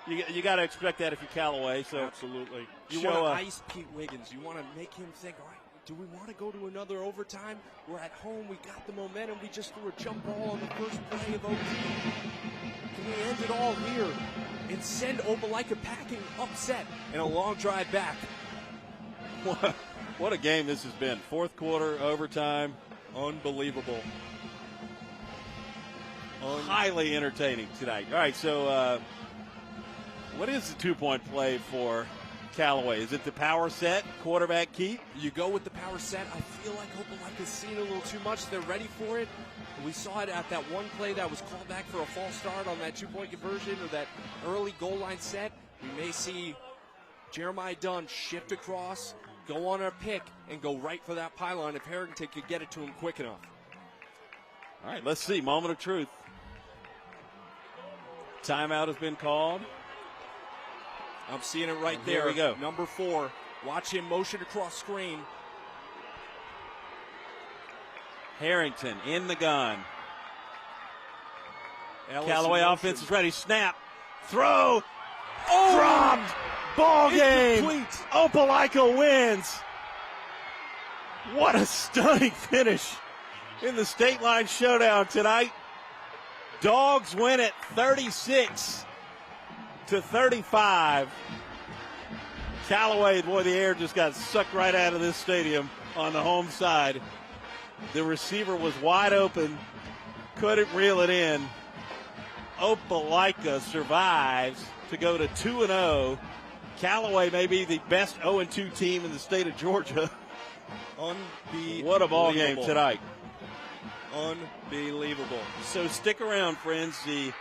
Speaker 2: You got to expect that if you're Callaway. So
Speaker 8: absolutely. You want to ice Pete Wiggins. You want to make him think, all right, do we want to go to another overtime? We're at home. We got the momentum. We just threw a jump ball on the first play of OT. Can we end it all here and send Opelika packing upset and a long drive back?
Speaker 2: What a game this has been. Fourth quarter, overtime.
Speaker 8: Unbelievable.
Speaker 2: Highly entertaining tonight. All right, so What is the two-point play for Callaway? Is it the power set, quarterback keep?
Speaker 8: You go with the power set. I feel like Opelika's seen a little too much. They're ready for it. We saw it at that one play that was called back for a false start on that two-point conversion or that early goal line set. We may see Jeremiah Dunn shift across, go on a pick, and go right for that pylon if Harrington could get it to him quick enough.
Speaker 2: All right, let's see. Moment of truth. Timeout has been called.
Speaker 8: I'm seeing it right there.
Speaker 2: Here we go.
Speaker 8: Number 4. Watch him motion across screen.
Speaker 2: Harrington in the gun.
Speaker 8: Ellis
Speaker 2: Callaway
Speaker 8: in
Speaker 2: offense
Speaker 8: motion.
Speaker 2: is ready. Snap. Throw.
Speaker 8: Oh!
Speaker 2: Dropped. Ball game.
Speaker 8: Incomplete.
Speaker 2: Opelika wins. What a stunning finish in the state line showdown tonight. Dogs win it 36-35. Callaway, boy, the air just got sucked right out of this stadium on the home side. The receiver was wide open, couldn't reel it in. Opelika survives to go to 2-0. Callaway may be the best 0-2 team in the state of Georgia.
Speaker 8: Unbelievable.
Speaker 2: What a ball game tonight.
Speaker 8: Unbelievable.
Speaker 2: So stick around, friends. The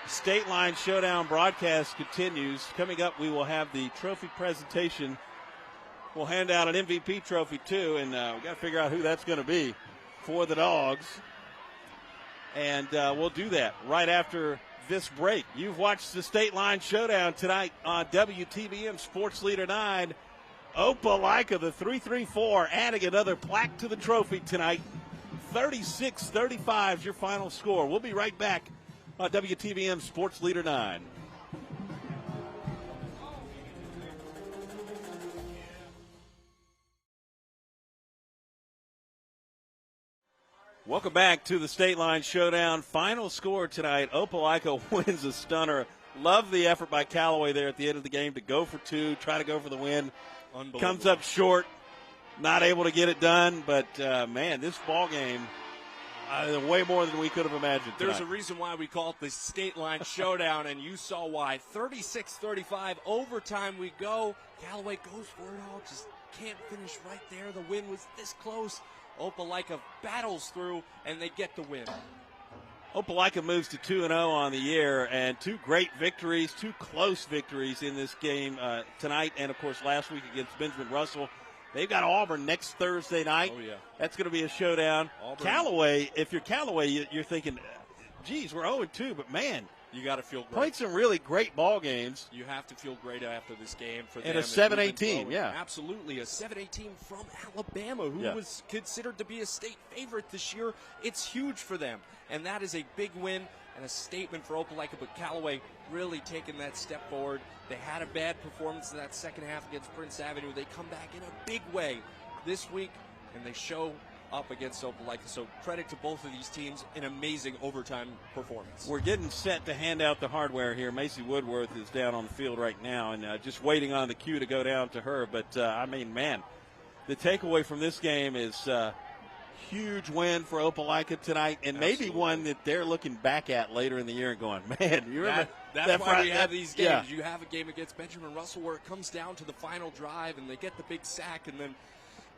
Speaker 2: State Line Showdown broadcast continues. Coming up, we will have the trophy presentation. We'll hand out an MVP trophy, too, and we've got to figure out who that's going to be for the Dogs. And we'll do that right after this break. You've watched the State Line Showdown tonight on WTVM Sports Leader 9. Opelika, the 3-3-4, adding another plaque to the trophy tonight. 36-35 is your final score. We'll be right back on WTVM Sports Leader 9. Welcome back to the State Line Showdown. Final score tonight, Opelika wins a stunner. Love the effort by Callaway there at the end of the game to go for 2, try to go for the win. Comes up short, not able to get it done, but, man, this ball game, way more than we could have imagined tonight.
Speaker 8: There's a reason why we call it the State Line Showdown, and you saw why. 36-35, overtime we go. Callaway goes for it all, just can't finish right there. The win was this close. Opelika battles through, and they get the win.
Speaker 2: Opelika moves to 2-0 on the year, and 2 great victories, 2 close victories in this game tonight, and, of course, last week against Benjamin Russell. They've got Auburn next Thursday night.
Speaker 8: Oh, yeah.
Speaker 2: That's going to be a showdown.
Speaker 8: Auburn.
Speaker 2: Callaway, if you're Callaway, you're thinking, geez, we're 0-2, but, man,
Speaker 8: you got to feel great.
Speaker 2: Played some really great ball games.
Speaker 8: You have to feel great after this game for them.
Speaker 2: And a 7-8 team, yeah.
Speaker 8: Absolutely, a 7-8 team from Alabama who was considered to be a state favorite this year. It's huge for them, and that is a big win and a statement for Opelika, but Callaway really taking that step forward. They had a bad performance in that second half against Prince Avenue. They come back in a big way this week, and they show up against Opelika. So credit to both of these teams, an amazing overtime performance.
Speaker 2: We're getting set to hand out the hardware here. Macy Woodworth is down on the field right now and just waiting on the cue to go down to her. But, I mean, man, the takeaway from this game is huge win for Opelika tonight, and maybe one that they're looking back at later in the year and going, man, you remember
Speaker 8: that's why we have these games.
Speaker 2: Yeah.
Speaker 8: You have a game against Benjamin Russell where it comes down to the final drive, and they get the big sack, and then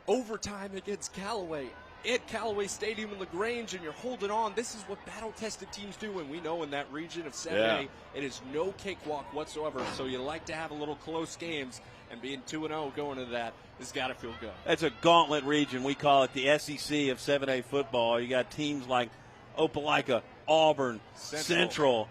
Speaker 8: overtime against Callaway at Callaway Stadium in LaGrange, and you're holding on. This is what battle-tested teams do, and we know in that region of 7A, it is no cakewalk whatsoever. So you like to have a little close games, and being 2-0 going into that has got to feel good.
Speaker 2: That's a gauntlet region. We call it the SEC of 7A football. You got teams like Opelika, Auburn, Central.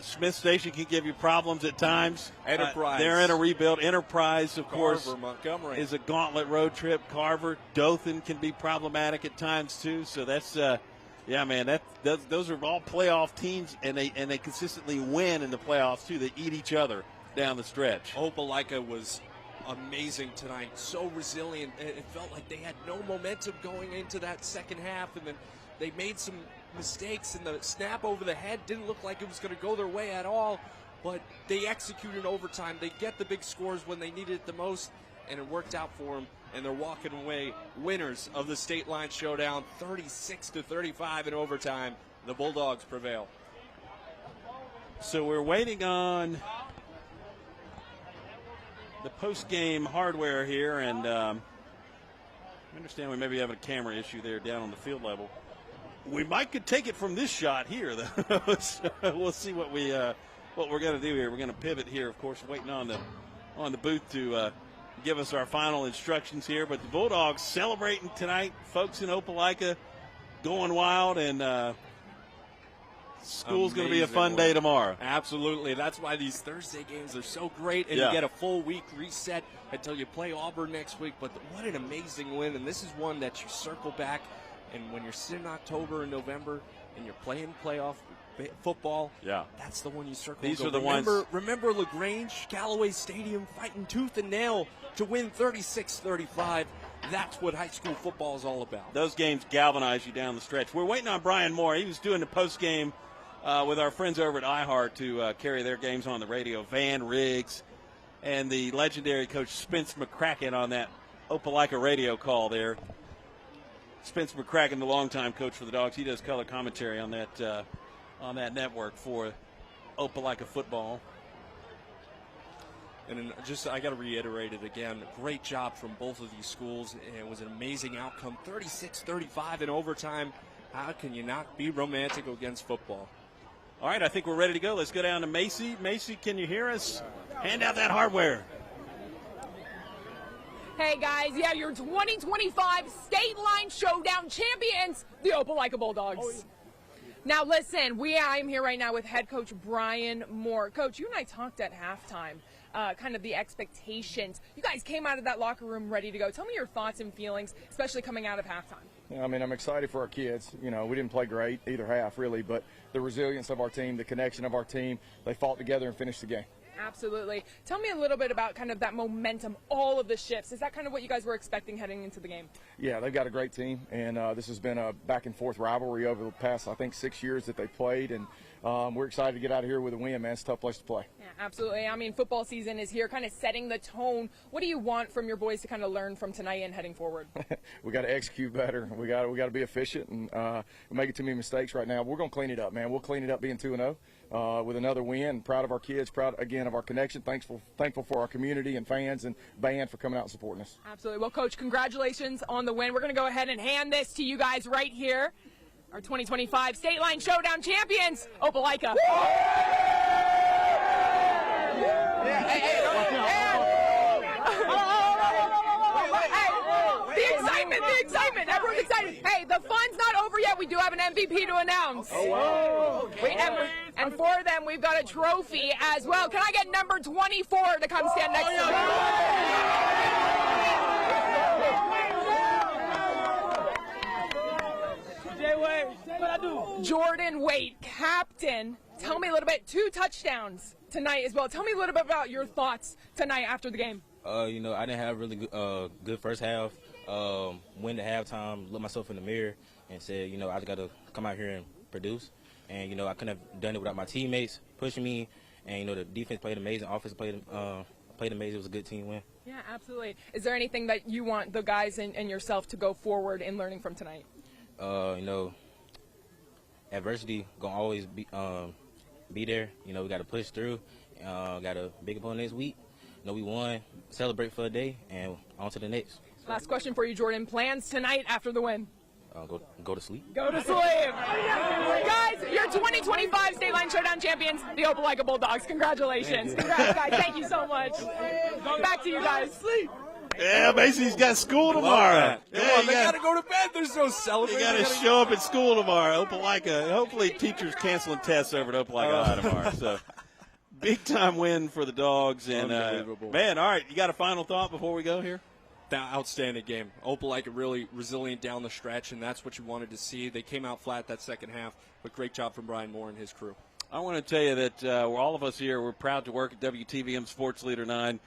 Speaker 2: Smith Station can give you problems at times.
Speaker 8: Enterprise.
Speaker 2: They're in a rebuild. Enterprise, of course,
Speaker 8: Montgomery
Speaker 2: is a gauntlet road trip. Carver, Dothan can be problematic at times too. So that's, yeah, man. Those are all playoff teams, and they consistently win in the playoffs too. They eat each other down the stretch.
Speaker 8: Opelika was amazing tonight. So resilient. It felt like they had no momentum going into that second half, and then they made some mistakes, and the snap over the head didn't look like it was going to go their way at all, but they executed overtime. They get the big scores when they needed it the most, and it worked out for them, and they're walking away winners of the State Line Showdown, 36-35 in overtime. The Bulldogs prevail.
Speaker 2: So we're waiting on the post-game hardware here, and I understand we may be having a camera issue there down on the field level. We could take it from this shot here, though. So we'll see what we're going to do here. We're going to pivot here, of course, waiting on the booth to give us our final instructions here. But the Bulldogs celebrating tonight, folks in Opelika going wild, and school's going to be a fun day tomorrow.
Speaker 8: Absolutely. That's why these Thursday games are so great, and you get a full week reset until you play Auburn next week. But what an amazing win, and this is one that you circle back, and when you're sitting in October and November and you're playing playoff football, that's the one you circle.
Speaker 2: These are the ones.
Speaker 8: Remember LaGrange, Callaway Stadium fighting tooth and nail to win 36-35. That's what high school football is all about.
Speaker 2: Those games galvanize you down the stretch. We're waiting on Brian Moore. He was doing the post game with our friends over at iHeart to carry their games on the radio. Van Riggs and the legendary coach Spence McCracken on that Opelika radio call there. Spence McCracken, the longtime coach for the Dogs, he does color commentary on that network for Opelika football.
Speaker 8: And I got to reiterate it again. Great job from both of these schools. It was an amazing outcome. 36-35 in overtime. How can you not be romantic against football?
Speaker 2: All right, I think we're ready to go. Let's go down to Macy. Macy, can you hear us? Hand out that hardware.
Speaker 7: Hey guys, your 2025 Stateline Showdown champions, the Opelika Bulldogs. Now listen, I'm here right now with head coach Brian Moore. Coach, you and I talked at halftime, kind of the expectations. You guys came out of that locker room ready to go. Tell me your thoughts and feelings, especially coming out of halftime.
Speaker 9: Yeah, I mean, I'm excited for our kids. We didn't play great either half, really, but the resilience of our team, the connection of our team, they fought together and finished the game.
Speaker 7: Absolutely. Tell me a little bit about kind of that momentum, all of the shifts. Is that kind of what you guys were expecting heading into the game?
Speaker 9: Yeah, they've got a great team, and this has been a back-and-forth rivalry over the past, I think, 6 years that they played, and we're excited to get out of here with a win, man. It's a tough place to play.
Speaker 7: Yeah, absolutely. I mean, football season is here, kind of setting the tone. What do you want from your boys to kind of learn from tonight and heading forward?
Speaker 9: We got to execute better. We got to be efficient, and we're making too many mistakes right now. We're going to clean it up, man. We'll clean it up being 2-0. With another win. Proud of our kids, proud again of our connection, thankful for our community and fans and band for coming out and supporting us.
Speaker 7: Absolutely. Well, Coach, congratulations on the win. We're going to go ahead and hand this to you guys right here. Our 2025 Stateline Showdown champions, Opelika. The excitement. Everyone's excited. Hey, the fun's not over yet. We do have an MVP to announce.
Speaker 9: Oh, wow.
Speaker 7: And for them, we've got a trophy as well. Can I get number 24 to come stand next to me? Jordan Waite, captain. Tell me a little bit. 2 touchdowns tonight as well. Tell me a little bit about your thoughts tonight after the game.
Speaker 1: I didn't have really good first half. Went to halftime, looked myself in the mirror, and said, I just got to come out here and produce. And, I couldn't have done it without my teammates pushing me. And, the defense played amazing. Offense played amazing. It was a good team win.
Speaker 7: Yeah, absolutely. Is there anything that you want the guys and yourself to go forward in learning from tonight?
Speaker 1: Adversity going to always be there. We got to push through. Got a big opponent next week. We won, celebrate for a day, and on to the next.
Speaker 7: Last question for you, Jordan. Plans tonight after the win?
Speaker 1: Go to sleep.
Speaker 7: Go to sleep. Guys, your 2025 Stateline Showdown champions, the Opelika Bulldogs. Congratulations. Congrats, guys. Thank you so much. Back to you guys.
Speaker 2: Yeah, Macy's got school tomorrow.
Speaker 8: Yeah, they got to go to bed. There's no celebrating.
Speaker 2: They got to show up at school tomorrow. Opelika. Hopefully teachers canceling tests over at Opelika High tomorrow. So big time win for the Dogs. And man, all right, you got a final thought before we go here?
Speaker 8: Outstanding game. Opelika really resilient down the stretch, and that's what you wanted to see. They came out flat that second half, but great job from Brian Moore and his crew.
Speaker 2: I want to tell you that all of us here, we're proud to work at WTVM Sports Leader 9.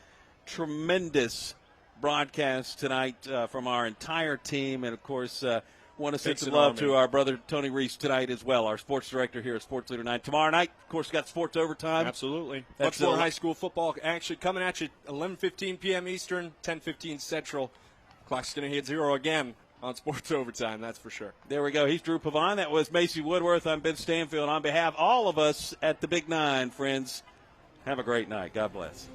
Speaker 2: Tremendous broadcast tonight from our entire team, and, of course, want to send some love to our brother Tony Reese tonight as well, our sports director here at Sports Leader 9. Tomorrow night, of course, got sports overtime.
Speaker 8: Absolutely. Much more high school football action coming at you 11:15 p.m. Eastern, 10:15 Central. Clock's going to hit 0 again on sports overtime, that's for sure.
Speaker 2: There we go. He's Drew Pavon. That was Macy Woodworth. I'm Ben Stanfield. On behalf of all of us at the Big Nine, friends, have a great night. God bless.